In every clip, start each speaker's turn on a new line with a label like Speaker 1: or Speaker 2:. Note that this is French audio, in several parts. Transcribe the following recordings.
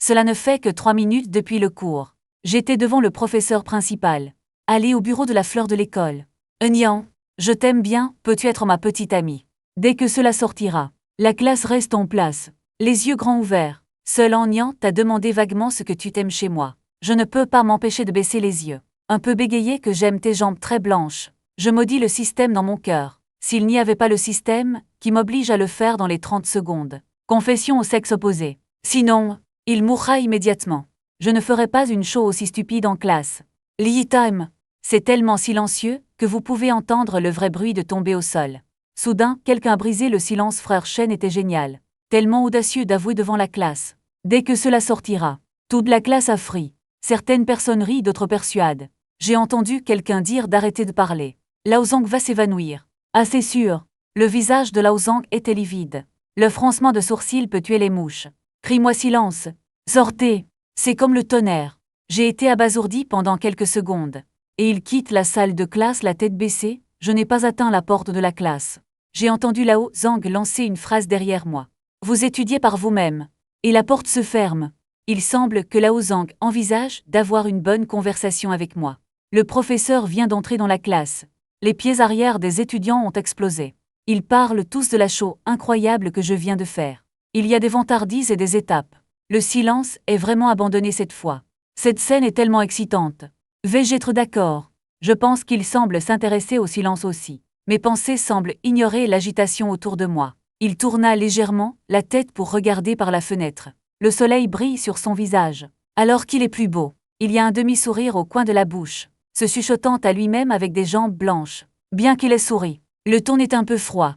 Speaker 1: Cela ne fait que 3 minutes depuis le cours. J'étais devant le professeur principal. Allez au bureau de la fleur de l'école. Nian, je t'aime bien, peux-tu être ma petite amie? Dès que cela sortira. La classe reste en place, les yeux grands ouverts. Seul Nian t'a demandé vaguement ce que tu t'aimes chez moi. Je ne peux pas m'empêcher de baisser les yeux. Un peu bégayé que j'aime tes jambes très blanches. Je maudis le système dans mon cœur. S'il n'y avait pas le système, qui m'oblige à le faire dans les 30 secondes. Confession au sexe opposé. Sinon, il mourra immédiatement. Je ne ferai pas une show aussi stupide en classe. Lee time. C'est tellement silencieux que vous pouvez entendre le vrai bruit de tomber au sol. Soudain, quelqu'un a brisé le silence. Frère Shen était génial. Tellement audacieux d'avouer devant la classe. Dès que cela sortira, toute la classe a fri. Certaines personnes rient, d'autres persuadent. J'ai entendu quelqu'un dire d'arrêter de parler. Lao Zhang va s'évanouir. Ah, c'est sûr. Le visage de Lao Zhang était livide. Le froncement de sourcils peut tuer les mouches. Crie-moi silence. Sortez. C'est comme le tonnerre. J'ai été abasourdi pendant quelques secondes. Et il quitte la salle de classe la tête baissée. Je n'ai pas atteint la porte de la classe. J'ai entendu Lao Zhang lancer une phrase derrière moi. Vous étudiez par vous-même. Et la porte se ferme. Il semble que Lao Zhang envisage d'avoir une bonne conversation avec moi. Le professeur vient d'entrer dans la classe. Les pieds arrière des étudiants ont explosé. Ils parlent tous de la show incroyable que je viens de faire. Il y a des vantardises et des étapes. Le silence est vraiment abandonné cette fois. Cette scène est tellement excitante. Vais-je être d'accord? Je pense qu'il semble s'intéresser au silence aussi. Mes pensées semblent ignorer l'agitation autour de moi. Il tourna légèrement la tête pour regarder par la fenêtre. Le soleil brille sur son visage. Alors qu'il est plus beau, il y a un demi-sourire au coin de la bouche, se chuchotant à lui-même avec des jambes blanches. Bien qu'il ait souri, le ton est un peu froid.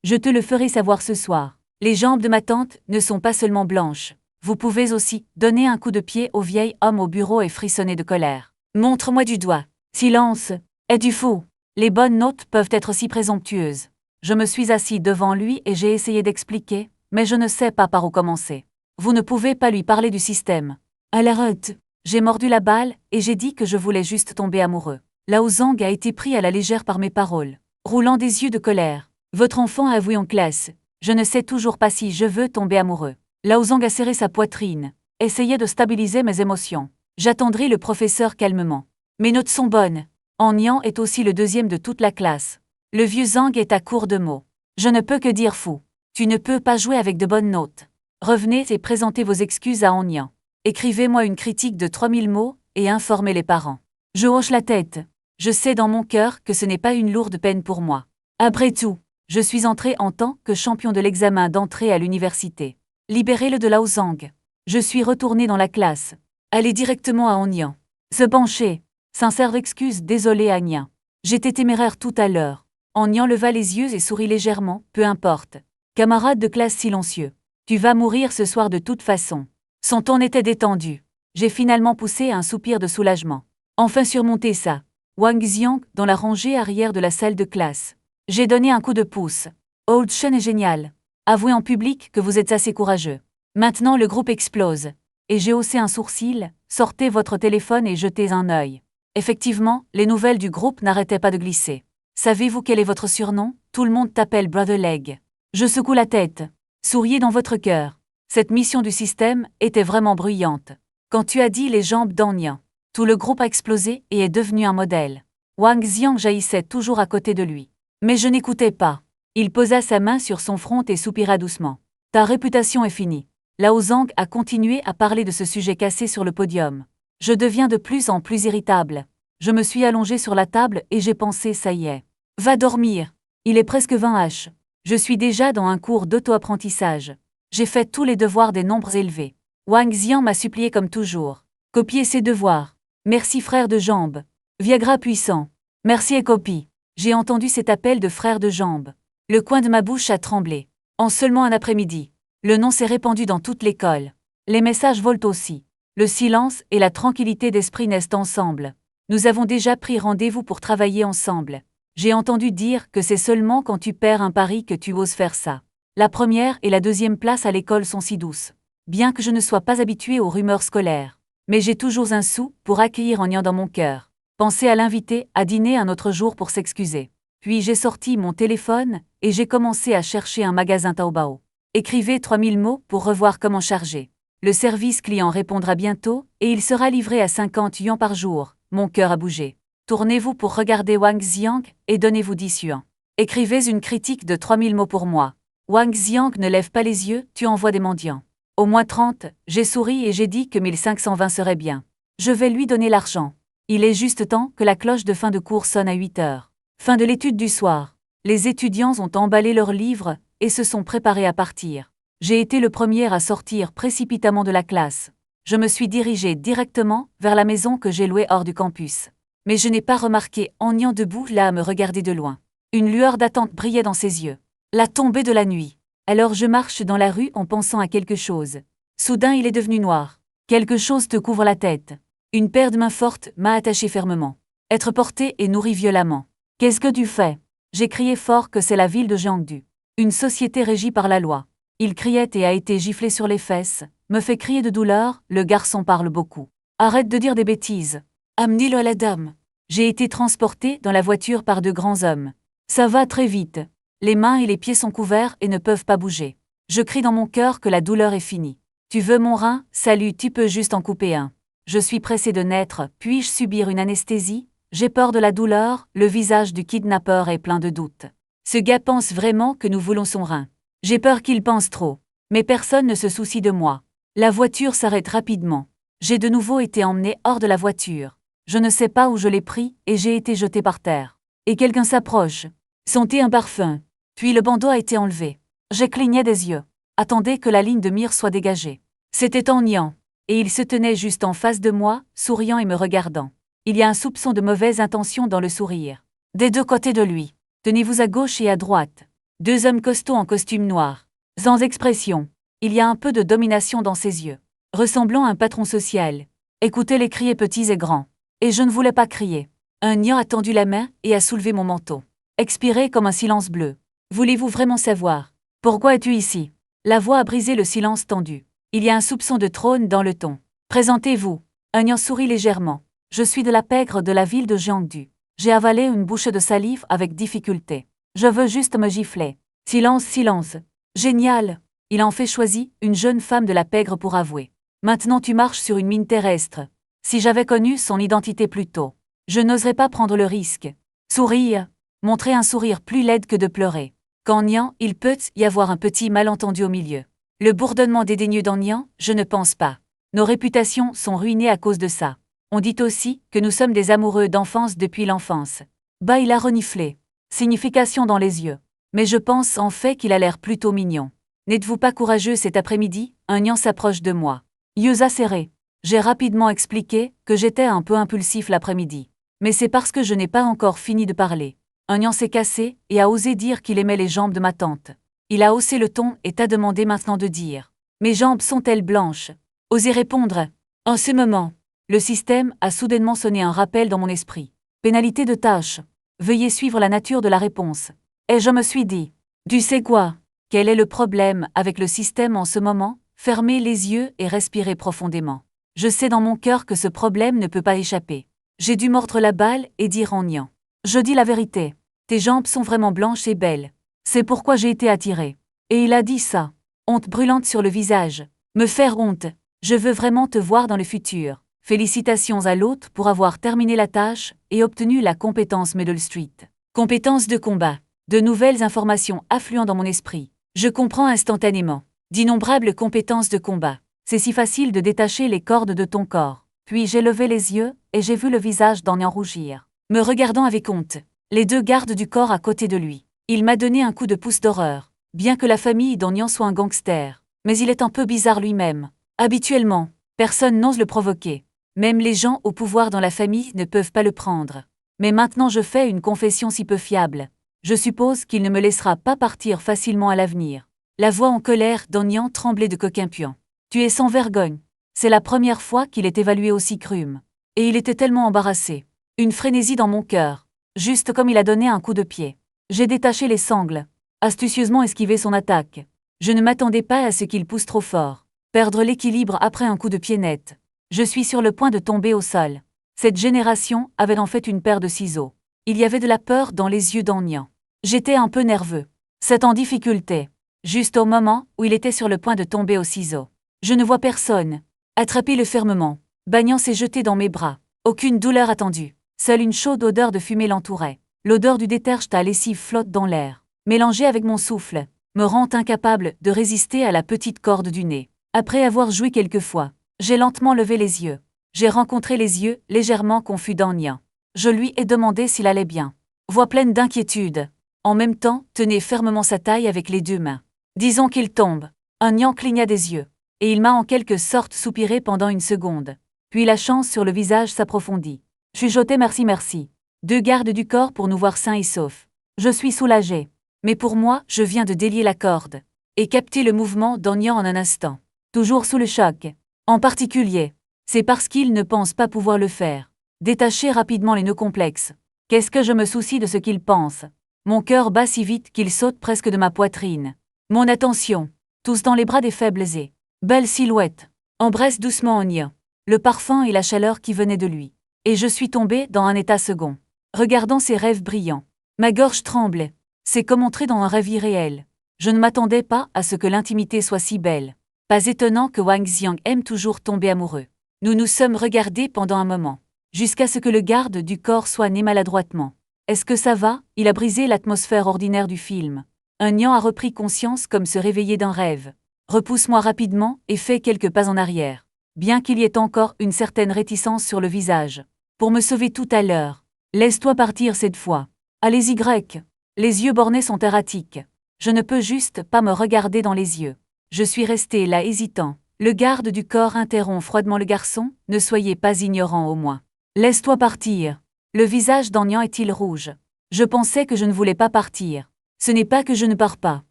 Speaker 1: Je te le ferai savoir ce soir. Les jambes de ma tante ne sont pas seulement blanches. Vous pouvez aussi donner un coup de pied au vieil homme au bureau et frissonner de colère. Montre-moi du doigt. Silence. Es-tu fou? Les bonnes notes peuvent être si présomptueuses. Je me suis assis devant lui et j'ai essayé d'expliquer, mais je ne sais pas par où commencer. Vous ne pouvez pas lui parler du système. À la route. J'ai mordu la balle et j'ai dit que je voulais juste tomber amoureux. Lao Zhang a été pris à la légère par mes paroles, roulant des yeux de colère. Votre enfant a avoué en classe. Je ne sais toujours pas si je veux tomber amoureux. Lao Zhang a serré sa poitrine, essayait de stabiliser mes émotions. J'attendrai le professeur calmement. Mes notes sont bonnes. Nian est aussi le deuxième de toute la classe. Le vieux Zhang est à court de mots. Je ne peux que dire fou. Tu ne peux pas jouer avec de bonnes notes. Revenez et présentez vos excuses à Nian. Écrivez-moi une critique de 3000 mots et informez les parents. Je hoche la tête. Je sais dans mon cœur que ce n'est pas une lourde peine pour moi. Après tout, je suis entré en tant que champion de l'examen d'entrée à l'université. Libérez-le de Lao Zhang. Je suis retourné dans la classe. Allez directement à Nian. Se pencher. Sincère excuse, désolé à Nian. J'étais téméraire tout à l'heure. Nian leva les yeux et sourit légèrement, peu importe. Camarade de classe silencieux. Tu vas mourir ce soir de toute façon. Son ton était détendu. J'ai finalement poussé un soupir de soulagement. Enfin surmonté ça. Wang Xiang, dans la rangée arrière de la salle de classe. J'ai donné un coup de pouce. Old Shen est génial. Avouez en public que vous êtes assez courageux. Maintenant le groupe explose. Et j'ai haussé un sourcil, sortez votre téléphone et jetez un œil. Effectivement, les nouvelles du groupe n'arrêtaient pas de glisser. Savez-vous quel est votre surnom? Tout le monde t'appelle Brother Leg. Je secoue la tête. Souriez dans votre cœur. Cette mission du système était vraiment bruyante. Quand tu as dit les jambes d'Nian, tout le groupe a explosé et est devenu un modèle. Wang Xiang jaillissait toujours à côté de lui. Mais je n'écoutais pas. Il posa sa main sur son front et soupira doucement. Ta réputation est finie. Lao Zhang a continué à parler de ce sujet cassé sur le podium. Je deviens de plus en plus irritable. Je me suis allongé sur la table et j'ai pensé ça y est. Va dormir. Il est presque 20 h. Je suis déjà dans un cours d'auto-apprentissage. J'ai fait tous les devoirs des nombres élevés. Wang Xiang m'a supplié comme toujours. Copier ses devoirs. Merci frère de jambes. Viagra puissant. Merci et copie. J'ai entendu cet appel de frère de jambes. Le coin de ma bouche a tremblé. En seulement un après-midi. Le nom s'est répandu dans toute l'école. Les messages volent aussi. Le silence et la tranquillité d'esprit naissent ensemble. Nous avons déjà pris rendez-vous pour travailler ensemble. J'ai entendu dire que c'est seulement quand tu perds un pari que tu oses faire ça. La première et la deuxième place à l'école sont si douces. Bien que je ne sois pas habitué aux rumeurs scolaires. Mais j'ai toujours un sou pour accueillir Nian dans mon cœur. Pensez à l'inviter à dîner un autre jour pour s'excuser. Puis j'ai sorti mon téléphone et j'ai commencé à chercher un magasin Taobao. Écrivez 3000 mots pour revoir comment charger. Le service client répondra bientôt, et il sera livré à 50 yuan par jour. Mon cœur a bougé. Tournez-vous pour regarder Wang Xiang, et donnez-vous 10 yuan. Écrivez une critique de 3000 mots pour moi. Wang Xiang ne lève pas les yeux, tu envoies des mendiants. Au moins 30, j'ai souri et j'ai dit que 1520 serait bien. Je vais lui donner l'argent. Il est juste temps que la cloche de fin de cours sonne à 8 heures. Fin de l'étude du soir. Les étudiants ont emballé leurs livres et se sont préparés à partir. J'ai été le premier à sortir précipitamment de la classe. Je me suis dirigé directement vers la maison que j'ai louée hors du campus. Mais je n'ai pas remarqué Onion debout là à me regarder de loin. Une lueur d'attente brillait dans ses yeux. La tombée de la nuit. Alors je marche dans la rue en pensant à quelque chose. Soudain il est devenu noir. Quelque chose te couvre la tête. Une paire de mains fortes m'a attaché fermement. Être porté et nourri violemment. Qu'est-ce que tu fais? J'ai crié fort que c'est la ville de Jiangdu. Une société régie par la loi. Il criait et a été giflé sur les fesses, me fait crier de douleur, le garçon parle beaucoup. Arrête de dire des bêtises. Amenez-le à la dame. J'ai été transporté dans la voiture par de grands hommes. Ça va très vite. Les mains et les pieds sont couverts et ne peuvent pas bouger. Je crie dans mon cœur que la douleur est finie. Tu veux mon rein? Salut, tu peux juste en couper un. Je suis pressé de naître, puis-je subir une anesthésie? J'ai peur de la douleur, le visage du kidnappeur est plein de doutes. Ce gars pense vraiment que nous voulons son rein. J'ai peur qu'il pense trop. Mais personne ne se soucie de moi. La voiture s'arrête rapidement. J'ai de nouveau été emmené hors de la voiture. Je ne sais pas où je l'ai pris et j'ai été jeté par terre. Et quelqu'un s'approche. Sentez un parfum. Puis le bandeau a été enlevé. J'ai cligné des yeux. Attendez que la ligne de mire soit dégagée. C'était Onion. Et il se tenait juste en face de moi, souriant et me regardant. Il y a un soupçon de mauvaise intention dans le sourire. Des deux côtés de lui. Tenez-vous à gauche et à droite. Deux hommes costauds en costume noir. Sans expression. Il y a un peu de domination dans ses yeux. Ressemblant à un patron social. Écoutez-les crier petits et grands. Et je ne voulais pas crier. Un nian a tendu la main et a soulevé mon manteau. Expiré comme un silence bleu. Voulez-vous vraiment savoir? Pourquoi es-tu ici? La voix a brisé le silence tendu. Il y a un soupçon de trône dans le ton. Présentez-vous. Un nian sourit légèrement. Je suis de la pègre de la ville de Jiangdu. J'ai avalé une bouchée de salive avec difficulté. Je veux juste me gifler. Silence, silence. Génial. Il en fait choisir une jeune femme de la pègre pour avouer. Maintenant tu marches sur une mine terrestre. Si j'avais connu son identité plus tôt, je n'oserais pas prendre le risque. Sourire. Montrer un sourire plus laid que de pleurer. Qu'en niant, il peut y avoir un petit malentendu au milieu. Le bourdonnement dédaigneux d'en niant, je ne pense pas. Nos réputations sont ruinées à cause de ça. On dit aussi que nous sommes des amoureux d'enfance depuis l'enfance. Bah il a reniflé. Signification dans les yeux. Mais je pense en fait qu'il a l'air plutôt mignon. N'êtes-vous pas courageux cet après-midi? Un nian s'approche de moi. Yeux acérés. J'ai rapidement expliqué que j'étais un peu impulsif l'après-midi. Mais c'est parce que je n'ai pas encore fini de parler. Un nian s'est cassé et a osé dire qu'il aimait les jambes de ma tante. Il a haussé le ton et t'a demandé maintenant de dire. Mes jambes sont-elles blanches? Osez répondre. En ce moment, le système a soudainement sonné un rappel dans mon esprit. Pénalité de tâche. Veuillez suivre la nature de la réponse. Et je me suis dit. Tu sais quoi? Quel est le problème avec le système en ce moment? Fermez les yeux et respirez profondément. Je sais dans mon cœur que ce problème ne peut pas échapper. J'ai dû mordre la balle et dire en niant. Je dis la vérité. Tes jambes sont vraiment blanches et belles. C'est pourquoi j'ai été attirée. Et il a dit ça. Honte brûlante sur le visage. Me faire honte. Je veux vraiment te voir dans le futur. Félicitations à l'hôte pour avoir terminé la tâche et obtenu la compétence Middle Street. Compétence de combat. De nouvelles informations affluent dans mon esprit. Je comprends instantanément. D'innombrables compétences de combat. C'est si facile de détacher les cordes de ton corps. Puis j'ai levé les yeux et j'ai vu le visage d'Onion rougir. Me regardant avec honte. Les deux gardes du corps à côté de lui. Il m'a donné un coup de pouce d'horreur. Bien que la famille d'Onion soit un gangster. Mais il est un peu bizarre lui-même. Habituellement, personne n'ose le provoquer. Même les gens au pouvoir dans la famille ne peuvent pas le prendre. Mais maintenant je fais une confession si peu fiable. Je suppose qu'il ne me laissera pas partir facilement à l'avenir. La voix en colère d'Onion tremblait de coquin puant. Tu es sans vergogne. C'est la première fois qu'il est évalué aussi crûme. Et il était tellement embarrassé. Une frénésie dans mon cœur. Juste comme il a donné un coup de pied. J'ai détaché les sangles. Astucieusement esquivé son attaque. Je ne m'attendais pas à ce qu'il pousse trop fort. Perdre l'équilibre après un coup de pied net. Je suis sur le point de tomber au sol. Cette génération avait en fait une paire de ciseaux. Il y avait de la peur dans les yeux d'Onion. J'étais un peu nerveux. C'est en difficulté. Juste au moment où il était sur le point de tomber au ciseau. Je ne vois personne. Attrapez-le fermement. Bagnan s'est jeté dans mes bras. Aucune douleur attendue. Seule une chaude odeur de fumée l'entourait. L'odeur du déterge à lessive flotte dans l'air. Mélangée avec mon souffle, me rend incapable de résister à la petite corde du nez. Après avoir joué quelques fois, j'ai lentement levé les yeux. J'ai rencontré les yeux légèrement confus d'An-Nyan. Je lui ai demandé s'il allait bien. Voix pleine d'inquiétude. En même temps, tenait fermement sa taille avec les 2 mains. Disons qu'il tombe. An-Nyan cligna des yeux. Et il m'a en quelque sorte soupiré pendant une seconde. Puis la chance sur le visage s'approfondit. Chuchotai merci merci. 2 gardes du corps pour nous voir sains et saufs. Je suis soulagé. Mais pour moi, je viens de délier la corde. Et capter le mouvement d'An-Nyan en un instant. Toujours sous le choc. En particulier, c'est parce qu'il ne pense pas pouvoir le faire. Détacher rapidement les nœuds complexes. Qu'est-ce que je me soucie de ce qu'il pense? Mon cœur bat si vite qu'il saute presque de ma poitrine. Mon attention, tous dans les bras des faibles et belle silhouette. Embrasse doucement An-Nyan. Le parfum et la chaleur qui venaient de lui. Et je suis tombée dans un état second. Regardant ses rêves brillants. Ma gorge tremblait. C'est comme entrer dans un rêve irréel. Je ne m'attendais pas à ce que l'intimité soit si belle. Pas étonnant que Wang Xiang aime toujours tomber amoureux. Nous nous sommes regardés pendant un moment. Jusqu'à ce que le garde du corps soit né maladroitement. Est-ce que ça va? Il a brisé l'atmosphère ordinaire du film. An-Nyan a repris conscience comme se réveiller d'un rêve. Repousse-moi rapidement et fais quelques pas en arrière. Bien qu'il y ait encore une certaine réticence sur le visage. Pour me sauver tout à l'heure. Laisse-toi partir cette fois. Allez-y grec. Les yeux bornés sont erratiques. Je ne peux juste pas me regarder dans les yeux. Je suis resté là hésitant. Le garde du corps interrompt froidement le garçon, ne soyez pas ignorant au moins. Laisse-toi partir. Le visage d'An-Nyan est-il rouge? Je pensais que je ne voulais pas partir. Ce n'est pas que je ne pars pas.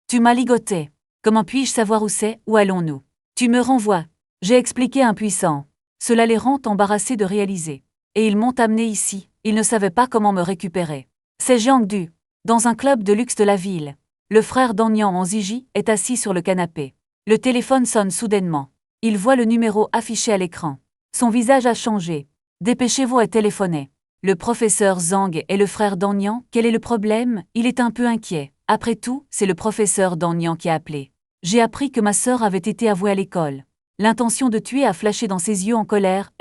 Speaker 1: Tu m'as ligoté. Comment puis-je savoir où c'est, où allons-nous? Tu me renvoies. J'ai expliqué impuissant. Cela les rend embarrassés de réaliser. Et ils m'ont amené ici, ils ne savaient pas comment me récupérer. C'est Jiangdu. Dans un club de luxe de la ville. Le frère d'An-Nyan en Ziji est assis sur le canapé. Le téléphone sonne soudainement. Il voit le numéro affiché à l'écran. Son visage a changé. Dépêchez-vous à téléphoner. Le professeur Zhang est le frère d'An-Nyan. Quel est le problème? Il est un peu inquiet. Après tout, c'est le professeur d'An-Nyan qui a appelé. J'ai appris que ma sœur avait été avouée à l'école. L'intention de tuer a flashé dans ses yeux en colère.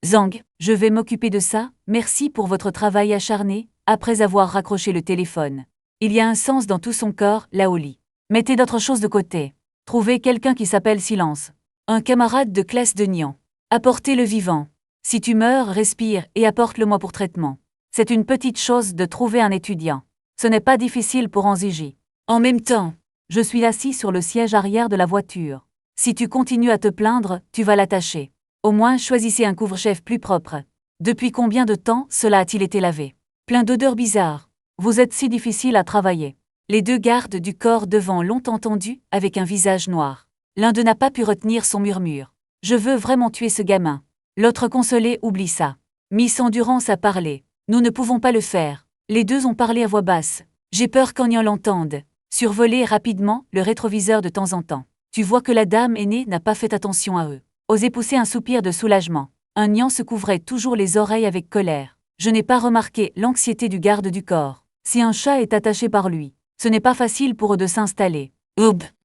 Speaker 1: Zhang, je vais m'occuper de ça. Merci pour votre travail acharné. Après avoir raccroché le téléphone. Il y a un sens dans tout son corps, là au lit. Mettez d'autres choses de côté. Trouvez quelqu'un qui s'appelle Silence. Un camarade de classe de Nyan. Apportez-le vivant. Si tu meurs, respire et apporte-le-moi pour traitement. C'est une petite chose de trouver un étudiant. Ce n'est pas difficile pour Anziji. En même temps, je suis assis sur le siège arrière de la voiture. Si tu continues à te plaindre, tu vas l'attacher. Au moins, choisissez un couvre-chef plus propre. Depuis combien de temps cela a-t-il été lavé? Plein d'odeurs bizarres. Vous êtes si difficile à travailler. Les 2 gardes du corps devant l'ont entendu, avec un visage noir. L'un d'eux n'a pas pu retenir son murmure. Je veux vraiment tuer ce gamin. L'autre consolé oublie ça. Miss Endurance a parlé. Nous ne pouvons pas le faire. Les 2 ont parlé à voix basse. J'ai peur qu'An-Nyan l'entende. Survoler rapidement le rétroviseur de temps en temps. Tu vois que la dame aînée n'a pas fait attention à eux. Osez pousser un soupir de soulagement. An-Nyan se couvrait toujours les oreilles avec colère. Je n'ai pas remarqué l'anxiété du garde du corps. Si un chat est attaché par lui, ce n'est pas facile pour eux de s'installer.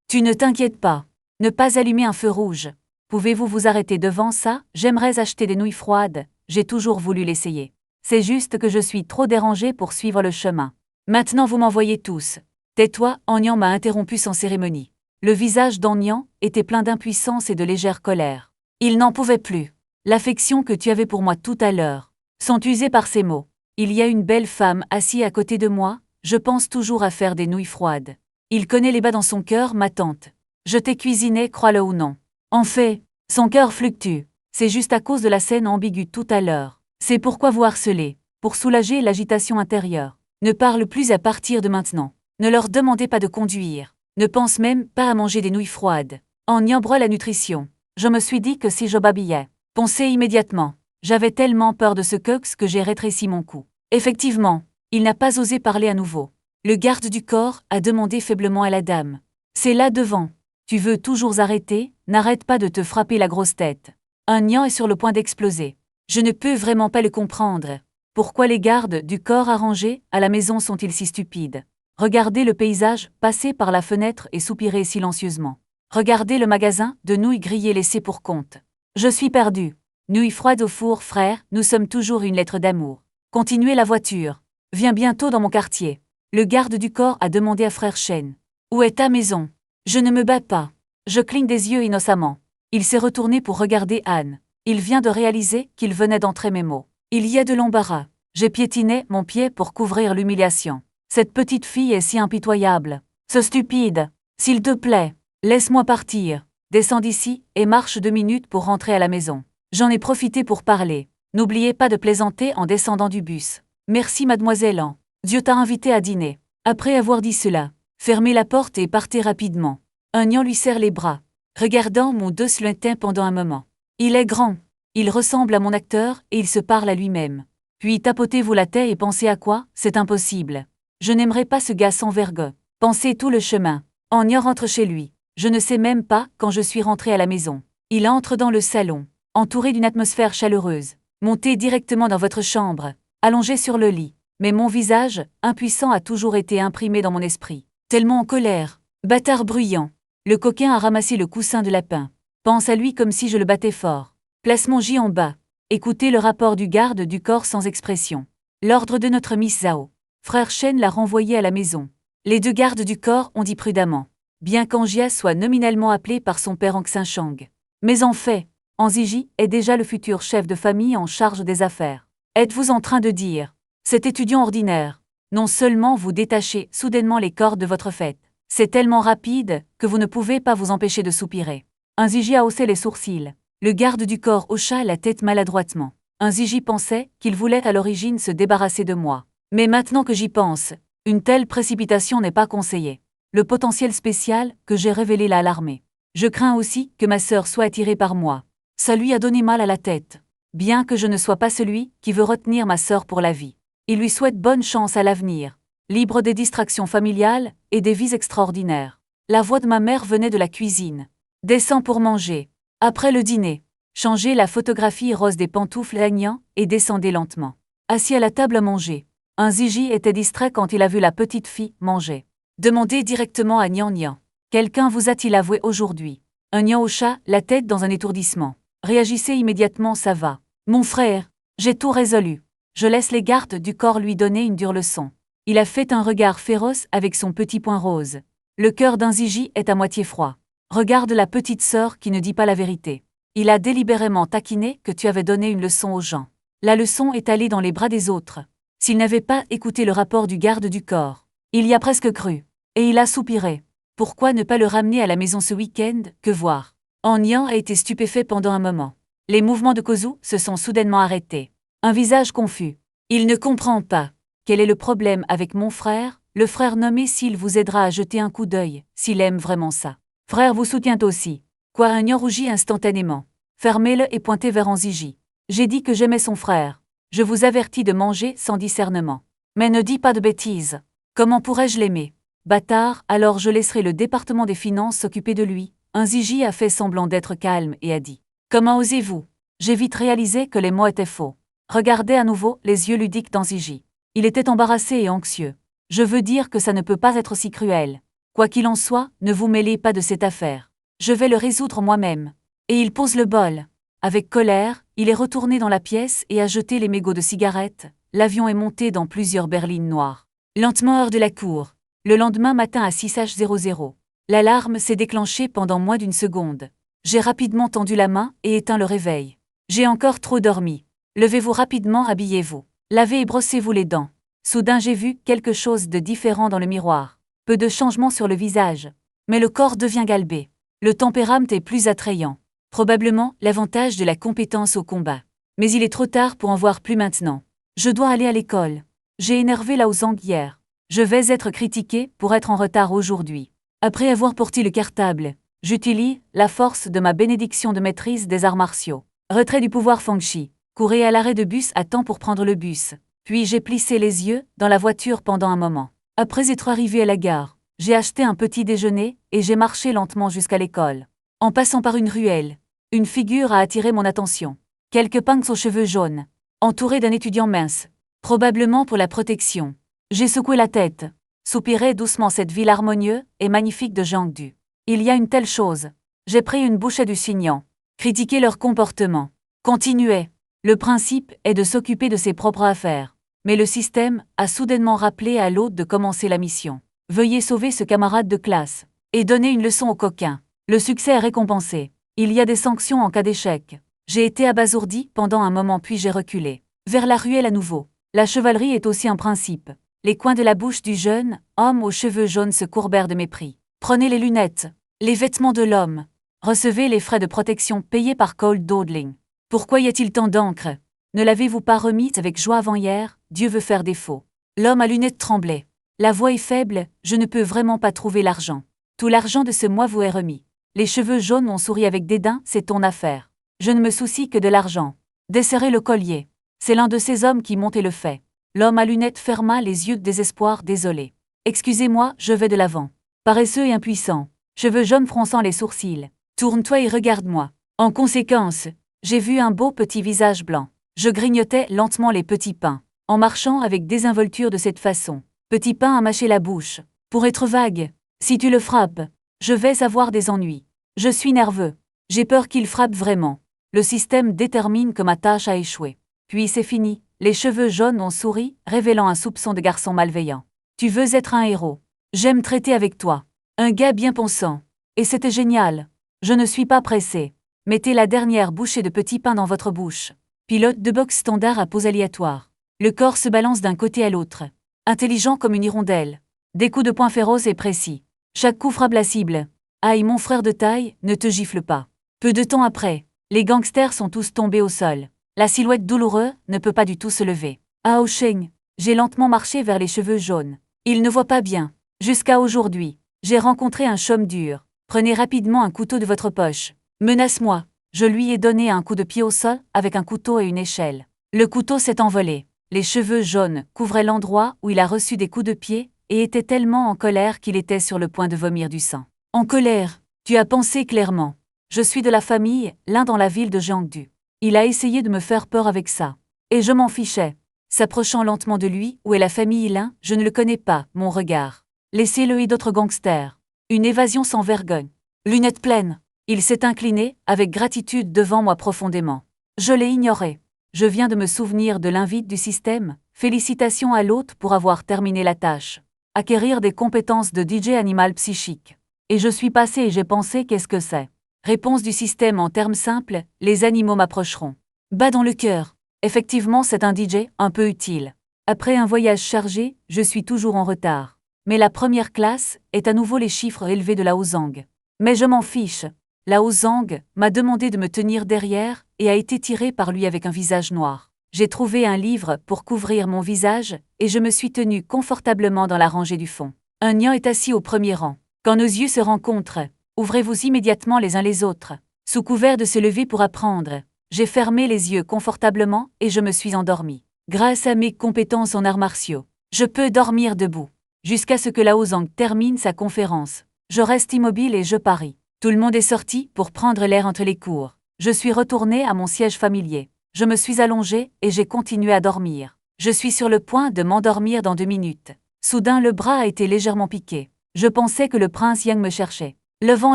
Speaker 1: Tu ne t'inquiètes pas. Ne pas allumer un feu rouge. Pouvez-vous vous arrêter devant ça? J'aimerais acheter des nouilles froides. J'ai toujours voulu l'essayer. C'est juste que je suis trop dérangée pour suivre le chemin. Maintenant vous m'envoyez tous. Tais-toi, An-Nyan m'a interrompu sans cérémonie. Le visage d'An-Nyan était plein d'impuissance et de légère colère. Il n'en pouvait plus. L'affection que tu avais pour moi tout à l'heure. Sont usés par ces mots. Il y a une belle femme assise à côté de moi, je pense toujours à faire des nouilles froides. Il connaît les bas dans son cœur, ma tante. Je t'ai cuisiné, crois-le ou non. En fait, son cœur fluctue. C'est juste à cause de la scène ambiguë tout à l'heure. C'est pourquoi vous harcelez, pour soulager l'agitation intérieure. Ne parle plus à partir de maintenant. Ne leur demandez pas de conduire. Ne pense même pas à manger des nouilles froides. An-Nyan broie la nutrition. Je me suis dit que si je babillais, pensez immédiatement. J'avais tellement peur de ce cox que j'ai rétréci mon cou. Effectivement, il n'a pas osé parler à nouveau. Le garde du corps a demandé faiblement à la dame. C'est là devant. Tu veux toujours arrêter? N'arrête pas de te frapper la grosse tête. An-Nyan est sur le point d'exploser. Je ne peux vraiment pas le comprendre. Pourquoi les gardes du corps arrangés à la maison sont-ils si stupides? Regardez le paysage passer par la fenêtre et soupirer silencieusement. Regardez le magasin de nouilles grillées laissé pour compte. Je suis perdu. Nouilles froides au four, frère, nous sommes toujours une lettre d'amour. Continuez la voiture. Viens bientôt dans mon quartier. Le garde du corps a demandé à frère Chen. Où est ta maison? Je ne me bats pas. Je cligne des yeux innocemment. Il s'est retourné pour regarder Anne. Il vient de réaliser qu'il venait d'entrer mes mots. Il y a de l'embarras. J'ai piétiné mon pied pour couvrir l'humiliation. Cette petite fille est si impitoyable. Ce stupide. S'il te plaît, laisse-moi partir. Descends d'ici et marche 2 minutes pour rentrer à la maison. J'en ai profité pour parler. N'oubliez pas de plaisanter en descendant du bus. Merci mademoiselle An. Dieu t'a invité à dîner. Après avoir dit cela, fermez la porte et partez rapidement. Onion lui serre les bras, regardant mon dos lointain pendant un moment. Il est grand. Il ressemble à mon acteur et il se parle à lui-même. Puis tapotez-vous la tête et pensez à quoi? C'est impossible. Je n'aimerais pas ce gars sans vergogne. Pensez tout le chemin. Onion rentre chez lui. Je ne sais même pas quand je suis rentrée à la maison. Il entre dans le salon, entouré d'une atmosphère chaleureuse. Montez directement dans votre chambre, allongé sur le lit. Mais mon visage, impuissant, a toujours été imprimé dans mon esprit. Tellement en colère. Bâtard bruyant. Le coquin a ramassé le coussin de lapin. Pense à lui comme si je le battais fort. Place mon J en bas. Écoutez le rapport du garde du corps sans expression. L'ordre de notre Miss Zhao. Frère Chen l'a renvoyé à la maison. Les 2 gardes du corps ont dit prudemment. Bien qu'Angia soit nominalement appelé par son père en Xinchang. Mais en fait, Anziji est déjà le futur chef de famille en charge des affaires. Êtes-vous en train de dire? Cet étudiant ordinaire. Non seulement vous détachez soudainement les cordes de votre fête, c'est tellement rapide que vous ne pouvez pas vous empêcher de soupirer. Anziji a haussé les sourcils. Le garde du corps hocha la tête maladroitement. Anziji pensait qu'il voulait à l'origine se débarrasser de moi. Mais maintenant que j'y pense, une telle précipitation n'est pas conseillée. Le potentiel spécial que j'ai révélé l'a alarmé. Je crains aussi que ma sœur soit attirée par moi. Ça lui a donné mal à la tête. Bien que je ne sois pas celui qui veut retenir ma sœur pour la vie. Il lui souhaite bonne chance à l'avenir, libre des distractions familiales et des vies extraordinaires. La voix de ma mère venait de la cuisine. Descends pour manger. Après le dîner, changez la photographie rose des pantoufles d'Agnan et descendez lentement. Assis à la table à manger, Anziji était distrait quand il a vu la petite fille manger. Demandez directement à Nian Nian. Quelqu'un vous a-t-il avoué aujourd'hui? Nian hocha la tête dans un étourdissement. Réagissez immédiatement, ça va. Mon frère, j'ai tout résolu. Je laisse les gardes du corps lui donner une dure leçon. Il a fait un regard féroce avec son petit poing rose. Le cœur d'Anziji est à moitié froid. Regarde la petite sœur qui ne dit pas la vérité. Il a délibérément taquiné que tu avais donné une leçon aux gens. La leçon est allée dans les bras des autres. S'il n'avait pas écouté le rapport du garde du corps, il y a presque cru. Et il a soupiré. Pourquoi ne pas le ramener à la maison ce week-end? Que voir? Nian a été stupéfait pendant un moment. Les mouvements de Kozu se sont soudainement arrêtés. Un visage confus. Il ne comprend pas. Quel est le problème avec mon frère? Le frère nommé s'il vous aidera à jeter un coup d'œil, s'il aime vraiment ça. Frère vous soutient aussi. Quoi? Nian rougit instantanément. Fermez-le et pointez vers Anziji. J'ai dit que j'aimais son frère. Je vous avertis de manger sans discernement. Mais ne dis pas de bêtises. Comment pourrais-je l'aimer? Bâtard, alors je laisserai le département des finances s'occuper de lui. Anziji a fait semblant d'être calme et a dit. Comment osez-vous? J'ai vite réalisé que les mots étaient faux. Regardez à nouveau les yeux ludiques d'Anziji. Il était embarrassé et anxieux. Je veux dire que ça ne peut pas être si cruel. Quoi qu'il en soit, ne vous mêlez pas de cette affaire. Je vais le résoudre moi-même. Et il pose le bol. Avec colère, il est retourné dans la pièce et a jeté les mégots de cigarettes. L'avion est monté dans plusieurs berlines noires. Lentement hors de la cour. Le lendemain matin à 6h00. L'alarme s'est déclenchée pendant moins d'une seconde. J'ai rapidement tendu la main et éteint le réveil. J'ai encore trop dormi. Levez-vous rapidement, habillez-vous. Lavez et brossez-vous les dents. Soudain j'ai vu quelque chose de différent dans le miroir. Peu de changements sur le visage. Mais le corps devient galbé. Le tempérament est plus attrayant. Probablement l'avantage de la compétence au combat. Mais il est trop tard pour en voir plus maintenant. Je dois aller à l'école. J'ai énervé Lao Zhang hier. Je vais être critiqué pour être en retard aujourd'hui. Après avoir porté le cartable, j'utilise la force de ma bénédiction de maîtrise des arts martiaux. Retrait du pouvoir Fengshi. Courez à l'arrêt de bus à temps pour prendre le bus. Puis j'ai plissé les yeux dans la voiture pendant un moment. Après être arrivé à la gare, j'ai acheté un petit déjeuner et j'ai marché lentement jusqu'à l'école. En passant par une ruelle, une figure a attiré mon attention. Quelques punks aux cheveux jaunes, entourés d'un étudiant mince, probablement pour la protection. J'ai secoué la tête, soupiré doucement cette ville harmonieuse et magnifique de Jiangdu. Il y a une telle chose. J'ai pris une bouchée du Xinjiang. Critiquer leur comportement. Continuez. Le principe est de s'occuper de ses propres affaires. Mais le système a soudainement rappelé à l'hôte de commencer la mission. Veuillez sauver ce camarade de classe. Et donner une leçon aux coquins. Le succès est récompensé. Il y a des sanctions en cas d'échec. J'ai été abasourdi pendant un moment puis j'ai reculé. Vers la ruelle à nouveau. La chevalerie est aussi un principe. Les coins de la bouche du jeune homme aux cheveux jaunes se courbèrent de mépris. Prenez les lunettes, les vêtements de l'homme. Recevez les frais de protection payés par Cole Dowdling. Pourquoi y a-t-il tant d'encre? Ne l'avez-vous pas remise avec joie avant-hier? Dieu veut faire défaut. L'homme à lunettes tremblait. La voix est faible, je ne peux vraiment pas trouver l'argent. Tout l'argent de ce mois vous est remis. Les cheveux jaunes ont souri avec dédain, c'est ton affaire. Je ne me soucie que de l'argent. Desserrez le collier. C'est l'un de ces hommes qui monte et le fait. L'homme à lunettes ferma les yeux de désespoir, désolé. Excusez-moi, je vais de l'avant. Paresseux et impuissant. Cheveux jaunes fronçant les sourcils. Tourne-toi et regarde-moi. En conséquence, j'ai vu un beau petit visage blanc. Je grignotais lentement les petits pains. En marchant avec désinvolture de cette façon. Petit pain à mâcher la bouche. Pour être vague, si tu le frappes, je vais avoir des ennuis. Je suis nerveux. J'ai peur qu'il frappe vraiment. Le système détermine que ma tâche a échoué. Puis c'est fini. Les cheveux jaunes ont souri, révélant un soupçon de garçon malveillant. Tu veux être un héros. J'aime traiter avec toi. Un gars bien pensant. Et c'était génial. Je ne suis pas pressé. Mettez la dernière bouchée de petit pain dans votre bouche. Pilote de boxe standard à pose aléatoire. Le corps se balance d'un côté à l'autre. Intelligent comme une hirondelle. Des coups de poing féroces et précis. Chaque coup frappe la cible. Aïe mon frère de taille, ne te gifle pas. Peu de temps après, les gangsters sont tous tombés au sol. La silhouette douloureuse ne peut pas du tout se lever. Ah Sheng, j'ai lentement marché vers les cheveux jaunes. Il ne voit pas bien. Jusqu'à aujourd'hui, j'ai rencontré un chôme dur. Prenez rapidement un couteau de votre poche. Menace-moi. Je lui ai donné un coup de pied au sol avec un couteau et une échelle. Le couteau s'est envolé. Les cheveux jaunes couvraient l'endroit où il a reçu des coups de pied et était tellement en colère qu'il était sur le point de vomir du sang. En colère, tu as pensé clairement. Je suis de la famille, l'un dans la ville de Jiangdu. Il a essayé de me faire peur avec ça. Et je m'en fichais. S'approchant lentement de lui, où est la famille Lin, je ne le connais pas, mon regard. Laissez-le et d'autres gangsters. Une évasion sans vergogne. Lunettes pleines. Il s'est incliné, avec gratitude devant moi profondément. Je l'ai ignoré. Je viens de me souvenir de l'invite du système. Félicitations à l'hôte pour avoir terminé la tâche. Acquérir des compétences de DJ animal psychique. Et je suis passé et j'ai pensé qu'est-ce que c'est. Réponse du système en termes simples, les animaux m'approcheront. Bas dans le cœur. Effectivement c'est un DJ un peu utile. Après un voyage chargé, je suis toujours en retard. Mais la première classe est à nouveau les chiffres élevés de Lao Zhang. Mais je m'en fiche. Lao Zhang m'a demandé de me tenir derrière et a été tiré par lui avec un visage noir. J'ai trouvé un livre pour couvrir mon visage et je me suis tenu confortablement dans la rangée du fond. Un Nian est assis au premier rang. Quand nos yeux se rencontrent, ouvrez-vous immédiatement les uns les autres. Sous couvert de se lever pour apprendre, j'ai fermé les yeux confortablement et je me suis endormi. Grâce à mes compétences en arts martiaux, je peux dormir debout. Jusqu'à ce que Lao Zhang termine sa conférence. Je reste immobile et je parie. Tout le monde est sorti pour prendre l'air entre les cours. Je suis retourné à mon siège familier. Je me suis allongé et j'ai continué à dormir. Je suis sur le point de m'endormir dans 2 minutes. Soudain le bras a été légèrement piqué. Je pensais que le prince Yang me cherchait. Levant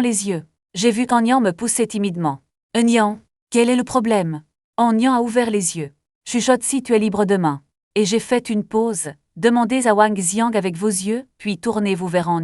Speaker 1: les yeux, j'ai vu qu'An me poussait timidement. Nian, quel est le problème? An a ouvert les yeux. Chuchote si tu es libre demain. Et j'ai fait une pause. Demandez à Wang Xiang avec vos yeux, puis tournez-vous vers An.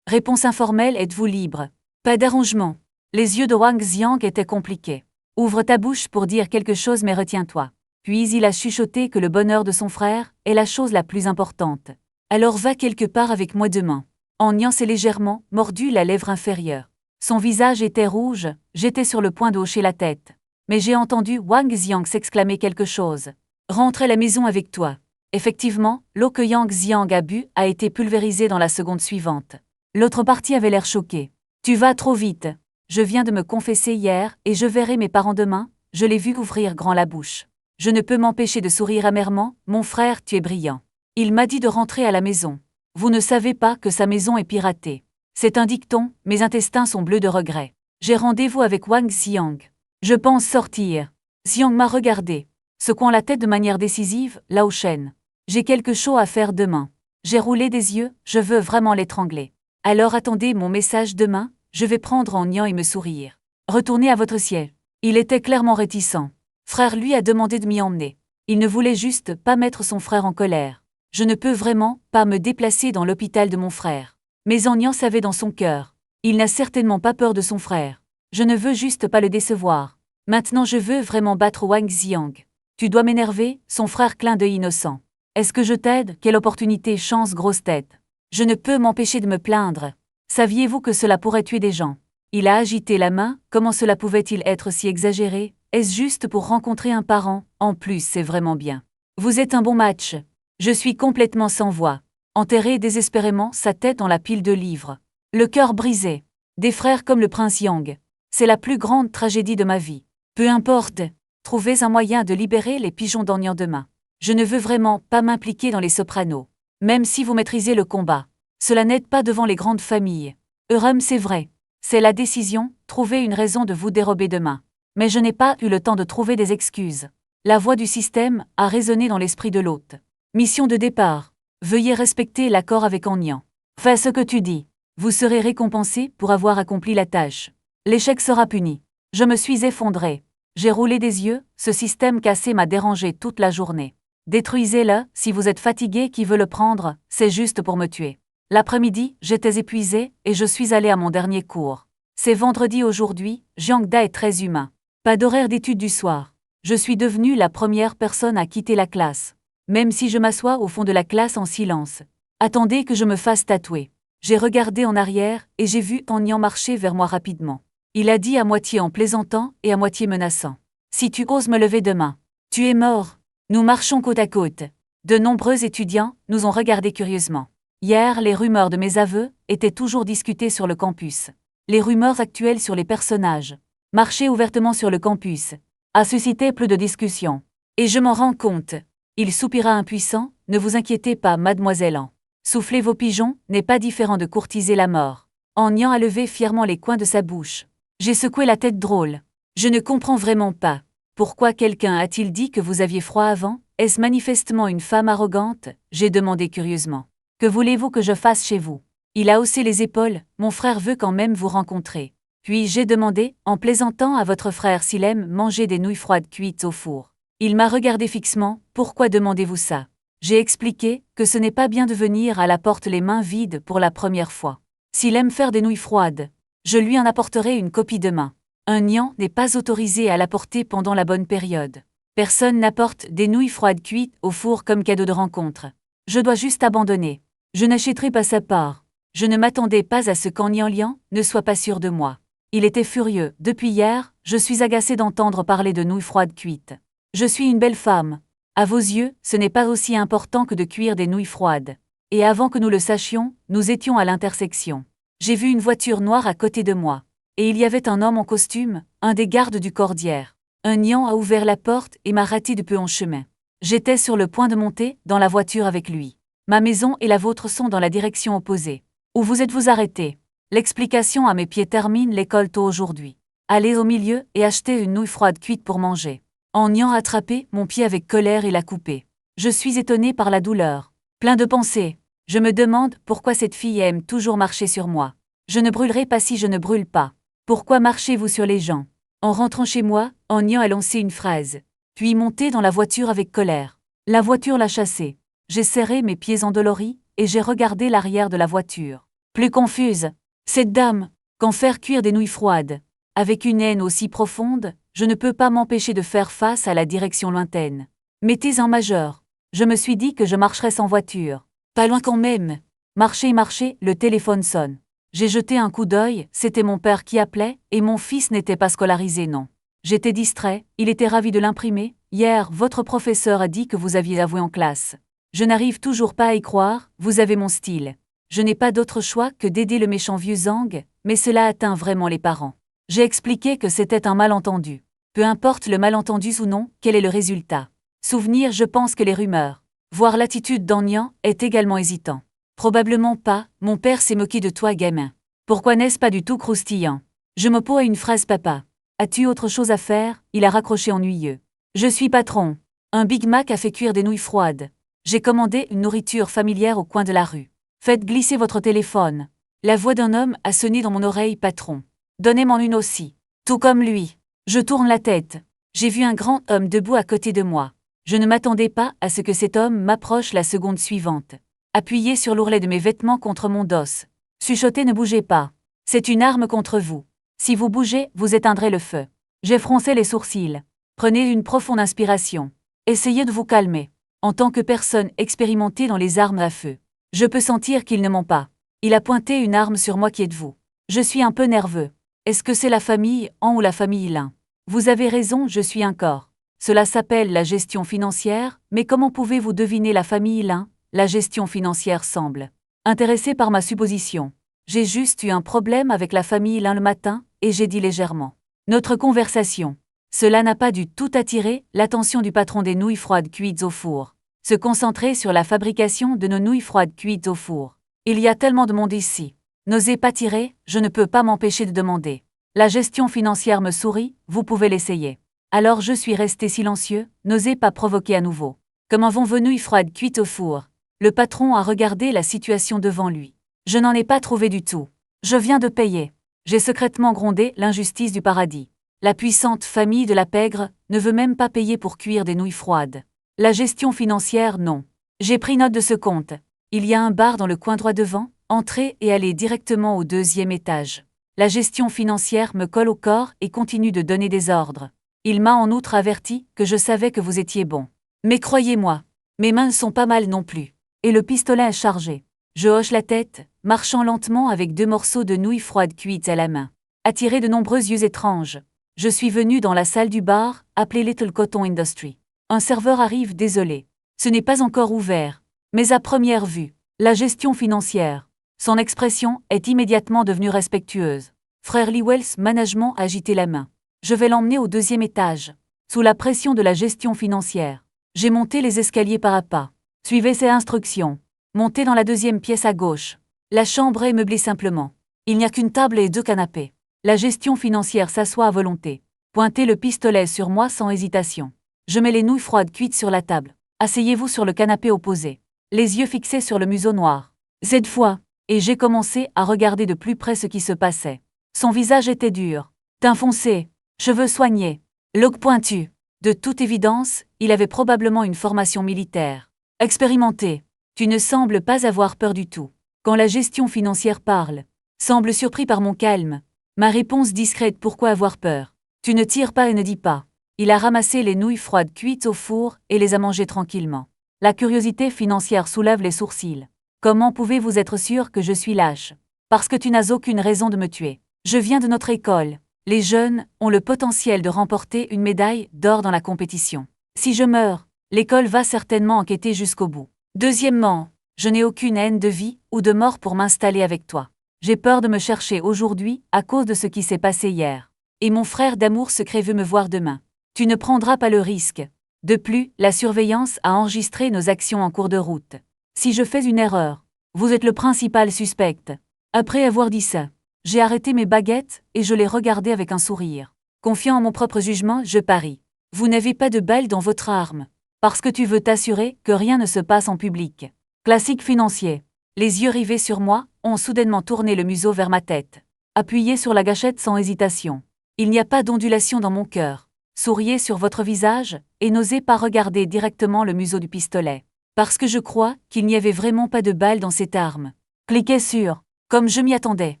Speaker 1: Réponse informelle, êtes-vous libre? Pas d'arrangement. Les yeux de Wang Xiang étaient compliqués. Ouvre ta bouche pour dire quelque chose mais retiens-toi. Puis il a chuchoté que le bonheur de son frère est la chose la plus importante. Alors va quelque part avec moi demain. An s'est légèrement mordu la lèvre inférieure. Son visage était rouge, j'étais sur le point de hocher la tête. Mais j'ai entendu Wang Xiang s'exclamer quelque chose. Rentre à la maison avec toi. Effectivement, l'eau que Yang Xiang a bu a été pulvérisée dans la seconde suivante. L'autre partie avait l'air choquée. Tu vas trop vite. Je viens de me confesser hier et je verrai mes parents demain, je l'ai vu ouvrir grand la bouche. Je ne peux m'empêcher de sourire amèrement, mon frère, tu es brillant. Il m'a dit de rentrer à la maison. Vous ne savez pas que sa maison est piratée. C'est un dicton, mes intestins sont bleus de regret. J'ai rendez-vous avec Wang Xiang. Je pense sortir. Xiang m'a regardé. Secouant la tête de manière décisive, Lao Shen. J'ai quelque chose à faire demain. J'ai roulé des yeux, je veux vraiment l'étrangler. Alors attendez mon message demain, Je vais prendre en niant et me sourire. Retournez à votre siège. Il était clairement réticent. Frère lui a demandé de m'y emmener. Il ne voulait juste pas mettre son frère en colère. Je ne peux vraiment pas me déplacer dans l'hôpital de mon frère. Mais Enian savait dans son cœur. Il n'a certainement pas peur de son frère. Je ne veux juste pas le décevoir. Maintenant je veux vraiment battre Wang Xiang. Tu dois m'énerver, son frère clin d'œil innocent. Est-ce que je t'aide? Quelle opportunité, chance, grosse tête. Je ne peux m'empêcher de me plaindre. Saviez-vous que cela pourrait tuer des gens? Il a agité la main, comment cela pouvait-il être si exagéré? Est-ce juste pour rencontrer un parent? En plus, c'est vraiment bien. Vous êtes un bon match. Je suis complètement sans voix. Enterré désespérément sa tête dans la pile de livres. Le cœur brisé. Des frères comme le prince Yang. C'est la plus grande tragédie de ma vie. Peu importe. Trouvez un moyen de libérer les pigeons d'Enian demain. Je ne veux vraiment pas m'impliquer dans les sopranos. Même si vous maîtrisez le combat. Cela n'aide pas devant les grandes familles. Eurum, c'est vrai. C'est la décision, trouvez une raison de vous dérober demain. Mais je n'ai pas eu le temps de trouver des excuses. La voix du système a résonné dans l'esprit de l'hôte. Mission de départ. Veuillez respecter l'accord avec Enian. Fais ce que tu dis. Vous serez récompensé pour avoir accompli la tâche. L'échec sera puni. Je me suis effondré. J'ai roulé des yeux, ce système cassé m'a dérangé toute la journée. Détruisez-le, si vous êtes fatigué qui veut le prendre, c'est juste pour me tuer. L'après-midi, j'étais épuisé et je suis allé à mon dernier cours. C'est vendredi aujourd'hui, Jiangda est très humain. Pas d'horaire d'études du soir. Je suis devenue la première personne à quitter la classe. Même si je m'assois au fond de la classe en silence. Attendez que je me fasse tatouer. J'ai regardé en arrière et j'ai vu Enian marcher vers moi rapidement. Il a dit à moitié en plaisantant et à moitié menaçant. Si tu oses me lever demain, tu es mort. Nous marchons côte à côte. De nombreux étudiants nous ont regardés curieusement. Hier, les rumeurs de mes aveux étaient toujours discutées sur le campus. Les rumeurs actuelles sur les personnages, marcher ouvertement sur le campus, a suscité plus de discussions. Et je m'en rends compte. Il soupira impuissant, ne vous inquiétez pas, mademoiselle An. Souffler vos pigeons n'est pas différent de courtiser la mort. Enian a levé fièrement les coins de sa bouche. J'ai secoué la tête drôle. Je ne comprends vraiment pas. Pourquoi quelqu'un a-t-il dit que vous aviez froid avant? Est-ce manifestement une femme arrogante? J'ai demandé curieusement. Que voulez-vous que je fasse chez vous? Il a haussé les épaules, mon frère veut quand même vous rencontrer. Puis j'ai demandé, en plaisantant à votre frère s'il aime manger des nouilles froides cuites au four. Il m'a regardé fixement, pourquoi demandez-vous ça? J'ai expliqué que ce n'est pas bien de venir à la porte les mains vides pour la première fois. S'il aime faire des nouilles froides, je lui en apporterai une copie demain. Enian n'est pas autorisé à l'apporter pendant la bonne période. Personne n'apporte des nouilles froides cuites au four comme cadeau de rencontre. Je dois juste abandonner. Je n'achèterai pas sa part. Je ne m'attendais pas à ce qu'Enian ne soit pas sûr de moi. Il était furieux. Depuis hier, je suis agacé d'entendre parler de nouilles froides cuites. Je suis une belle femme. À vos yeux, ce n'est pas aussi important que de cuire des nouilles froides. Et avant que nous le sachions, nous étions à l'intersection. J'ai vu une voiture noire à côté de moi. Et il y avait un homme en costume, un des gardes du cordière. Enian a ouvert la porte et m'a raté de peu en chemin. J'étais sur le point de monter dans la voiture avec lui. Ma maison et la vôtre sont dans la direction opposée. Où vous êtes-vous arrêté? L'explication à mes pieds termine l'école tôt aujourd'hui. Allez au milieu et achetez une nouille froide cuite pour manger. Enian a attrapé mon pied avec colère et l'a coupé. Je suis étonné par la douleur. Plein de pensées. Je me demande pourquoi cette fille aime toujours marcher sur moi. Je ne brûlerai pas si je ne brûle pas. Pourquoi marchez-vous sur les gens? En rentrant chez moi, Enian a lancé une phrase. Puis monté dans la voiture avec colère. La voiture l'a chassé. J'ai serré mes pieds endoloris et j'ai regardé l'arrière de la voiture. Plus confuse. Cette dame, qu'en faire cuire des nouilles froides. Avec une haine aussi profonde, je ne peux pas m'empêcher de faire face à la direction lointaine. Mettez en majeur. Je me suis dit que je marcherais sans voiture. Pas loin quand même. Marcher, le téléphone sonne. J'ai jeté un coup d'œil, c'était mon père qui appelait, et mon fils n'était pas scolarisé, non. J'étais distrait, il était ravi de l'imprimer. Hier, votre professeur a dit que vous aviez avoué en classe. Je n'arrive toujours pas à y croire, vous avez mon style. Je n'ai pas d'autre choix que d'aider le méchant vieux Zhang, mais cela atteint vraiment les parents. J'ai expliqué que c'était un malentendu. Peu importe le malentendu ou non, quel est le résultat. Souvenir, je pense que les rumeurs. Voir l'attitude d'Enian est également hésitant. Probablement pas, mon père s'est moqué de toi gamin. Pourquoi n'est-ce pas du tout croustillant? Je m'oppose à une phrase papa. As-tu autre chose à faire? Il a raccroché ennuyeux. Je suis patron. Un Big Mac a fait cuire des nouilles froides. J'ai commandé une nourriture familière au coin de la rue. Faites glisser votre téléphone. La voix d'un homme a sonné dans mon oreille. Patron. Donnez-m'en une aussi. Tout comme lui. Je tourne la tête. J'ai vu un grand homme debout à côté de moi. Je ne m'attendais pas à ce que cet homme m'approche la seconde suivante. Appuyé sur l'ourlet de mes vêtements contre mon dos. Chuchoté, ne bougez pas. C'est une arme contre vous. Si vous bougez, vous éteindrez le feu. J'ai froncé les sourcils. Prenez une profonde inspiration. Essayez de vous calmer. En tant que personne expérimentée dans les armes à feu, je peux sentir qu'ils ne ment pas. Il a pointé une arme sur moi. Qui êtes-vous? Je suis un peu nerveux. Est-ce que c'est la famille En ou la famille Lin? Vous avez raison, je suis un corps. Cela s'appelle la gestion financière, mais comment pouvez-vous deviner la famille Lin? La gestion financière semble intéressée par ma supposition. J'ai juste eu un problème avec la famille Lin le matin, et j'ai dit légèrement. Notre conversation. Cela n'a pas du tout attiré l'attention du patron des nouilles froides cuites au four. Se concentrer sur la fabrication de nos nouilles froides cuites au four. Il y a tellement de monde ici. N'osez pas tirer, je ne peux pas m'empêcher de demander. La gestion financière me sourit, vous pouvez l'essayer. Alors je suis resté silencieux, n'osez pas provoquer à nouveau. Comment vont vos nouilles froides cuites au four? Le patron a regardé la situation devant lui. Je n'en ai pas trouvé du tout. Je viens de payer. J'ai secrètement grondé l'injustice du paradis. La puissante famille de la pègre ne veut même pas payer pour cuire des nouilles froides. La gestion financière, non. J'ai pris note de ce compte. Il y a un bar dans le coin droit devant, entrez et allez directement au 2e étage. La gestion financière me colle au corps et continue de donner des ordres. Il m'a en outre averti que je savais que vous étiez bon. Mais croyez-moi, mes mains ne sont pas mal non plus. Et le pistolet est chargé. Je hoche la tête, marchant lentement avec 2 morceaux de nouilles froides cuites à la main. Attiré de nombreux yeux étranges. Je suis venu dans la salle du bar, appelée Little Cotton Industry. Un serveur arrive, désolé. Ce n'est pas encore ouvert. Mais à première vue, la gestion financière. Son expression est immédiatement devenue respectueuse. Frère Lewells Management a agité la main. Je vais l'emmener au 2e étage. Sous la pression de la gestion financière. J'ai monté les escaliers pas à pas. Suivez ces instructions. Montez dans la 2e pièce à gauche. La chambre est meublée simplement. Il n'y a qu'une table et 2 canapés. La gestion financière s'assoit à volonté. Pointez le pistolet sur moi sans hésitation. Je mets les nouilles froides cuites sur la table. Asseyez-vous sur le canapé opposé. Les yeux fixés sur le museau noir. Cette fois, et j'ai commencé à regarder de plus près ce qui se passait. Son visage était dur. Teint foncé, cheveux soignés, look pointu. De toute évidence, il avait probablement une formation militaire. Expérimenté. Tu ne sembles pas avoir peur du tout. Quand la gestion financière parle, semble surpris par mon calme. Ma réponse discrète, pourquoi avoir peur? Tu ne tires pas et ne dis pas. Il a ramassé les nouilles froides cuites au four et les a mangées tranquillement. La curiosité financière soulève les sourcils. Comment pouvez-vous être sûr que je suis lâche? Parce que tu n'as aucune raison de me tuer. Je viens de notre école. Les jeunes ont le potentiel de remporter une médaille d'or dans la compétition. Si je meurs, l'école va certainement enquêter jusqu'au bout. Deuxièmement, je n'ai aucune haine de vie ou de mort pour m'installer avec toi. J'ai peur de me chercher aujourd'hui à cause de ce qui s'est passé hier. Et mon frère d'amour secret veut me voir demain. Tu ne prendras pas le risque. De plus, la surveillance a enregistré nos actions en cours de route. Si je fais une erreur, vous êtes le principal suspect. Après avoir dit ça, j'ai arrêté mes baguettes et je les regardais avec un sourire. Confiant en mon propre jugement, je parie. Vous n'avez pas de balle dans votre arme. Parce que tu veux t'assurer que rien ne se passe en public. Classique financier. Les yeux rivés sur moi ont soudainement tourné le museau vers ma tête. Appuyez sur la gâchette sans hésitation. Il n'y a pas d'ondulation dans mon cœur. Souriez sur votre visage et n'osez pas regarder directement le museau du pistolet. Parce que je crois qu'il n'y avait vraiment pas de balle dans cette arme. Cliquez sur « Comme je m'y attendais ».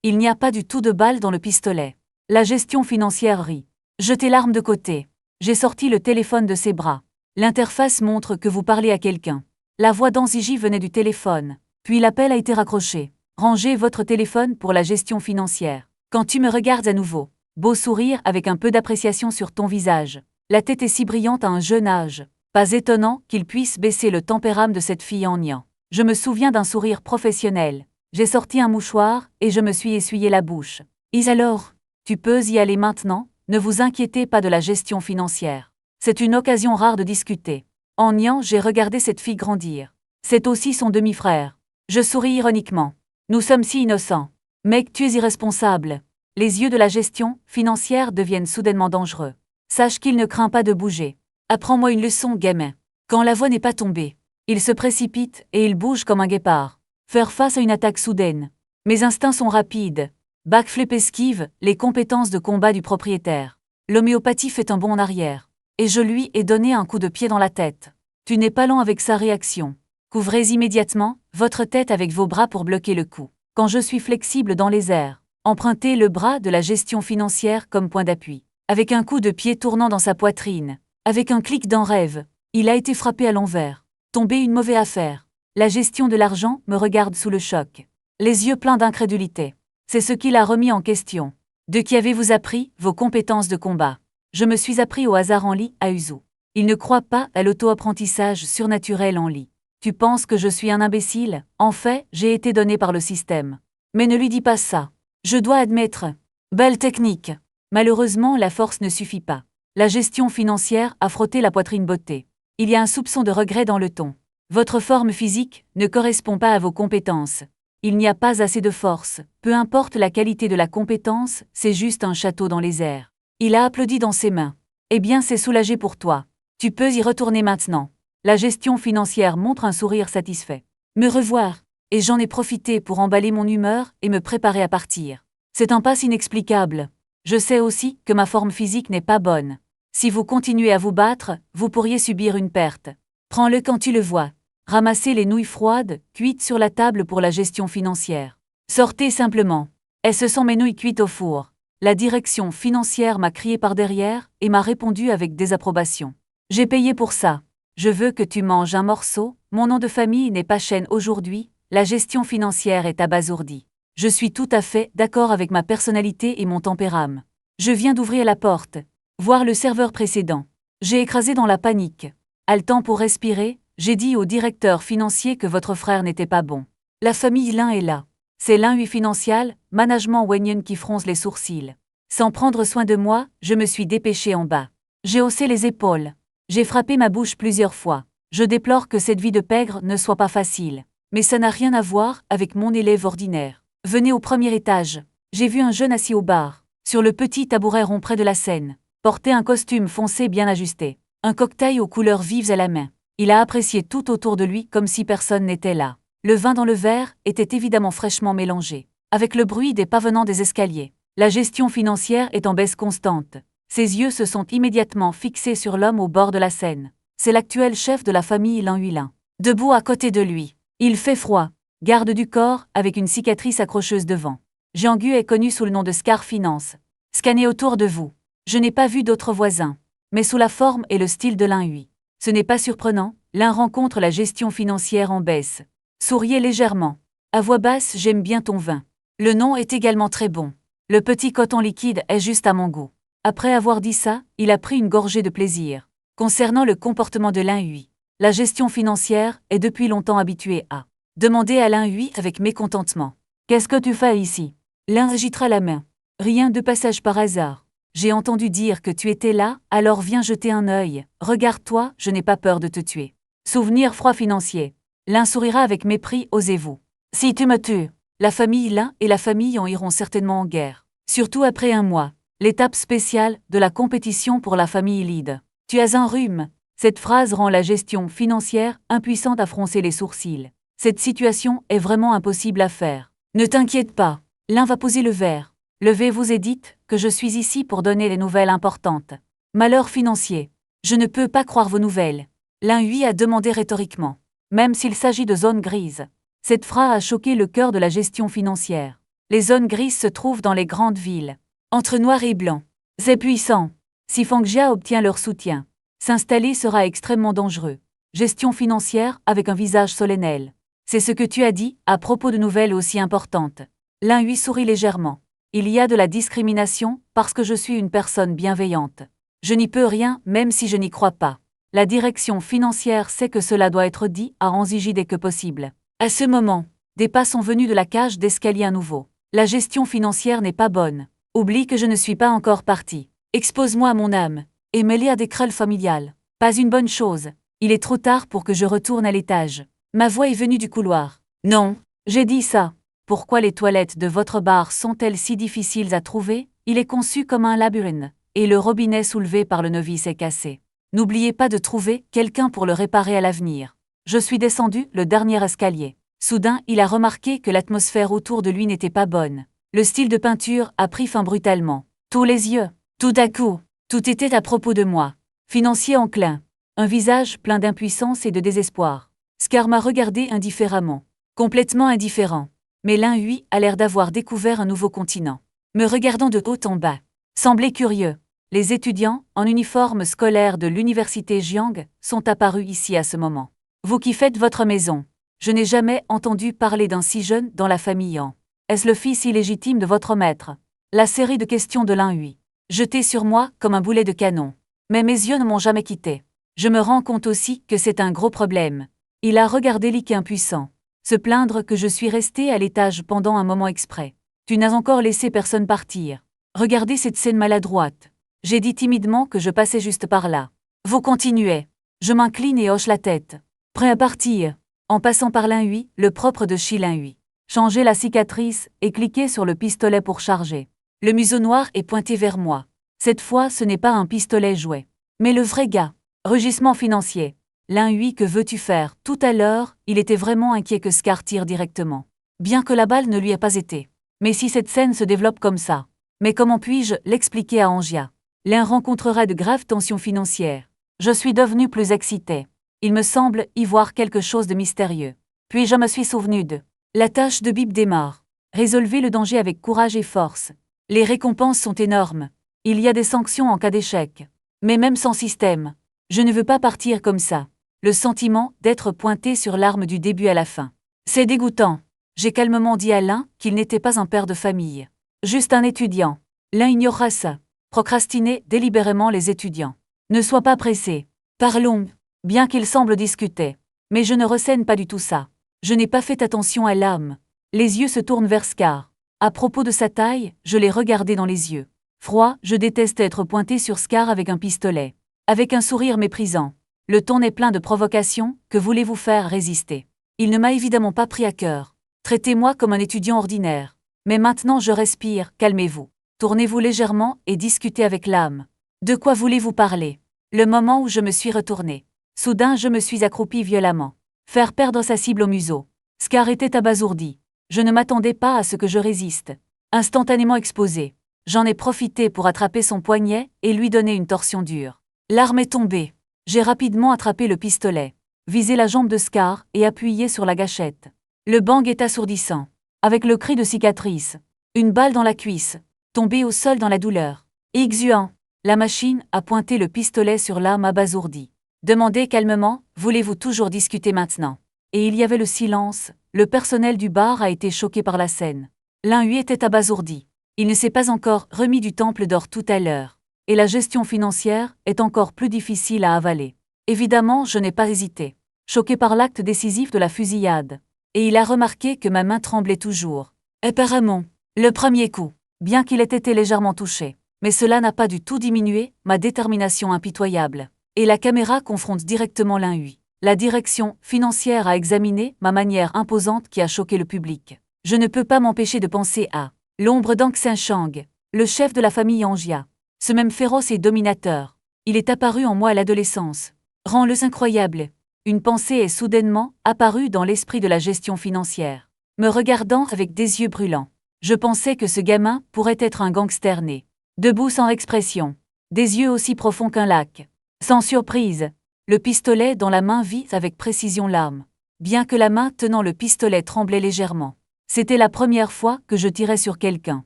Speaker 1: Il n'y a pas du tout de balle dans le pistolet. La gestion financière rit. Jetez l'arme de côté. J'ai sorti le téléphone de ses bras. L'interface montre que vous parlez à quelqu'un. La voix d'Anziji venait du téléphone. Puis l'appel a été raccroché. Rangez votre téléphone pour la gestion financière. Quand tu me regardes à nouveau. Beau sourire avec un peu d'appréciation sur ton visage. La tête est si brillante à un jeune âge. Pas étonnant qu'il puisse baisser le tempérament de cette fille en niant. Je me souviens d'un sourire professionnel. J'ai sorti un mouchoir et je me suis essuyé la bouche. Alors, tu peux y aller maintenant, ne vous inquiétez pas de la gestion financière. C'est une occasion rare de discuter. En niant, j'ai regardé cette fille grandir. C'est aussi son demi-frère. Je souris ironiquement. Nous sommes si innocents. Mec, tu es irresponsable. Les yeux de la gestion financière deviennent soudainement dangereux. Sache qu'il ne craint pas de bouger. Apprends-moi une leçon, gamin. Quand la voix n'est pas tombée, il se précipite et il bouge comme un guépard. Faire face à une attaque soudaine. Mes instincts sont rapides. Backflip esquive, les compétences de combat du propriétaire. L'homéopathie fait un bond en arrière. Et je lui ai donné un coup de pied dans la tête. Tu n'es pas lent avec sa réaction. Couvrez immédiatement votre tête avec vos bras pour bloquer le coup. Quand je suis flexible dans les airs, empruntez le bras de la gestion financière comme point d'appui. Avec un coup de pied tournant dans sa poitrine. Avec un clic d'un rêve. Il a été frappé à l'envers. Tombé une mauvaise affaire. La gestion de l'argent me regarde sous le choc. Les yeux pleins d'incrédulité. C'est ce qu'il a remis en question. De qui avez-vous appris vos compétences de combat? Je me suis appris au hasard en lit à Uzu. Il ne croit pas à l'auto-apprentissage surnaturel en lit. Tu penses que je suis un imbécile? En fait, j'ai été donné par le système. Mais ne lui dis pas ça. Je dois admettre. Belle technique. Malheureusement, la force ne suffit pas. La gestion financière a frotté la poitrine bottée. Il y a un soupçon de regret dans le ton. Votre forme physique ne correspond pas à vos compétences. Il n'y a pas assez de force. Peu importe la qualité de la compétence, c'est juste un château dans les airs. Il a applaudi dans ses mains. Eh bien, c'est soulagé pour toi. Tu peux y retourner maintenant. La gestion financière montre un sourire satisfait. Me revoir. Et j'en ai profité pour emballer mon humeur et me préparer à partir. C'est un pas inexplicable. Je sais aussi que ma forme physique n'est pas bonne. Si vous continuez à vous battre, vous pourriez subir une perte. Prends-le quand tu le vois. Ramassez les nouilles froides, cuites sur la table pour la gestion financière. Sortez simplement. Et ce sont mes nouilles cuites au four. La direction financière m'a crié par derrière et m'a répondu avec désapprobation. J'ai payé pour ça. Je veux que tu manges un morceau, mon nom de famille n'est pas Chen aujourd'hui, la gestion financière est abasourdie. Je suis tout à fait d'accord avec ma personnalité et mon tempérament. Je viens d'ouvrir la porte. Voir le serveur précédent. J'ai écrasé dans la panique. Haletant pour respirer, j'ai dit au directeur financier que votre frère n'était pas bon. La famille Lin est là. C'est Lin Hui Financial, management Wenyan qui fronce les sourcils. Sans prendre soin de moi, je me suis dépêché en bas. J'ai haussé les épaules. J'ai frappé ma bouche plusieurs fois. Je déplore que cette vie de pègre ne soit pas facile. Mais ça n'a rien à voir avec mon élève ordinaire. Venez au premier étage. J'ai vu un jeune assis au bar, sur le petit tabouret rond près de la scène. Portait un costume foncé bien ajusté. Un cocktail aux couleurs vives à la main. Il a apprécié tout autour de lui comme si personne n'était là. Le vin dans le verre était évidemment fraîchement mélangé. Avec le bruit des pas venant des escaliers. La gestion financière est en baisse constante. Ses yeux se sont immédiatement fixés sur l'homme au bord de la scène. C'est l'actuel chef de la famille Lin Huilin. Debout à côté de lui. Il fait froid. Garde du corps avec une cicatrice accrocheuse devant. Jean Gu est connu sous le nom de Scar Finance. Scannez autour de vous. Je n'ai pas vu d'autres voisins. Mais sous la forme et le style de Lin Hui. Ce n'est pas surprenant, Lin rencontre la gestion financière en baisse. Souriez légèrement. À voix basse, j'aime bien ton vin. Le nom est également très bon. Le petit coton liquide est juste à mon goût. Après avoir dit ça, il a pris une gorgée de plaisir. Concernant le comportement de Lin Hui, la gestion financière est depuis longtemps habituée à demander à Lin Hui avec mécontentement. Qu'est-ce que tu fais ici? Lin agitera la main. Rien de passage par hasard. J'ai entendu dire que tu étais là, alors viens jeter un œil. Regarde-toi, je n'ai pas peur de te tuer. Souvenir froid financier. Lin sourira avec mépris, osez-vous. Si tu me tues, la famille Lin et la famille en iront certainement en guerre. Surtout après un mois. L'étape spéciale de la compétition pour la famille Lide. Tu as un rhume. Cette phrase rend la gestion financière impuissante à froncer les sourcils. Cette situation est vraiment impossible à faire. Ne t'inquiète pas. Lin va poser le verre. Levez-vous et dites que je suis ici pour donner des nouvelles importantes. Malheur financier. Je ne peux pas croire vos nouvelles. Lin Hui a demandé rhétoriquement. Même s'il s'agit de zones grises. Cette phrase a choqué le cœur de la gestion financière. Les zones grises se trouvent dans les grandes villes. Entre noir et blanc. C'est puissant. Si Fangjia obtient leur soutien, s'installer sera extrêmement dangereux. Gestion financière avec un visage solennel. C'est ce que tu as dit à propos de nouvelles aussi importantes. Lin Hui sourit légèrement. Il y a de la discrimination parce que je suis une personne bienveillante. Je n'y peux rien même si je n'y crois pas. La direction financière sait que cela doit être dit à Anziji dès que possible. À ce moment, des pas sont venus de la cage d'escalier à nouveau. La gestion financière n'est pas bonne. Oublie que je ne suis pas encore parti. Expose-moi à mon âme. Et mêlée à des kralls familiales. Pas une bonne chose. Il est trop tard pour que je retourne à l'étage. Ma voix est venue du couloir. Non, j'ai dit ça. Pourquoi les toilettes de votre bar sont-elles si difficiles à trouver? Il est conçu comme un labyrinthe. Et le robinet soulevé par le novice est cassé. N'oubliez pas de trouver quelqu'un pour le réparer à l'avenir. Je suis descendu le dernier escalier. Soudain, il a remarqué que l'atmosphère autour de lui n'était pas bonne. Le style de peinture a pris fin brutalement. Tous les yeux. Tout à coup, tout était à propos de moi. Financier enclin. Un visage plein d'impuissance et de désespoir. Scar m'a regardé indifféremment. Complètement indifférent. Mais Lin-Hui a l'air d'avoir découvert un nouveau continent. Me regardant de haut en bas. Semblait curieux. Les étudiants, en uniforme scolaire de l'université Jiang, sont apparus ici à ce moment. Vous qui faites votre maison. Je n'ai jamais entendu parler d'un si jeune dans la famille Han. Est-ce le fils illégitime de votre maître? La série de questions de Lin-Hui. Jetées sur moi comme un boulet de canon. Mais mes yeux ne m'ont jamais quitté. Je me rends compte aussi que c'est un gros problème. Il a regardé Li impuissant. Se plaindre que je suis resté à l'étage pendant un moment exprès. Tu n'as encore laissé personne partir. Regardez cette scène maladroite. J'ai dit timidement que je passais juste par là. Vous continuez. Je m'incline et hoche la tête. Prêt à partir. En passant par Lin-Hui, le propre de Shi Lin-Hui. Changer la cicatrice et cliquer sur le pistolet pour charger. Le museau noir est pointé vers moi. Cette fois, ce n'est pas un pistolet jouet. Mais le vrai gars. Rugissement financier. Lin-Hui, que veux-tu faire? Tout à l'heure, il était vraiment inquiet que Scar tire directement. Bien que la balle ne lui ait pas été. Mais si cette scène se développe comme ça. Mais comment puis-je l'expliquer à Angia? Lin rencontrera de graves tensions financières. Je suis devenu plus excité. Il me semble y voir quelque chose de mystérieux. Puis je me suis souvenu de la tâche de Bip démarre. Résolvez le danger avec courage et force. Les récompenses sont énormes. Il y a des sanctions en cas d'échec. Mais même sans système, je ne veux pas partir comme ça. Le sentiment d'être pointé sur l'arme du début à la fin. C'est dégoûtant. J'ai calmement dit à Lin qu'il n'était pas un père de famille. Juste un étudiant. Lin ignorera ça. Procrastiner délibérément les étudiants. Ne sois pas pressé. Parlons. Bien qu'il semble discuter. Mais je ne ressenne pas du tout ça. Je n'ai pas fait attention à l'âme. Les yeux se tournent vers Scar. À propos de sa taille, je l'ai regardé dans les yeux. Froid, je déteste être pointé sur Scar avec un pistolet. Avec un sourire méprisant. Le ton est plein de provocation, que voulez-vous faire résister? Il ne m'a évidemment pas pris à cœur. Traitez-moi comme un étudiant ordinaire. Mais maintenant je respire, calmez-vous. Tournez-vous légèrement et discutez avec l'âme. De quoi voulez-vous parler? Le moment où je me suis retourné. Soudain je me suis accroupi violemment. Faire perdre sa cible au museau. Scar était abasourdi. Je ne m'attendais pas à ce que je résiste. Instantanément exposé. J'en ai profité pour attraper son poignet et lui donner une torsion dure. L'arme est tombée. J'ai rapidement attrapé le pistolet, visé la jambe de Scar et appuyé sur la gâchette. Le bang est assourdissant. Avec le cri de cicatrice. Une balle dans la cuisse. Tombé au sol dans la douleur. Exuant. La machine a pointé le pistolet sur l'âme abasourdie. Demandez calmement, voulez-vous toujours discuter maintenant? Et il y avait le silence. Le personnel du bar a été choqué par la scène. Lin-Hui était abasourdi. Il ne s'est pas encore remis du temple d'or tout à l'heure. Et la gestion financière est encore plus difficile à avaler. Évidemment, je n'ai pas hésité. Choqué par l'acte décisif de la fusillade. Et il a remarqué que ma main tremblait toujours. Apparemment, le premier coup, bien qu'il ait été légèrement touché. Mais cela n'a pas du tout diminué ma détermination impitoyable. Et la caméra confronte directement Lin-Hui. La direction financière a examiné ma manière imposante qui a choqué le public. Je ne peux pas m'empêcher de penser à l'ombre d'Ang Sheng, le chef de la famille Angia. Ce même féroce et dominateur. Il est apparu en moi à l'adolescence. Rends-le incroyable. Une pensée est soudainement apparue dans l'esprit de la gestion financière. Me regardant avec des yeux brûlants. Je pensais que ce gamin pourrait être un gangster né. Debout sans expression. Des yeux aussi profonds qu'un lac. Sans surprise. Le pistolet dans la main vise avec précision l'âme. Bien que la main tenant le pistolet tremblait légèrement. C'était la première fois que je tirais sur quelqu'un.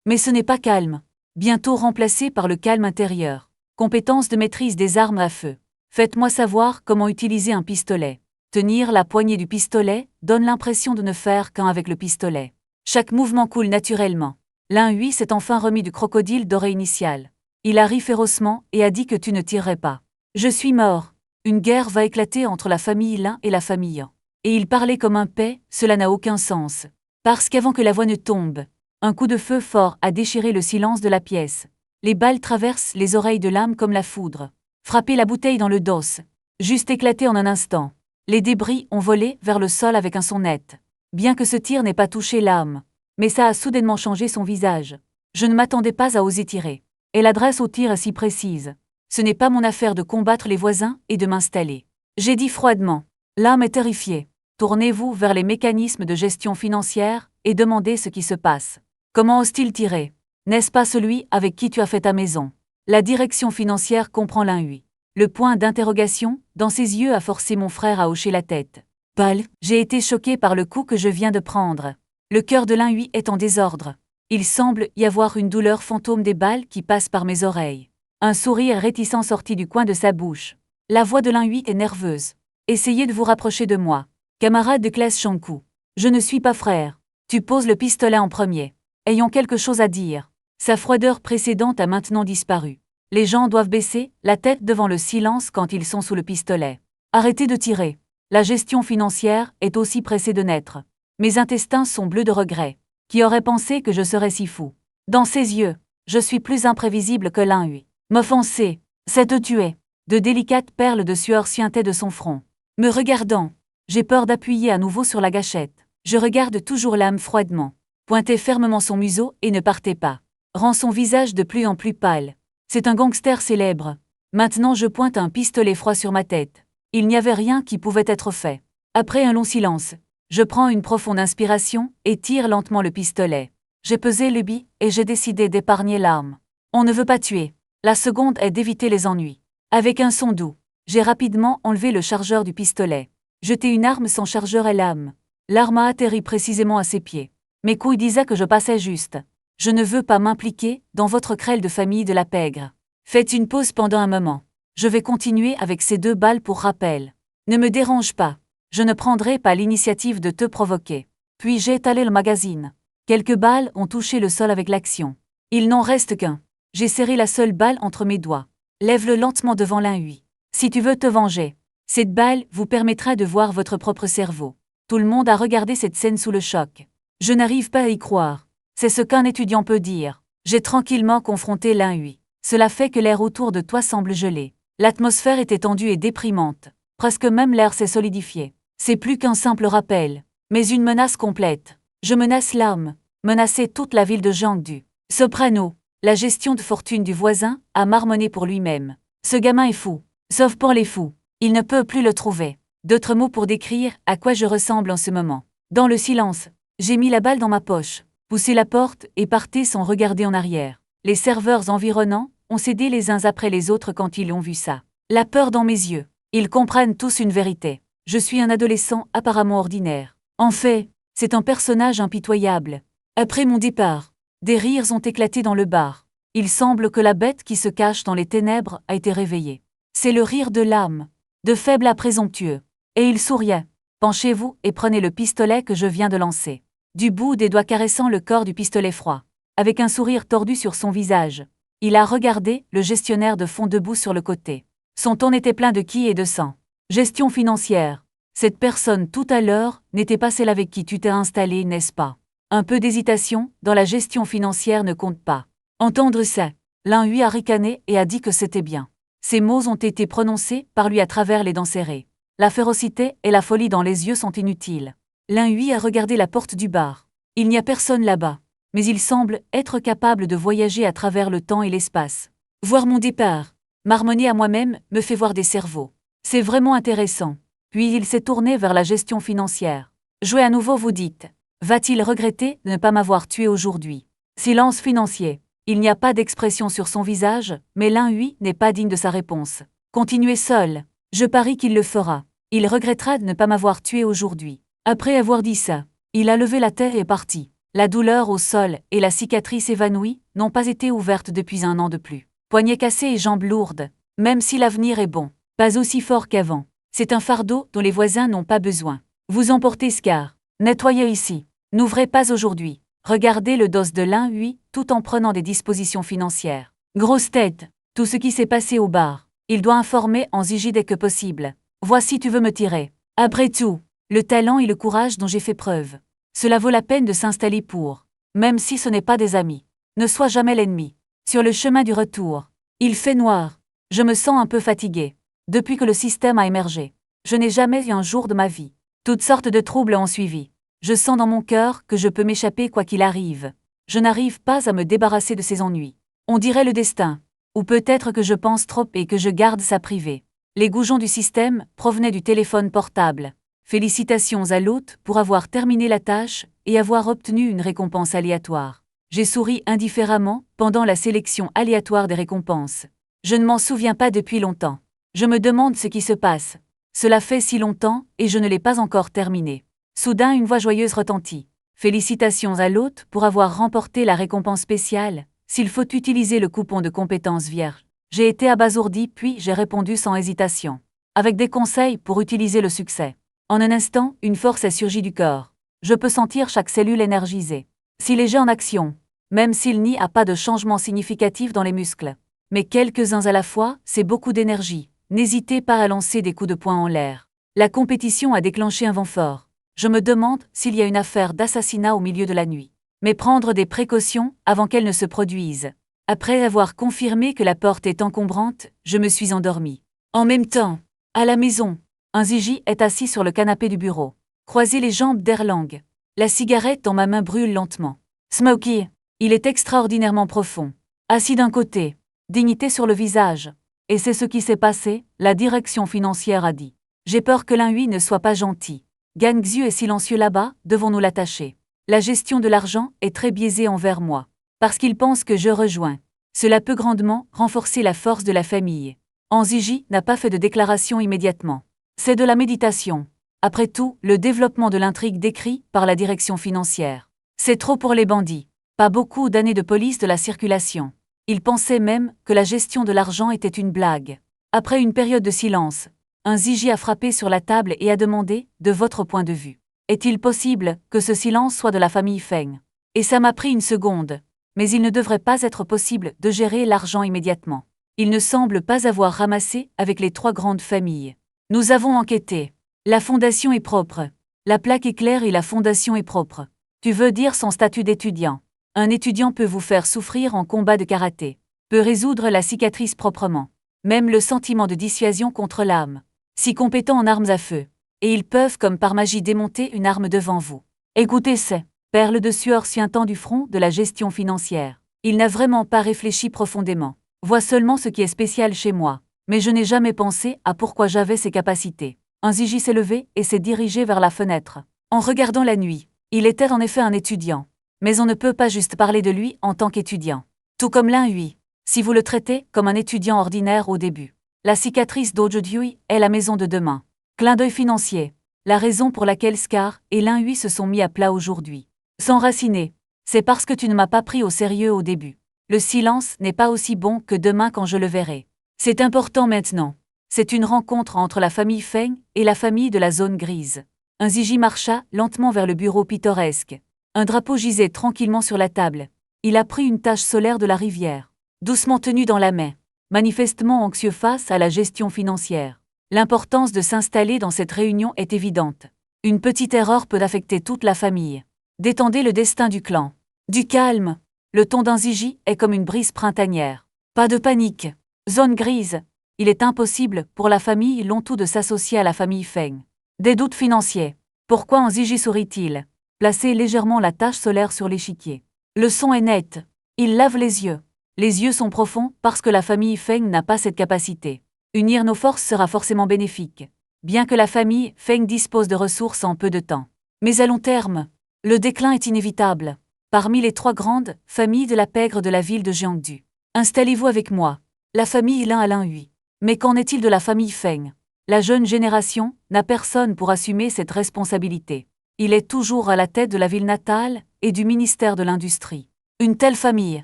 Speaker 1: Mais ce n'est pas calme. Bientôt remplacé par le calme intérieur. Compétence de maîtrise des armes à feu. Faites-moi savoir comment utiliser un pistolet. Tenir la poignée du pistolet donne l'impression de ne faire qu'un avec le pistolet. Chaque mouvement coule naturellement. Lin-Hui s'est enfin remis du crocodile doré initial. Il a ri férocement et a dit que tu ne tirerais pas. Je suis mort. Une guerre va éclater entre la famille Lin et la famille Han. Et il parlait comme un paix, cela n'a aucun sens. Parce qu'avant que la voix ne tombe, un coup de feu fort a déchiré le silence de la pièce. Les balles traversent les oreilles de l'âme comme la foudre. Frappé la bouteille dans le dos. Juste éclaté en un instant. Les débris ont volé vers le sol avec un son net. Bien que ce tir n'ait pas touché l'âme. Mais ça a soudainement changé son visage. Je ne m'attendais pas à oser tirer. Et l'adresse au tir est si précise. Ce n'est pas mon affaire de combattre les voisins et de m'installer. J'ai dit froidement. L'âme est terrifiée. tournez-vous vers les mécanismes de gestion financière et demandez ce qui se passe. Comment ose-t-il tirer? N'est-ce pas celui avec qui tu as fait ta maison? La direction financière comprend l'un-huit. Le point d'interrogation dans ses yeux a forcé mon frère à hocher la tête. Paul, j'ai été choqué par le coup que je viens de prendre. Le cœur de l'un-huit est en désordre. Il semble y avoir une douleur fantôme des balles qui passe par mes oreilles. Un sourire réticent sortit du coin de sa bouche. La voix de l'un-huit est nerveuse. Essayez de vous rapprocher de moi. Camarade de classe Shankou. Je ne suis pas frère. Tu poses le pistolet en premier. Ayons quelque chose à dire. Sa froideur précédente a maintenant disparu. Les gens doivent baisser la tête devant le silence quand ils sont sous le pistolet. Arrêtez de tirer. La gestion financière est aussi pressée de naître. Mes intestins sont bleus de regret. Qui aurait pensé que je serais si fou? Dans ses yeux, je suis plus imprévisible que l'un-huit. M'offenser, c'est te tuer. De délicates perles de sueur suintaient de son front. Me regardant, j'ai peur d'appuyer à nouveau sur la gâchette. Je regarde toujours l'âme froidement. Pointez fermement son museau et ne partez pas. Rend son visage de plus en plus pâle. C'est un gangster célèbre. Maintenant je pointe un pistolet froid sur ma tête. Il n'y avait rien qui pouvait être fait. Après un long silence, je prends une profonde inspiration et tire lentement le pistolet. J'ai pesé le bi et j'ai décidé d'épargner l'arme. On ne veut pas tuer. La seconde est d'éviter les ennuis. Avec un son doux, j'ai rapidement enlevé le chargeur du pistolet. Jeter une arme sans chargeur est l'âme. L'arme a atterri précisément à ses pieds. Mes couilles disaient que je passais juste. Je ne veux pas m'impliquer dans votre querelle de famille de la pègre. Faites une pause pendant un moment. Je vais continuer avec ces 2 balles pour rappel. Ne me dérange pas. Je ne prendrai pas l'initiative de te provoquer. Puis j'ai étalé le magazine. Quelques balles ont touché le sol avec l'action. Il n'en reste qu'un. J'ai serré la seule balle entre mes doigts. Lève-le lentement devant l'un-huit. Si tu veux te venger, cette balle vous permettra de voir votre propre cerveau. Tout le monde a regardé cette scène sous le choc. Je n'arrive pas à y croire. C'est ce qu'un étudiant peut dire. J'ai tranquillement confronté l'un-huit. Cela fait que l'air autour de toi semble gelé. L'atmosphère était tendue et déprimante. Presque même l'air s'est solidifié. C'est plus qu'un simple rappel, mais une menace complète. Je menace l'âme, menacer toute la ville de Jiangdu. Soprano, la gestion de fortune du voisin, a marmonné pour lui-même. Ce gamin est fou, sauf pour les fous. Il ne peut plus le trouver. D'autres mots pour décrire à quoi je ressemble en ce moment. Dans le silence, j'ai mis la balle dans ma poche, poussé la porte et parté sans regarder en arrière. Les serveurs environnants ont cédé les uns après les autres quand ils ont vu ça. La peur dans mes yeux. Ils comprennent tous une vérité. Je suis un adolescent apparemment ordinaire. En fait, c'est un personnage impitoyable. Après mon départ, des rires ont éclaté dans le bar. Il semble que la bête qui se cache dans les ténèbres a été réveillée. C'est le rire de l'âme, de faible à présomptueux. Et il souriait. Penchez-vous et prenez le pistolet que je viens de lancer. Du bout des doigts caressant le corps du pistolet froid. Avec un sourire tordu sur son visage, il a regardé le gestionnaire de fonds debout sur le côté. Son ton était plein de qui et de sang. Gestion financière. Cette personne tout à l'heure n'était pas celle avec qui tu t'es installé, n'est-ce pas? Un peu d'hésitation dans la gestion financière ne compte pas. Entendre ça, l'un-huit a ricané et a dit que c'était bien. Ces mots ont été prononcés par lui à travers les dents serrées. La férocité et la folie dans les yeux sont inutiles. L'un-huit a regardé la porte du bar. Il n'y a personne là-bas, mais il semble être capable de voyager à travers le temps et l'espace. Voir mon départ, marmonner à moi-même, me fait voir des cerveaux. C'est vraiment intéressant. Puis il s'est tourné vers la gestion financière. Jouez à nouveau, vous dites. Va-t-il regretter de ne pas m'avoir tué aujourd'hui? Silence financier. Il n'y a pas d'expression sur son visage, mais l'un-huit n'est pas digne de sa réponse. Continuez seul. Je parie qu'il le fera. Il regrettera de ne pas m'avoir tué aujourd'hui. Après avoir dit ça, il a levé la tête et est parti. La douleur au sol et la cicatrice évanouie n'ont pas été ouvertes depuis 1 an de plus. Poignets cassés et jambes lourdes. Même si l'avenir est bon, pas aussi fort qu'avant. C'est un fardeau dont les voisins n'ont pas besoin. Vous emportez Scar. Nettoyez ici. N'ouvrez pas aujourd'hui. Regardez le dos de l'un-huit tout en prenant des dispositions financières. Grosse tête. Tout ce qui s'est passé au bar. Il doit informer en Zigi dès que possible. Voici tu veux me tirer. Après tout, le talent et le courage dont j'ai fait preuve. Cela vaut la peine de s'installer pour. Même si ce n'est pas des amis. Ne sois jamais l'ennemi. Sur le chemin du retour. Il fait noir. Je me sens un peu fatigué. Depuis que le système a émergé. Je n'ai jamais eu un jour de ma vie. Toutes sortes de troubles ont suivi. Je sens dans mon cœur que je peux m'échapper quoi qu'il arrive. Je n'arrive pas à me débarrasser de ces ennuis. On dirait le destin. Ou peut-être que je pense trop et que je garde ça privé. Les goujons du système provenaient du téléphone portable. Félicitations à l'hôte pour avoir terminé la tâche et avoir obtenu une récompense aléatoire. J'ai souri indifféremment pendant la sélection aléatoire des récompenses. Je ne m'en souviens pas depuis longtemps. Je me demande ce qui se passe. Cela fait si longtemps et je ne l'ai pas encore terminé. Soudain, une voix joyeuse retentit. Félicitations à l'hôte pour avoir remporté la récompense spéciale. S'il faut utiliser le coupon de compétences vierge. J'ai été abasourdi puis j'ai répondu sans hésitation. Avec des conseils pour utiliser le succès. En un instant, une force est surgie du corps. Je peux sentir chaque cellule énergisée. S'il est en action, même s'il n'y a pas de changement significatif dans les muscles. Mais quelques-uns à la fois, c'est beaucoup d'énergie. N'hésitez pas à lancer des coups de poing en l'air. La compétition a déclenché un vent fort. Je me demande s'il y a une affaire d'assassinat au milieu de la nuit. Mais prendre des précautions avant qu'elle ne se produise. Après avoir confirmé que la porte est encombrante, je me suis endormi. En même temps, à la maison, un Ziggy est assis sur le canapé du bureau. Croisé les jambes d'Erlang. La cigarette dans ma main brûle lentement. Smokey, il est extraordinairement profond. Assis d'un côté, dignité sur le visage. Et c'est ce qui s'est passé, la direction financière a dit. J'ai peur que l'un-lui ne soit pas gentil. Gangxu est silencieux là-bas, devons-nous l'attacher. La gestion de l'argent est très biaisée envers moi. Parce qu'il pense que je rejoins. Cela peut grandement renforcer la force de la famille. Ziggy n'a pas fait de déclaration immédiatement. C'est de la méditation. Après tout, le développement de l'intrigue décrit par la direction financière. C'est trop pour les bandits. Pas beaucoup d'années de police de la circulation. Ils pensaient même que la gestion de l'argent était une blague. Après une période de silence, un Ziggy a frappé sur la table et a demandé, de votre point de vue. Est-il possible que ce silence soit de la famille Feng? Et ça m'a pris une seconde. Mais il ne devrait pas être possible de gérer l'argent immédiatement. Il ne semble pas avoir ramassé avec les 3 grandes familles. Nous avons enquêté. La fondation est propre. La plaque est claire et la fondation est propre. Tu veux dire son statut d'étudiant. Un étudiant peut vous faire souffrir en combat de karaté. Peut résoudre la cicatrice proprement. Même le sentiment de dissuasion contre l'âme. Si compétent en armes à feu. Et ils peuvent comme par magie démonter une arme devant vous. Écoutez ces perles de sueur suintant du front de la gestion financière. Il n'a vraiment pas réfléchi profondément. Vois seulement ce qui est spécial chez moi. Mais je n'ai jamais pensé à pourquoi j'avais ces capacités. Un Ziggy s'est levé et s'est dirigé vers la fenêtre. En regardant la nuit, il était en effet un étudiant. Mais on ne peut pas juste parler de lui en tant qu'étudiant. Tout comme l'un-lui. Si vous le traitez comme un étudiant ordinaire au début. La cicatrice d'aujourd'hui est la maison de demain. Clin d'œil financier. La raison pour laquelle Scar et l'un-lui se sont mis à plat aujourd'hui. S'enraciner. C'est parce que tu ne m'as pas pris au sérieux au début. Le silence n'est pas aussi bon que demain quand je le verrai. C'est important maintenant. C'est une rencontre entre la famille Feng et la famille de la zone grise. Un Ziggy marcha lentement vers le bureau pittoresque. Un drapeau gisait tranquillement sur la table. Il a pris une tache solaire de la rivière, doucement tenue dans la main, manifestement anxieux face à la gestion financière. L'importance de s'installer dans cette réunion est évidente. Une petite erreur peut affecter toute la famille. Détendez le destin du clan. Du calme. Le ton d'un Ziggy est comme une brise printanière. Pas de panique. Zone grise. Il est impossible pour la famille Lontou de s'associer à la famille Feng. Des doutes financiers. Pourquoi un Ziggy sourit-il? Placez légèrement la tache solaire sur l'échiquier. Le son est net. Il lave les yeux. Les yeux sont profonds parce que la famille Feng n'a pas cette capacité. Unir nos forces sera forcément bénéfique. Bien que la famille Feng dispose de ressources en peu de temps. Mais à long terme, le déclin est inévitable. Parmi les 3 grandes familles de la pègre de la ville de Jiangdu. Installez-vous avec moi. La famille Lin à Lin-Hui. Mais qu'en est-il de la famille Feng? La jeune génération n'a personne pour assumer cette responsabilité. Il est toujours à la tête de la ville natale et du ministère de l'Industrie. Une telle famille,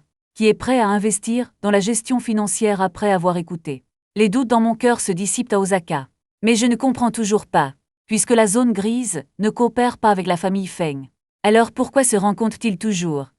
Speaker 1: qui est prête à investir dans la gestion financière après avoir écouté. Les doutes dans mon cœur se dissipent à Osaka. Mais je ne comprends toujours pas, puisque la zone grise ne coopère pas avec la famille Feng. Alors pourquoi se rencontrent-ils toujours?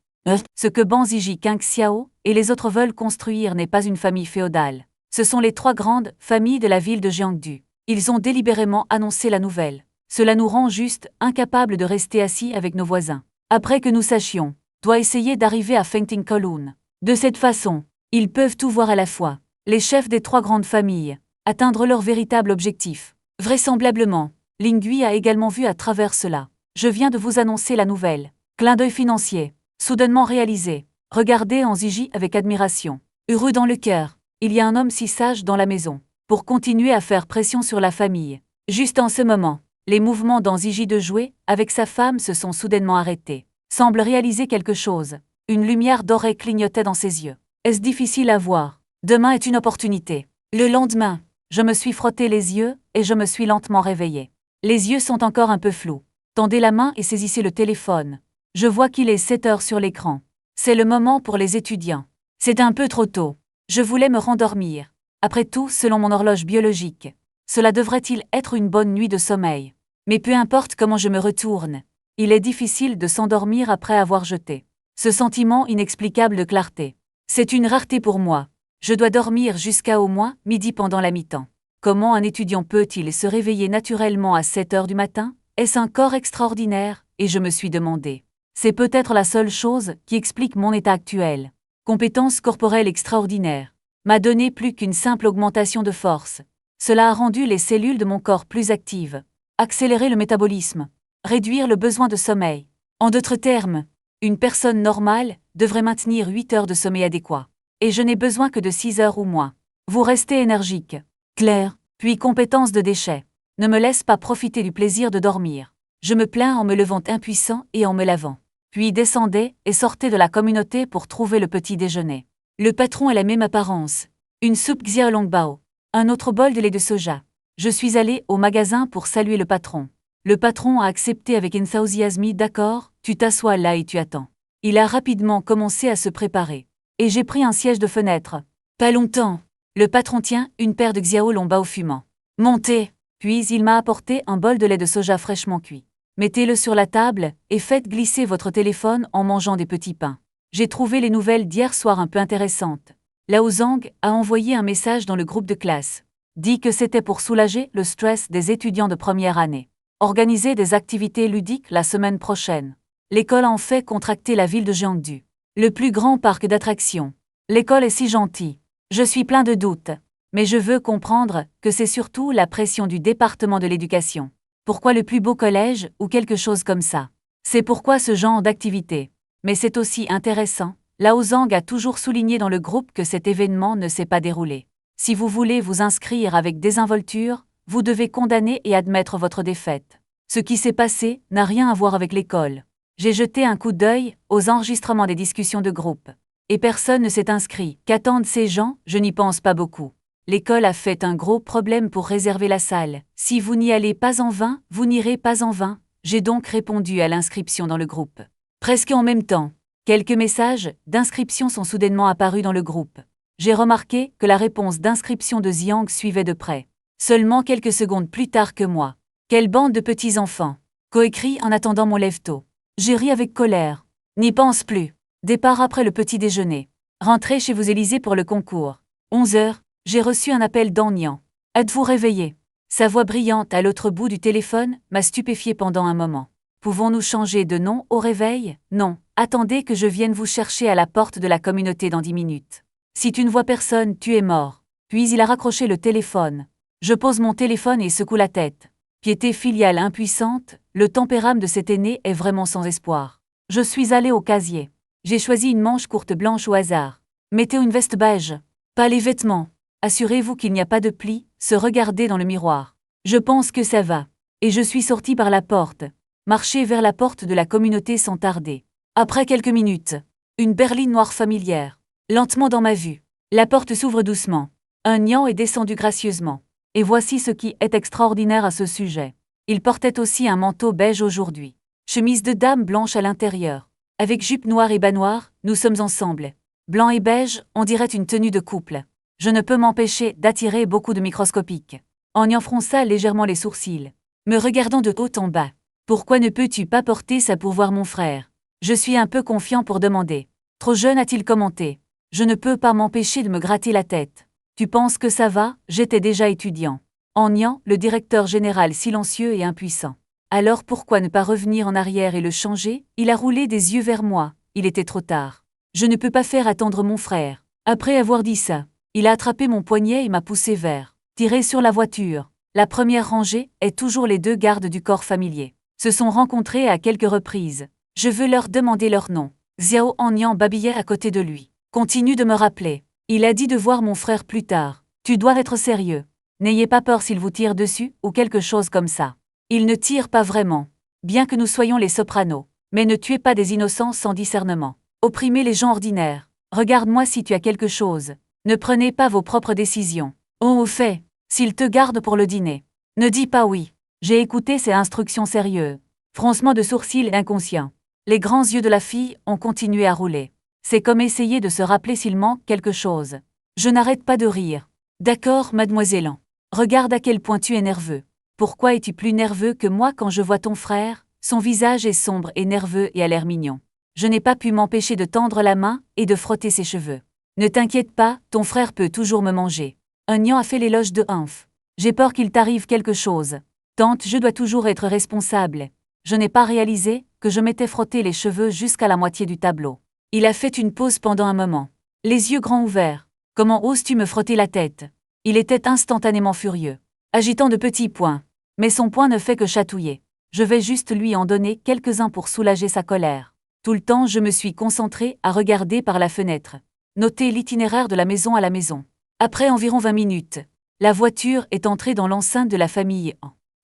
Speaker 1: Ce que Ban Ziggy King Xiao et les autres veulent construire n'est pas une famille féodale. Ce sont les 3 grandes familles de la ville de Jiangdu. Ils ont délibérément annoncé la nouvelle. Cela nous rend juste incapables de rester assis avec nos voisins. Après que nous sachions, doit essayer d'arriver à Fengting Kowloon. De cette façon, ils peuvent tout voir à la fois. Les chefs des 3 grandes familles, atteindre leur véritable objectif. Vraisemblablement, Lingui a également vu à travers cela. Je viens de vous annoncer la nouvelle. Clin d'œil financier, soudainement réalisé. Regardez Ziggy avec admiration. Heureux dans le cœur, il y a un homme si sage dans la maison. Pour continuer à faire pression sur la famille. Juste en ce moment, Les mouvements dans Ziji de jouer avec sa femme se sont soudainement arrêtés. Semble réaliser quelque chose. Une lumière dorée clignotait dans ses yeux. Est-ce difficile à voir? Demain est une opportunité. Le lendemain, je me suis frotté les yeux et je me suis lentement réveillé. Les yeux sont encore un peu flous. Tendez la main et saisissez le téléphone. Je vois qu'il est 7 heures sur l'écran. C'est le moment pour les étudiants. C'est un peu trop tôt. Je voulais me rendormir. Après tout, selon mon horloge biologique, cela devrait-il être une bonne nuit de sommeil. Mais peu importe comment je me retourne, il est difficile de s'endormir après avoir jeté ce sentiment inexplicable de clarté. C'est une rareté pour moi. Je dois dormir jusqu'à au moins midi pendant la mi-temps. Comment un étudiant peut-il se réveiller naturellement à 7 heures du matin? Est-ce un corps extraordinaire? Et je me suis demandé. C'est peut-être la seule chose qui explique mon état actuel. Compétence corporelle extraordinaire m'a donné plus qu'une simple augmentation de force. Cela a rendu les cellules de mon corps plus actives, accéléré le métabolisme, réduire le besoin de sommeil. En d'autres termes, une personne normale devrait maintenir 8 heures de sommeil adéquat. Et je n'ai besoin que de 6 heures ou moins. Vous restez énergique, clair, puis compétence de déchet. Ne me laisse pas profiter du plaisir de dormir. Je me plains en me levant impuissant et en me lavant. Puis descendais et sortais de la communauté pour trouver le petit déjeuner. Le patron a la même apparence. Une soupe xiaolongbao. Un autre bol de lait de soja. Je suis allé au magasin pour saluer le patron. Le patron a accepté avec enthousiasme. D'accord, tu t'assois là et tu attends. Il a rapidement commencé à se préparer. Et j'ai pris un siège de fenêtre. Pas longtemps. Le patron tient une paire de xiaolongbao fumant. Montez. Puis il m'a apporté un bol de lait de soja fraîchement cuit. Mettez-le sur la table et faites glisser votre téléphone en mangeant des petits pains. J'ai trouvé les nouvelles d'hier soir un peu intéressantes. Lao Zhang a envoyé un message dans le groupe de classe. Dit que c'était pour soulager le stress des étudiants de première année. Organiser des activités ludiques la semaine prochaine. L'école a en fait contracté la ville de Jiangdu. Le plus grand parc d'attractions. L'école est si gentille. Je suis plein de doutes. Mais je veux comprendre que c'est surtout la pression du département de l'éducation. Pourquoi le plus beau collège ou quelque chose comme ça? C'est pourquoi ce genre d'activité. Mais c'est aussi intéressant. Lao Zhang a toujours souligné dans le groupe que cet événement ne s'est pas déroulé. Si vous voulez vous inscrire avec désinvolture, vous devez condamner et admettre votre défaite. Ce qui s'est passé n'a rien à voir avec l'école. J'ai jeté un coup d'œil aux enregistrements des discussions de groupe. Et personne ne s'est inscrit. Qu'attendent ces gens? Je n'y pense pas beaucoup. L'école a fait un gros problème pour réserver la salle. Si vous n'y allez pas en vain, vous n'irez pas en vain. J'ai donc répondu à l'inscription dans le groupe. Presque en même temps, quelques messages d'inscription sont soudainement apparus dans le groupe. J'ai remarqué que la réponse d'inscription de Xiang suivait de près. Seulement quelques secondes plus tard que moi. Quelle bande de petits enfants! Coécrit en attendant mon lève-tôt. J'ai ri avec colère. N'y pense plus. Départ après le petit déjeuner. Rentrez chez vous Élysée pour le concours. 11 heures, j'ai reçu un appel d'Anian. Êtes-vous réveillé? Sa voix brillante à l'autre bout du téléphone m'a stupéfié pendant un moment. Pouvons-nous changer de nom au réveil? Non. Attendez que je vienne vous chercher à la porte de la communauté dans 10 minutes. Si tu ne vois personne, tu es mort. Puis il a raccroché le téléphone. Je pose mon téléphone et secoue la tête. Piété filiale impuissante, le tempérament de cet aîné est vraiment sans espoir. Je suis allé au casier. J'ai choisi une manche courte blanche au hasard. Mettez une veste beige. Pas les vêtements. Assurez-vous qu'il n'y a pas de plis, se regarder dans le miroir. Je pense que ça va. Et je suis sorti par la porte. Marcher vers la porte de la communauté sans tarder. Après quelques minutes, une berline noire familière. Lentement dans ma vue. La porte s'ouvre doucement. Un nian est descendu gracieusement. Et voici ce qui est extraordinaire à ce sujet. Il portait aussi un manteau beige aujourd'hui. Chemise de dame blanche à l'intérieur. Avec jupe noire et bas noir, nous sommes ensemble. Blanc et beige, on dirait une tenue de couple. Je ne peux m'empêcher d'attirer beaucoup de microscopiques. Anian fronça légèrement les sourcils, me regardant de haut en bas. Pourquoi ne peux-tu pas porter ça pour voir mon frère? Je suis un peu confiant pour demander. Trop jeune a-t-il commenté. Je ne peux pas m'empêcher de me gratter la tête. Tu penses que ça va? J'étais déjà étudiant. Anian, le directeur général silencieux et impuissant. Alors pourquoi ne pas revenir en arrière et le changer? Il a roulé des yeux vers moi. Il était trop tard. Je ne peux pas faire attendre mon frère. Après avoir dit ça, il a attrapé mon poignet et m'a poussé vers. Tiré sur la voiture. La première rangée est toujours les 2 gardes du corps familier. Se sont rencontrés à quelques reprises. Je veux leur demander leur nom. Xiao Anian babillait à côté de lui. Continue de me rappeler. Il a dit de voir mon frère plus tard. Tu dois être sérieux. N'ayez pas peur s'il vous tire dessus ou quelque chose comme ça. Il ne tire pas vraiment. Bien que nous soyons les sopranos. Mais ne tuez pas des innocents sans discernement. Opprimez les gens ordinaires. Regarde-moi si tu as quelque chose. Ne prenez pas vos propres décisions. Oh, au fait, s'il te garde pour le dîner. Ne dis pas oui. J'ai écouté ces instructions sérieuses. Froncement de sourcils inconscient. Les grands yeux de la fille ont continué à rouler. C'est comme essayer de se rappeler s'il manque quelque chose. Je n'arrête pas de rire. D'accord, mademoiselle. Regarde à quel point tu es nerveux. Pourquoi es-tu plus nerveux que moi quand je vois ton frère? Son visage est sombre et nerveux et a l'air mignon. Je n'ai pas pu m'empêcher de tendre la main et de frotter ses cheveux. Ne t'inquiète pas, ton frère peut toujours me manger. Un Nian a fait l'éloge de Humph. J'ai peur qu'il t'arrive quelque chose. Tante, je dois toujours être responsable. Je n'ai pas réalisé que je m'étais frotté les cheveux jusqu'à la moitié du tableau. Il a fait une pause pendant un moment. Les yeux grands ouverts. Comment oses-tu me frotter la tête? Il était instantanément furieux, agitant de petits poings. Mais son poing ne fait que chatouiller. Je vais juste lui en donner quelques-uns pour soulager sa colère. Tout le temps, je me suis concentrée à regarder par la fenêtre. Noter l'itinéraire de la maison à la maison. Après environ 20 minutes, la voiture est entrée dans l'enceinte de la famille.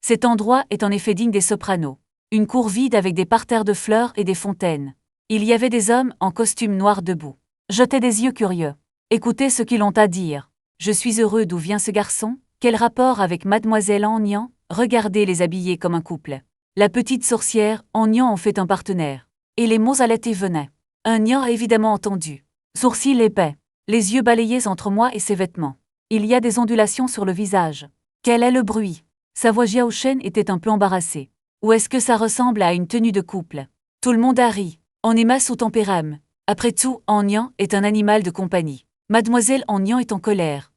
Speaker 1: Cet endroit est en effet digne des Sopranos. Une cour vide avec des parterres de fleurs et des fontaines. Il y avait des hommes en costume noir debout. Jetaient des yeux curieux. Écoutez ce qu'ils ont à dire. Je suis heureux d'où vient ce garçon. Quel rapport avec mademoiselle Agnan? Regardez les habiller comme un couple. La petite sorcière, Agnan en fait un partenaire. Et les mots allaient et venaient. Agnan a évidemment entendu. Sourcils épais. Les yeux balayés entre moi et ses vêtements. Il y a des ondulations sur le visage. Quel est le bruit? Sa voix Jiaoshen était un peu embarrassée. Ou est-ce que ça ressemble à une tenue de couple? Tout le monde a ri. On est masse au tempérame. Après tout, Agnan est un animal de compagnie. Mademoiselle Agnan est en colère.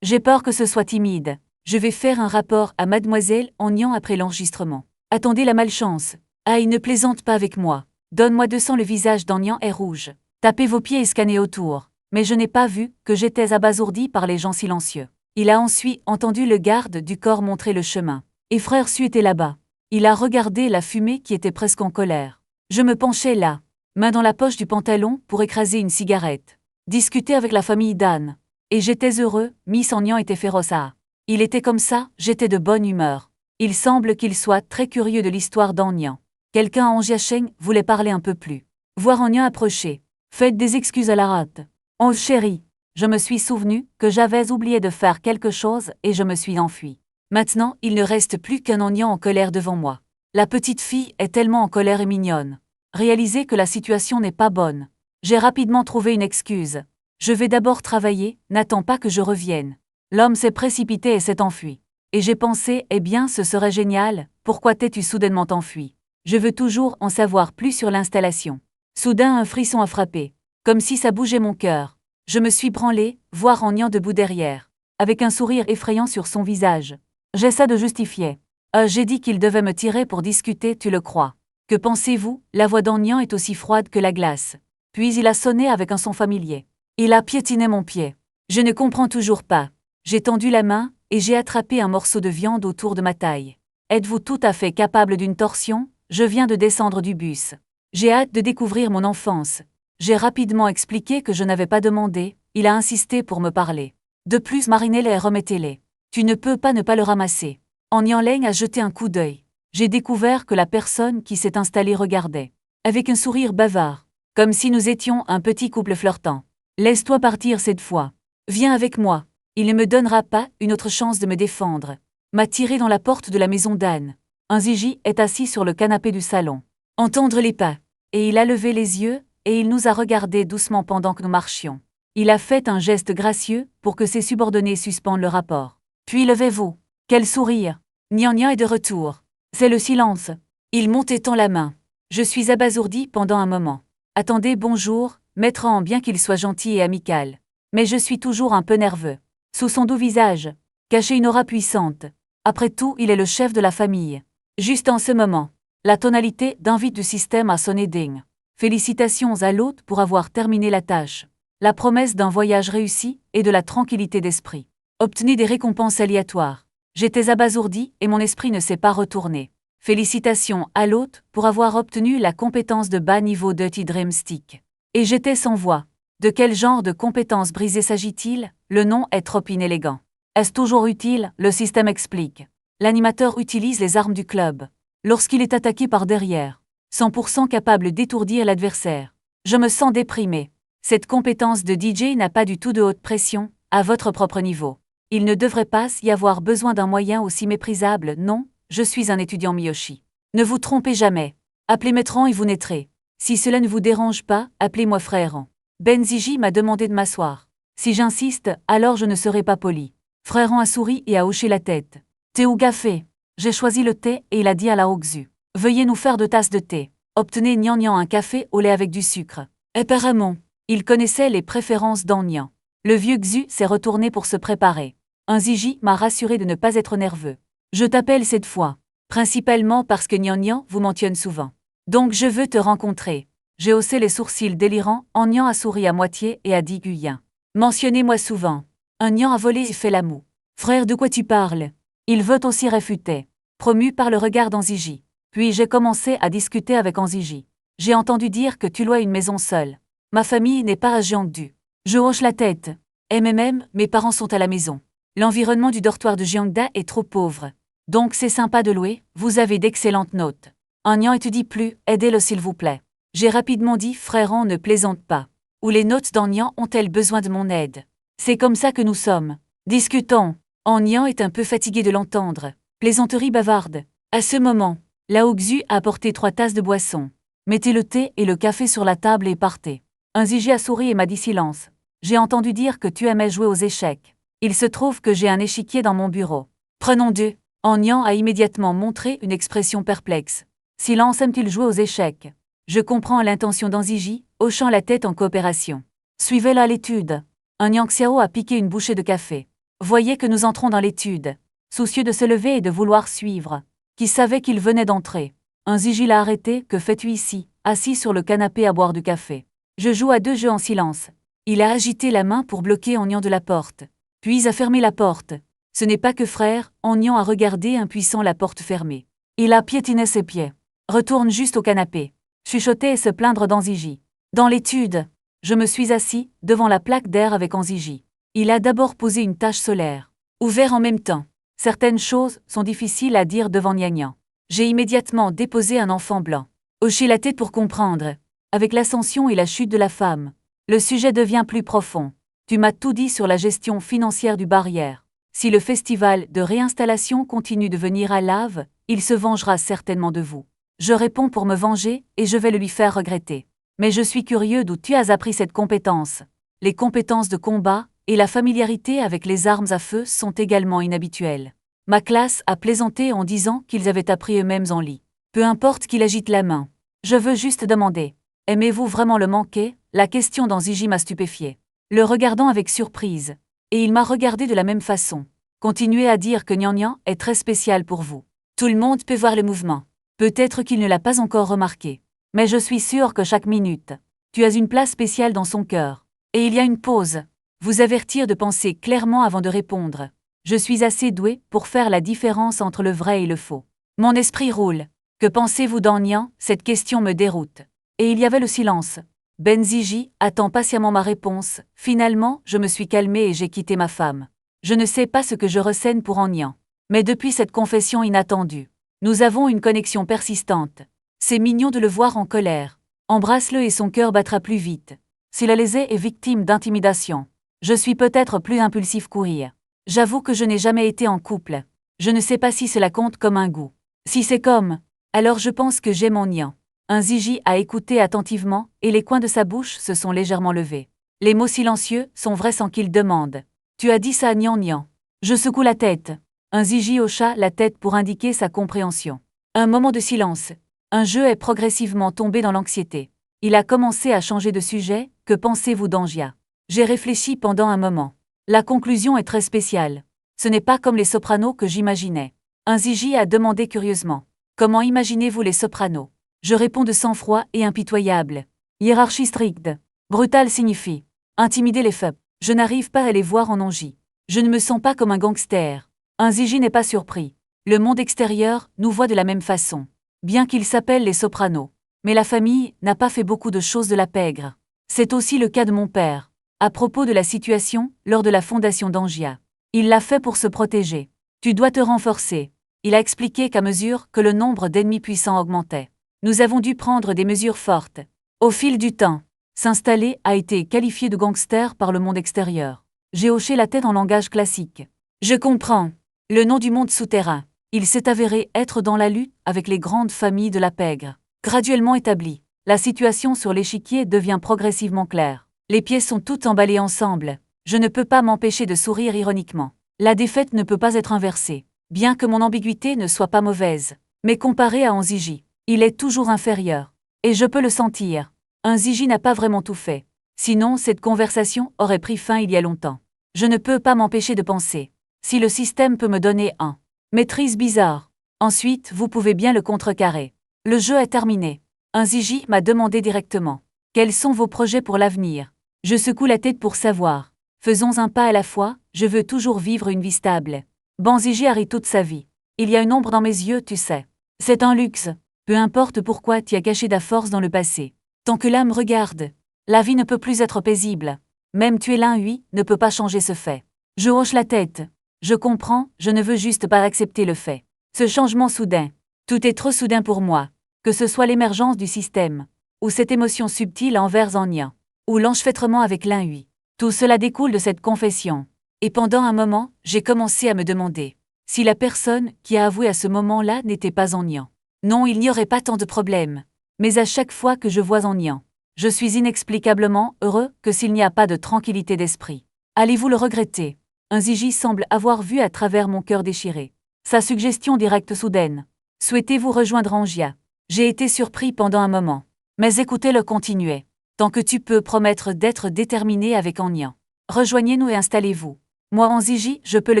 Speaker 1: J'ai peur que ce soit timide. Je vais faire un rapport à mademoiselle Agnan après l'enregistrement. Attendez la malchance. Ah, il ne plaisante pas avec moi. Donne-moi 200. Le visage d'Agnan est rouge. Tapez vos pieds et scannez autour. Mais je n'ai pas vu que j'étais abasourdi par les gens silencieux. Il a ensuite entendu le garde du corps montrer le chemin. Et frère Su était là-bas. Il a regardé la fumée qui était presque en colère. Je me penchais là, main dans la poche du pantalon pour écraser une cigarette. Discuter avec la famille d'Anne. Et j'étais heureux, Miss Agnan était féroce à. Il était comme ça, j'étais de bonne humeur. Il semble qu'il soit très curieux de l'histoire d'Agnan. Quelqu'un en Jiacheng voulait parler un peu plus. Voir Agnan approcher. Faites des excuses à la rate. Oh chérie, je me suis souvenu que j'avais oublié de faire quelque chose et je me suis enfui. Maintenant, il ne reste plus qu'un Agnan en colère devant moi. La petite fille est tellement en colère et mignonne. Réaliser que la situation n'est pas bonne. J'ai rapidement trouvé une excuse. Je vais d'abord travailler, n'attends pas que je revienne. L'homme s'est précipité et s'est enfui. Et j'ai pensé, eh bien, ce serait génial, pourquoi t'es-tu soudainement enfui? Je veux toujours en savoir plus sur l'installation. Soudain, un frisson a frappé. Comme si ça bougeait mon cœur. Je me suis branlé, voir Agnan debout derrière. Avec un sourire effrayant sur son visage. J'essaie de justifier. J'ai dit qu'il devait me tirer pour discuter, tu le crois? Que pensez-vous? La voix d'Agnan est aussi froide que la glace. Puis il a sonné avec un son familier. Il a piétiné mon pied. Je ne comprends toujours pas. J'ai tendu la main, et j'ai attrapé un morceau de viande autour de ma taille. Êtes-vous tout à fait capable d'une torsion? Je viens de descendre du bus. J'ai hâte de découvrir mon enfance. J'ai rapidement expliqué que je n'avais pas demandé, il a insisté pour me parler. De plus, marinez-les et remettez-les. Tu ne peux pas ne pas le ramasser. Agnan Leng a jeté un coup d'œil. J'ai découvert que la personne qui s'est installée regardait. Avec un sourire bavard. Comme si nous étions un petit couple flirtant. Laisse-toi partir cette fois. Viens avec moi. Il ne me donnera pas une autre chance de me défendre. M'a tiré dans la porte de la maison d'Anne. Un Ziji est assis sur le canapé du salon. Entendre les pas. Et il a levé les yeux, et il nous a regardés doucement pendant que nous marchions. Il a fait un geste gracieux pour que ses subordonnés suspendent le rapport. Puis levez-vous. Quel sourire. Agnan est de retour. C'est le silence. Il monte et tend la main. Je suis abasourdi pendant un moment. Attendez, bonjour, maître An, bien qu'il soit gentil et amical. Mais je suis toujours un peu nerveux. Sous son doux visage, cachait une aura puissante. Après tout, il est le chef de la famille. Juste en ce moment, la tonalité d'invite du système a sonné ding. Félicitations à l'hôte pour avoir terminé la tâche. La promesse d'un voyage réussi et de la tranquillité d'esprit. Obtenez des récompenses aléatoires. J'étais abasourdi et mon esprit ne s'est pas retourné. Félicitations à l'hôte pour avoir obtenu la compétence de bas niveau Dirty Dream Stick. Et j'étais sans voix. De quel genre de compétence brisée s'agit-il? Le nom est trop inélégant. Est-ce toujours utile? Le système explique. L'animateur utilise les armes du club. Lorsqu'il est attaqué par derrière, 100% capable d'étourdir l'adversaire. Je me sens déprimé. Cette compétence de DJ n'a pas du tout de haute pression, à votre propre niveau. Il ne devrait pas y avoir besoin d'un moyen aussi méprisable, non, je suis un étudiant Miyoshi. Ne vous trompez jamais. Appelez Maître et vous naîtrez. Si cela ne vous dérange pas, appelez-moi frère. Benziji m'a demandé de m'asseoir. Si j'insiste, alors je ne serai pas poli. Frère a souri et a hoché la tête. Thé ou café? J'ai choisi le thé et il a dit à la Xu. Veuillez nous faire 2 tasses de thé. Obtenez Nyan un café au lait avec du sucre. Apparemment, il connaissait les préférences d'Nyan. Le vieux Xu s'est retourné pour se préparer. Un Ziji m'a rassuré de ne pas être nerveux. Je t'appelle cette fois, principalement parce que Nyan vous mentionne souvent. Donc je veux te rencontrer. J'ai haussé les sourcils délirants, Nyan a souri à moitié et a dit Guyen. Mentionnez-moi souvent. Nyan a volé et fait la moue. Frère, de quoi tu parles? Il veut aussi réfuter. Promu par le regard d'Anziji. Puis j'ai commencé à discuter avec Anziji. J'ai entendu dire que tu louais une maison seule. Ma famille n'est pas à Jiangdu. Je hoche la tête. Mes parents sont à la maison. L'environnement du dortoir de Jiangda est trop pauvre. Donc c'est sympa de louer, vous avez d'excellentes notes. Nyan étudie plus, aidez-le s'il vous plaît. J'ai rapidement dit frère, on ne plaisante pas. Ou les notes d'Nyan ont-elles besoin de mon aide? C'est comme ça que nous sommes. Discutons. Nyan est un peu fatigué de l'entendre. Plaisanterie bavarde. À ce moment, Lao Xu a apporté 3 tasses de boisson. Mettez le thé et le café sur la table et partez. Un Ziji a souri et m'a dit silence. J'ai entendu dire que tu aimais jouer aux échecs. Il se trouve que j'ai un échiquier dans mon bureau. Prenons 2. Nyan a immédiatement montré une expression perplexe. Silence, aime-t-il jouer aux échecs? Je comprends l'intention d'Anziji, hochant la tête en coopération. Suivez-la à l'étude. Nyan Xiao a piqué une bouchée de café. Voyez que nous entrons dans l'étude. Soucieux de se lever et de vouloir suivre. Qui savait qu'il venait d'entrer? Anziji l'a arrêté, que fais-tu ici, assis sur le canapé à boire du café? Je joue à 2 jeux en silence. Il a agité la main pour bloquer Nyan de la porte. Puis a fermé la porte. Ce n'est pas que frère, Nyan a regardé impuissant la porte fermée. Il a piétiné ses pieds. Retourne juste au canapé. Chuchoter et se plaindre d'Anziji. Dans l'étude, je me suis assis, devant la plaque d'air avec Anziji. Il a d'abord posé une tache solaire. Ouvert en même temps. Certaines choses sont difficiles à dire devant Nyan. J'ai immédiatement déposé un enfant blanc. Hoché la tête pour comprendre. Avec l'ascension et la chute de la femme, le sujet devient plus profond. Tu m'as tout dit sur la gestion financière du barrière. Si le festival de réinstallation continue de venir à lave, il se vengera certainement de vous. Je réponds pour me venger et je vais le lui faire regretter. Mais je suis curieux d'où tu as appris cette compétence. Les compétences de combat et la familiarité avec les armes à feu sont également inhabituelles. Ma classe a plaisanté en disant qu'ils avaient appris eux-mêmes en lit. Peu importe qu'il agite la main. Je veux juste demander. Aimez-vous vraiment le manquer? La question d'Anziji m'a stupéfié. Le regardant avec surprise. Et il m'a regardé de la même façon. Continuez à dire que Nyan est très spécial pour vous. Tout le monde peut voir le mouvement. Peut-être qu'il ne l'a pas encore remarqué. Mais je suis sûre que chaque minute, tu as une place spéciale dans son cœur. Et il y a une pause. Vous avertir de penser clairement avant de répondre. Je suis assez doué pour faire la différence entre le vrai et le faux. Mon esprit roule. Que pensez-vous d'Nyan? Cette question me déroute. Et il y avait le silence. Benziji attend patiemment ma réponse. Finalement, je me suis calmé et j'ai quitté ma femme. Je ne sais pas ce que je ressens pour Nyan. Mais depuis cette confession inattendue, nous avons une connexion persistante. C'est mignon de le voir en colère. Embrasse-le et son cœur battra plus vite. Si la lésée est victime d'intimidation, je suis peut-être plus impulsif qu'Ourir. J'avoue que je n'ai jamais été en couple. Je ne sais pas si cela compte comme un goût. Si c'est comme, alors je pense que j'aime Nyan. Un Ziji a écouté attentivement et les coins de sa bouche se sont légèrement levés. Les mots silencieux sont vrais sans qu'il demande. Tu as dit ça à Nyan. Je secoue la tête. Un Ziji hocha la tête pour indiquer sa compréhension. Un moment de silence. Un jeu est progressivement tombé dans l'anxiété. Il a commencé à changer de sujet. Que pensez-vous d'Angia? J'ai réfléchi pendant un moment. La conclusion est très spéciale. Ce n'est pas comme les sopranos que j'imaginais. Un Ziji a demandé curieusement. Comment imaginez-vous les sopranos? Je réponds de sang-froid et impitoyable. Hiérarchie stricte. Brutal signifie intimider les faibles. Je n'arrive pas à les voir en Angie. Je ne me sens pas comme un gangster. Un Ziji n'est pas surpris. Le monde extérieur nous voit de la même façon. Bien qu'ils s'appellent les sopranos. Mais la famille n'a pas fait beaucoup de choses de la pègre. C'est aussi le cas de mon père. À propos de la situation, lors de la fondation d'Angia. Il l'a fait pour se protéger. Tu dois te renforcer. Il a expliqué qu'à mesure que le nombre d'ennemis puissants augmentait, nous avons dû prendre des mesures fortes. Au fil du temps, s'installer a été qualifié de gangster par le monde extérieur. J'ai hoché la tête en langage classique. Je comprends. Le nom du monde souterrain. Il s'est avéré être dans la lutte avec les grandes familles de la pègre. Graduellement établie, la situation sur l'échiquier devient progressivement claire. Les pièces sont toutes emballées ensemble. Je ne peux pas m'empêcher de sourire ironiquement. La défaite ne peut pas être inversée. Bien que mon ambiguïté ne soit pas mauvaise, mais comparé à Anziji, il est toujours inférieur. Et je peux le sentir. Anziji n'a pas vraiment tout fait. Sinon, cette conversation aurait pris fin il y a longtemps. Je ne peux pas m'empêcher de penser. Si le système peut me donner un maîtrise bizarre, ensuite vous pouvez bien le contrecarrer. Le jeu est terminé. Anziji m'a demandé directement. Quels sont vos projets pour l'avenir? Je secoue la tête pour savoir. Faisons un pas à la fois, je veux toujours vivre une vie stable. Banziji a ri toute sa vie. Il y a une ombre dans mes yeux, tu sais. C'est un luxe. Peu importe pourquoi tu as caché ta force dans le passé. Tant que l'âme regarde, la vie ne peut plus être paisible. Même tuer l'un, oui, ne peut pas changer ce fait. Je hoche la tête. Je comprends, je ne veux juste pas accepter le fait. Ce changement soudain. Tout est trop soudain pour moi. Que ce soit l'émergence du système, ou cette émotion subtile envers Anya, ou l'enchevêtrement avec l'un, oui. Tout cela découle de cette confession. Et pendant un moment, j'ai commencé à me demander si la personne qui a avoué à ce moment-là n'était pas Anya. Non, il n'y aurait pas tant de problèmes. Mais à chaque fois que je vois Anya, je suis inexplicablement heureux que s'il n'y a pas de tranquillité d'esprit. Allez-vous le regretter? Anziji semble avoir vu à travers mon cœur déchiré. Sa suggestion directe soudaine. Souhaitez-vous rejoindre Angia? J'ai été surpris pendant un moment. Mais écoutez-le continuer. Tant que tu peux promettre d'être déterminé avec Anya. Rejoignez-nous et installez-vous. Moi Anziji, je peux le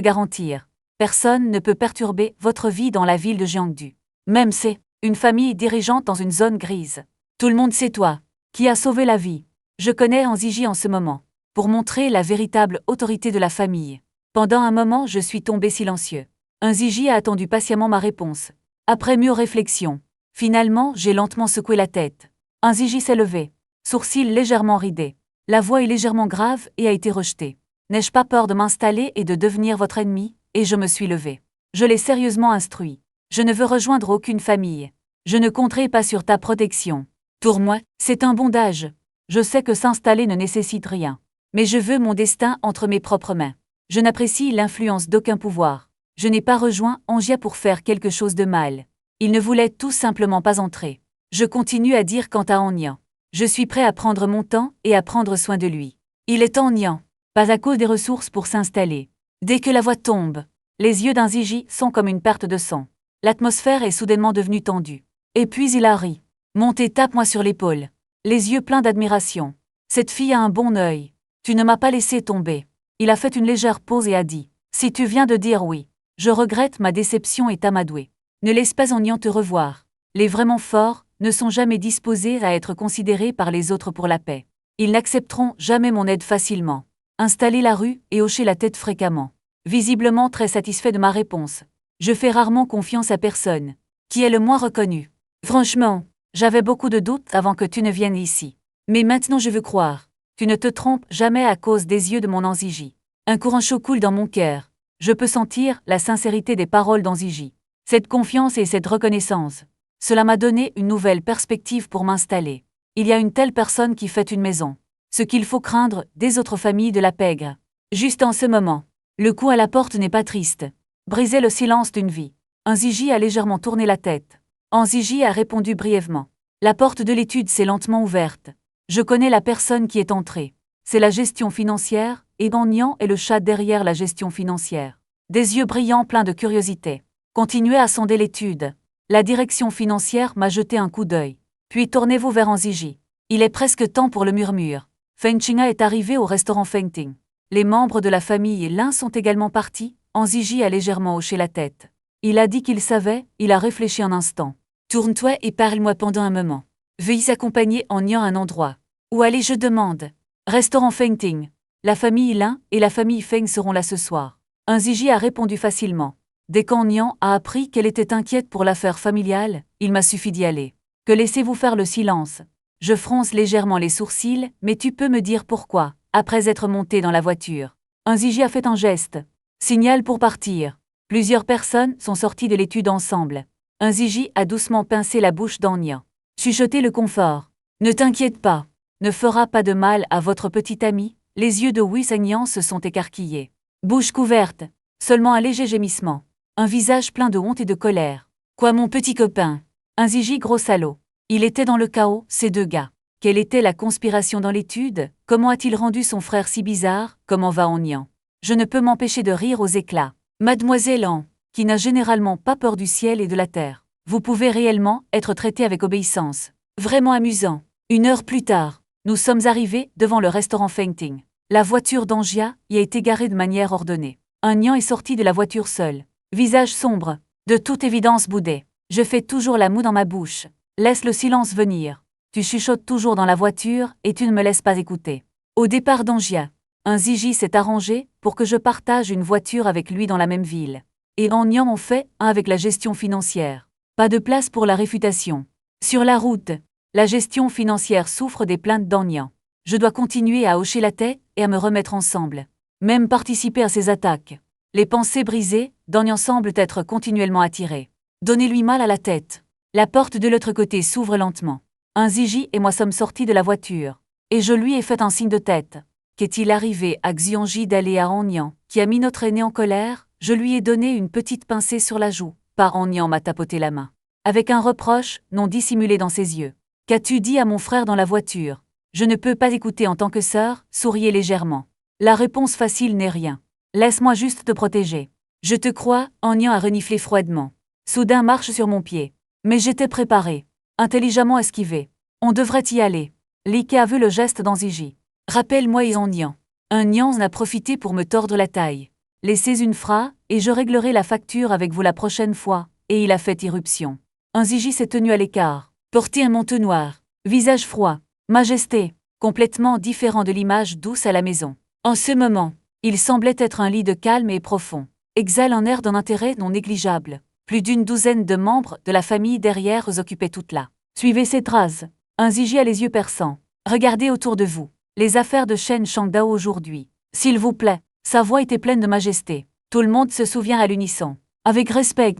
Speaker 1: garantir. Personne ne peut perturber votre vie dans la ville de Jiangdu. Même c'est une famille dirigeante dans une zone grise. Tout le monde sait toi, qui a sauvé la vie. Je connais Anziji en ce moment, pour montrer la véritable autorité de la famille. Pendant un moment, je suis tombé silencieux. Anziji a attendu patiemment ma réponse. Après mûre réflexion, finalement, j'ai lentement secoué la tête. Anziji s'est levé, sourcils légèrement ridés. La voix est légèrement grave et a été rejetée. N'ai-je pas peur de m'installer et de devenir votre ennemi? Et je me suis levé. Je l'ai sérieusement instruit. Je ne veux rejoindre aucune famille. Je ne compterai pas sur ta protection. Pour moi, c'est un bondage. Je sais que s'installer ne nécessite rien. Mais je veux mon destin entre mes propres mains. Je n'apprécie l'influence d'aucun pouvoir. Je n'ai pas rejoint Angia pour faire quelque chose de mal. Il ne voulait tout simplement pas entrer. Je continue à dire quant à Anya. Je suis prêt à prendre mon temps et à prendre soin de lui. Il est Anya. Pas à cause des ressources pour s'installer. Dès que la voix tombe, les yeux d'Anziji sont comme une perte de sang. L'atmosphère est soudainement devenue tendue. Et puis il a ri. Montez, tape-moi sur l'épaule. Les yeux pleins d'admiration. Cette fille a un bon œil. Tu ne m'as pas laissé tomber. Il a fait une légère pause et a dit. Si tu viens de dire oui, je regrette ma déception et t'amadouer. Ne laisse pas Anya te revoir. Les vraiment forts ne sont jamais disposés à être considérés par les autres pour la paix. Ils n'accepteront jamais mon aide facilement. Installer la rue et hocher la tête fréquemment. Visiblement très satisfait de ma réponse. Je fais rarement confiance à personne. Qui est le moins reconnu? Franchement, j'avais beaucoup de doutes avant que tu ne viennes ici. Mais maintenant je veux croire. Tu ne te trompes jamais à cause des yeux de mon Anziji. Un courant chaud coule dans mon cœur. Je peux sentir la sincérité des paroles d'Anziji. Cette confiance et cette reconnaissance. Cela m'a donné une nouvelle perspective pour m'installer. Il y a une telle personne qui fait une maison. Ce qu'il faut craindre des autres familles de la pègre. Juste en ce moment, le coup à la porte n'est pas triste. Briser le silence d'une vie. Anziji a légèrement tourné la tête. Anziji a répondu brièvement. La porte de l'étude s'est lentement ouverte. Je connais la personne qui est entrée. C'est la gestion financière, et Anya est le chat derrière la gestion financière. Des yeux brillants pleins de curiosité. Continuez à sonder l'étude. La direction financière m'a jeté un coup d'œil. Puis tournez-vous vers Anziji. Il est presque temps pour le murmure. Feng Qinga est arrivé au restaurant Fengting. Les membres de la famille et l'un sont également partis. Anziji a légèrement hoché la tête. Il a dit qu'il savait, il a réfléchi un instant. Tourne-toi et parle-moi pendant un moment. Veuillez accompagner Anya à un endroit. Où aller je demande? Restaurant Fengting. La famille Lin et la famille Feng seront là ce soir. Anziji a répondu facilement. Dès qu'Anya a appris qu'elle était inquiète pour l'affaire familiale, il m'a suffi d'y aller. Que laissez-vous faire le silence? Je fronce légèrement les sourcils, mais tu peux me dire pourquoi, après être monté dans la voiture. Anziji a fait un geste. Signal pour partir. Plusieurs personnes sont sorties de l'étude ensemble. Un Ziji a doucement pincé la bouche d'Anya. Chuchoté le confort. Ne t'inquiète pas. Ne fera pas de mal à votre petit ami. Les yeux de Wu Sengyan se sont écarquillés. Bouche couverte. Seulement un léger gémissement. Un visage plein de honte et de colère. Quoi mon petit copain? Un Ziji gros salaud. Il était dans le chaos, ces deux gars. Quelle était la conspiration dans l'étude? Comment a-t-il rendu son frère si bizarre? Comment va Onyan? Je ne peux m'empêcher de rire aux éclats. Mademoiselle An, qui n'a généralement pas peur du ciel et de la terre. Vous pouvez réellement être traité avec obéissance. Vraiment amusant. 1 heure plus tard, nous sommes arrivés devant le restaurant Fengting. La voiture d'Angia y a été garée de manière ordonnée. Un Nian est sorti de la voiture seul. Visage sombre. De toute évidence boudé. Je fais toujours la moue dans ma bouche. Laisse le silence venir. Tu chuchotes toujours dans la voiture et tu ne me laisses pas écouter. Au départ d'Angia, un Ziji s'est arrangé pour que je partage une voiture avec lui dans la même ville. Et Anyang en fait un avec la gestion financière. Pas de place pour la réfutation. Sur la route, la gestion financière souffre des plaintes d'Anyang. Je dois continuer à hocher la tête et à me remettre ensemble. Même participer à ses attaques. Les pensées brisées, d'Anyang semblent être continuellement attirées. Donnez-lui mal à la tête. La porte de l'autre côté s'ouvre lentement. Un Ziji et moi sommes sortis de la voiture. Et je lui ai fait un signe de tête. Qu'est-il arrivé à Xianji d'aller à Anyang, qui a mis notre aîné en colère? Je lui ai donné une petite pincée sur la joue. Par Anyang m'a tapoté la main. Avec un reproche, non dissimulé dans ses yeux. Qu'as-tu dit à mon frère dans la voiture? Je ne peux pas écouter en tant que sœur, souriez légèrement. La réponse facile n'est rien. Laisse-moi juste te protéger. Je te crois, Anyang a reniflé froidement. Soudain marche sur mon pied. Mais j'étais préparé. Intelligemment esquivé. On devrait y aller. Like a vu le geste d'Anziji. Rappelle-moi Anyang. Un Nian a profité pour me tordre la taille. Laissez une phrase, et je réglerai la facture avec vous la prochaine fois, et il a fait irruption. Un Ziji s'est tenu à l'écart. Portait un manteau noir. Visage froid. Majesté. Complètement différent de l'image douce à la maison. En ce moment, il semblait être un lit de calme et profond. Exhale un air d'un intérêt non négligeable. Plus d'une douzaine de membres de la famille derrière occupaient toute là. Suivez ces traces. Un Ziji a les yeux perçants. Regardez autour de vous. Les affaires de Shen Shangdao aujourd'hui. S'il vous plaît. Sa voix était pleine de majesté. Tout le monde se souvient à l'unisson. Avec respect.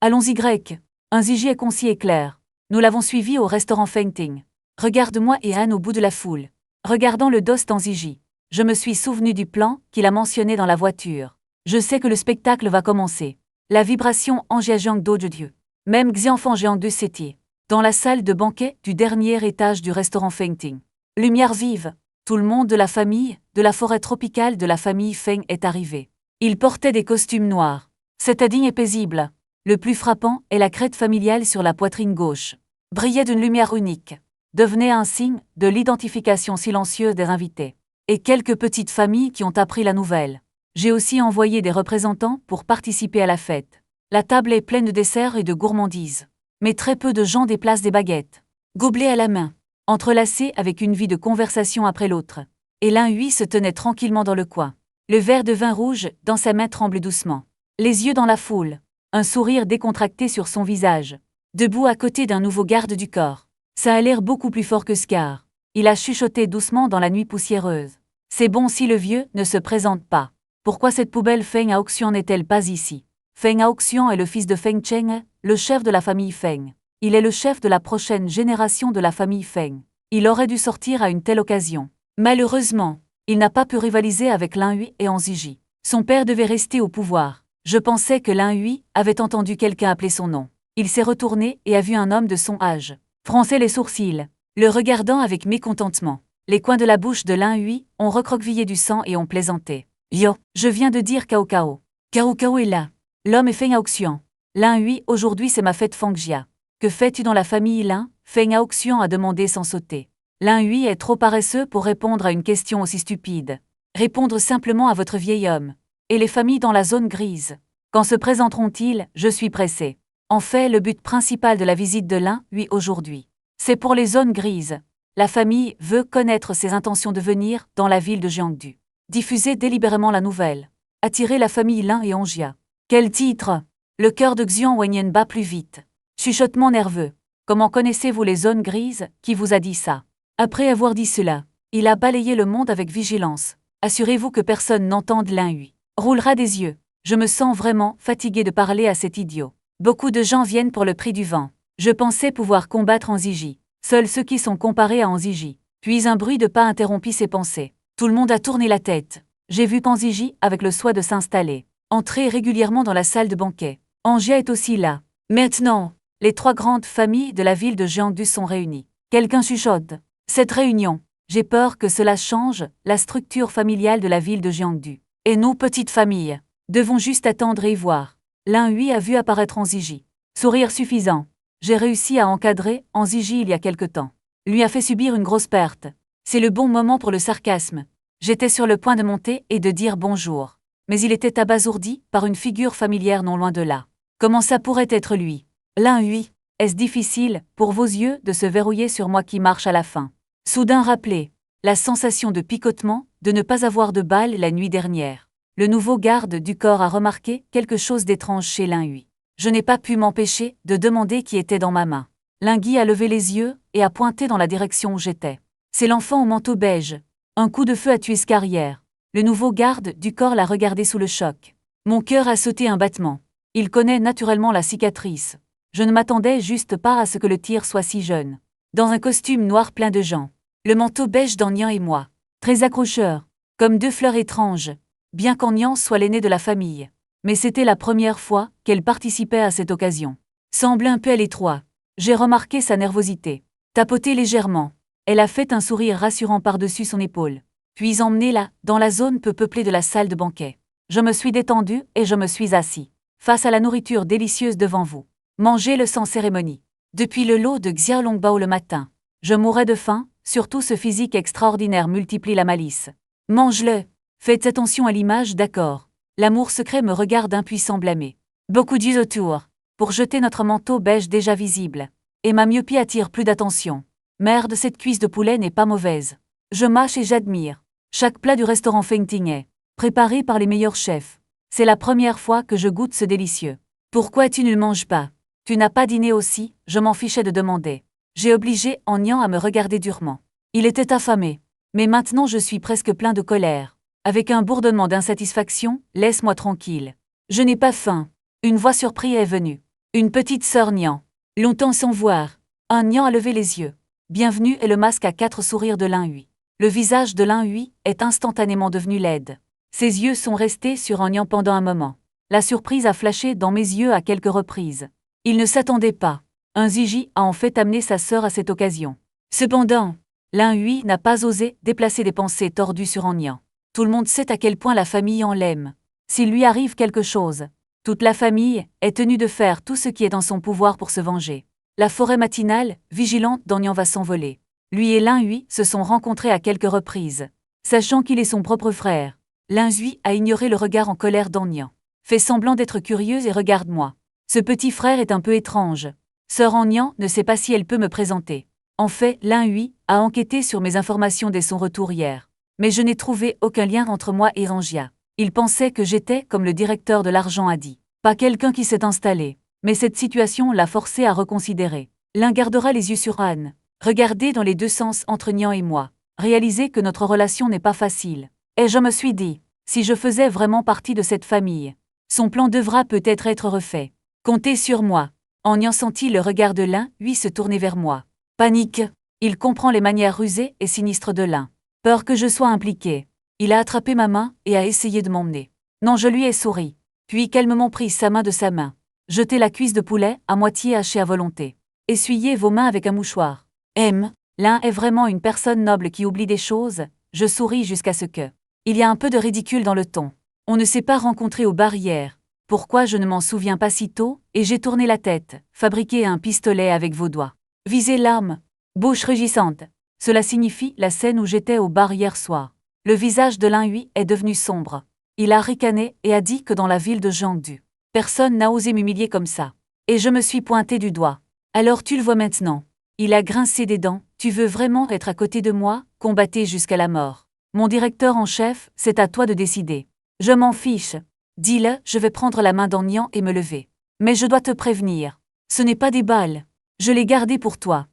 Speaker 1: Allons-y grec. Un Ziji est concis et clair. Nous l'avons suivi au restaurant Fengting. Regarde-moi et Anne au bout de la foule. Regardant le dos d'Anziji. Je me suis souvenu du plan qu'il a mentionné dans la voiture. Je sais que le spectacle va commencer. La vibration Anjiajiang d'eau de Dieu. Même Xianfan Jiang de Sétier. Dans la salle de banquet du dernier étage du restaurant Fengting. Lumière vive. Tout le monde de la famille, de la forêt tropicale de la famille Feng est arrivé. Ils portaient des costumes noirs. C'était digne et paisible. Le plus frappant est la crête familiale sur la poitrine gauche. Brillait d'une lumière unique. Devenait un signe de l'identification silencieuse des invités. Et quelques petites familles qui ont appris la nouvelle. J'ai aussi envoyé des représentants pour participer à la fête. La table est pleine de desserts et de gourmandises. Mais très peu de gens déplacent des baguettes. Gobelets à la main. Entrelacés avec une vie de conversation après l'autre. Et l'un lui se tenait tranquillement dans le coin. Le verre de vin rouge dans sa main tremble doucement. Les yeux dans la foule. Un sourire décontracté sur son visage. Debout à côté d'un nouveau garde du corps. Ça a l'air beaucoup plus fort que Scar. Il a chuchoté doucement dans la nuit poussiéreuse. C'est bon si le vieux ne se présente pas. Pourquoi cette poubelle Feng Aoxian n'est-elle pas ici? Feng Aoxian est le fils de Feng Cheng, le chef de la famille Feng. Il est le chef de la prochaine génération de la famille Feng. Il aurait dû sortir à une telle occasion. Malheureusement, il n'a pas pu rivaliser avec Lin Hui et Anziji. Son père devait rester au pouvoir. Je pensais que Lin Hui avait entendu quelqu'un appeler son nom. Il s'est retourné et a vu un homme de son âge. Fronçait les sourcils, le regardant avec mécontentement. Les coins de la bouche de Lin Hui ont recroquevillé du sang et ont plaisanté. Yo, je viens de dire Cao Cao. Cao Cao est là. L'homme est Feng Aoxian. Lin Hui, aujourd'hui c'est ma fête Fangjia. Que fais-tu dans la famille Lin? Feng Aoxian a demandé sans sauter. Lin Hui est trop paresseux pour répondre à une question aussi stupide. Répondre simplement à votre vieil homme. Et les familles dans la zone grise. Quand se présenteront-ils? Je suis pressé. En fait, le but principal de la visite de Lin Hui aujourd'hui. C'est pour les zones grises. La famille veut connaître ses intentions de venir dans la ville de Jiangdu. Diffuser délibérément la nouvelle. Attirer la famille Lin et Angia. Quel titre? Le cœur de Xian Wenyan bat plus vite. Chuchotement nerveux. Comment connaissez-vous les zones grises? Qui vous a dit ça? Après avoir dit cela, il a balayé le monde avec vigilance. Assurez-vous que personne n'entende Lin Hui. Roulera des yeux. Je me sens vraiment fatigué de parler à cet idiot. Beaucoup de gens viennent pour le prix du vent. Je pensais pouvoir combattre Anziji. Seuls ceux qui sont comparés à Anziji. Puis un bruit de pas interrompit ses pensées. Tout le monde a tourné la tête. J'ai vu Panziji, avec le soin de s'installer, entrer régulièrement dans la salle de banquet. Angia est aussi là. Maintenant, les 3 grandes familles de la ville de Jeongdu sont réunies. Quelqu'un chuchote. Cette réunion, j'ai peur que cela change la structure familiale de la ville de Jeongdu. Et nos petites familles devons juste attendre et voir. L'un lui a vu apparaître Anziji. Sourire suffisant. J'ai réussi à encadrer Anziji il y a quelque temps. Lui a fait subir une grosse perte. C'est le bon moment pour le sarcasme. J'étais sur le point de monter et de dire bonjour. Mais il était abasourdi par une figure familière non loin de là. Comment ça pourrait être lui? L'un oui. Est-ce difficile, pour vos yeux, de se verrouiller sur moi qui marche à la fin? Soudain rappelé. La sensation de picotement, de ne pas avoir de balle la nuit dernière. Le nouveau garde du corps a remarqué quelque chose d'étrange chez Lin-Hui. Je n'ai pas pu m'empêcher de demander qui était dans ma main. Lin-Gui a levé les yeux et a pointé dans la direction où j'étais. C'est l'enfant au manteau beige. Un coup de feu a tué ce carrière. Le nouveau garde du corps l'a regardé sous le choc. Mon cœur a sauté un battement. Il connaît naturellement la cicatrice. Je ne m'attendais juste pas à ce que le tir soit si jeune. Dans un costume noir plein de gens. Le manteau beige d'Anian et moi. Très accrocheur. Comme 2 fleurs étranges. Bien qu'Anian soit l'aînée de la famille. Mais c'était la première fois qu'elle participait à cette occasion. Semble un peu à l'étroit. J'ai remarqué sa nervosité. Tapoté légèrement. Elle a fait un sourire rassurant par-dessus son épaule. Puis emmenée-la dans la zone peu peuplée de la salle de banquet. Je me suis détendu et je me suis assis. Face à la nourriture délicieuse devant vous. Mangez-le sans cérémonie. Depuis le lot de Xiaolongbao le matin. Je mourais de faim, surtout ce physique extraordinaire multiplie la malice. Mange-le. Faites attention à l'image, d'accord. L'amour secret me regarde impuissant blâmé. Beaucoup d'yeux autour. Pour jeter notre manteau beige déjà visible. Et ma myopie attire plus d'attention. Merde, cette cuisse de poulet n'est pas mauvaise. Je mâche et j'admire. Chaque plat du restaurant Fengting est préparé par les meilleurs chefs. C'est la première fois que je goûte ce délicieux. Pourquoi tu ne le manges pas? Tu n'as pas dîné aussi? Je m'en fichais de demander. J'ai obligé Anian à me regarder durement. Il était affamé. Mais maintenant je suis presque plein de colère. Avec un bourdonnement d'insatisfaction, laisse-moi tranquille. Je n'ai pas faim. Une voix surprise est venue. Une petite sœur Nian. Longtemps sans voir. Nian a levé les yeux. Bienvenue et le masque à 4 sourires de Lin-Hui. Le visage de Lin-Hui est instantanément devenu laide. Ses yeux sont restés sur Nian pendant un moment. La surprise a flashé dans mes yeux à quelques reprises. Il ne s'attendait pas. Anziji a en fait amené sa sœur à cette occasion. Cependant, Lin-Hui n'a pas osé déplacer des pensées tordues sur Nian. Tout le monde sait à quel point la famille en l'aime. S'il lui arrive quelque chose, toute la famille est tenue de faire tout ce qui est dans son pouvoir pour se venger. La forêt matinale, vigilante d'Anian va s'envoler. Lui et Lin-Hui se sont rencontrés à quelques reprises. Sachant qu'il est son propre frère, Lin-Hui a ignoré le regard en colère d'Anian. Fait semblant d'être curieuse et regarde-moi. Ce petit frère est un peu étrange. Sœur Anian ne sait pas si elle peut me présenter. En fait, Lin-Hui a enquêté sur mes informations dès son retour hier. Mais je n'ai trouvé aucun lien entre moi et Rangia. Il pensait que j'étais comme le directeur de l'argent a dit. Pas quelqu'un qui s'est installé. Mais cette situation l'a forcé à reconsidérer. L'un gardera les yeux sur Anne. Regarder dans les 2 sens entre Nian et moi. Réaliser que notre relation n'est pas facile. Et je me suis dit, si je faisais vraiment partie de cette famille, son plan devra peut-être être refait. Comptez sur moi. Nian sentit le regard de Lin-Hui se tourner vers moi. Panique. Il comprend les manières rusées et sinistres de Lin. Peur que je sois impliqué. Il a attrapé ma main et a essayé de m'emmener. Non, je lui ai souri. Puis calmement pris sa main de sa main. Jeté la cuisse de poulet, à moitié hachée à volonté. Essuyez vos mains avec un mouchoir. Lin est vraiment une personne noble qui oublie des choses. Je souris jusqu'à ce que. Il y a un peu de ridicule dans le ton. On ne s'est pas rencontré aux barrières. Pourquoi je ne m'en souviens pas si tôt, et j'ai tourné la tête, fabriqué un pistolet avec vos doigts. Visez l'âme. Bouche rugissante. Cela signifie la scène où j'étais au bar hier soir. Le visage de Lin-Hui est devenu sombre. Il a ricané et a dit que dans la ville de Jeongdu, personne n'a osé m'humilier comme ça. Et je me suis pointé du doigt. Alors tu le vois maintenant. Il a grincé des dents. Tu veux vraiment être à côté de moi, combattre jusqu'à la mort. Mon directeur en chef, c'est à toi de décider. Je m'en fiche. Dis-le, je vais prendre la main d'Anian et me lever. Mais je dois te prévenir. Ce n'est pas des balles. Je l'ai gardé pour toi.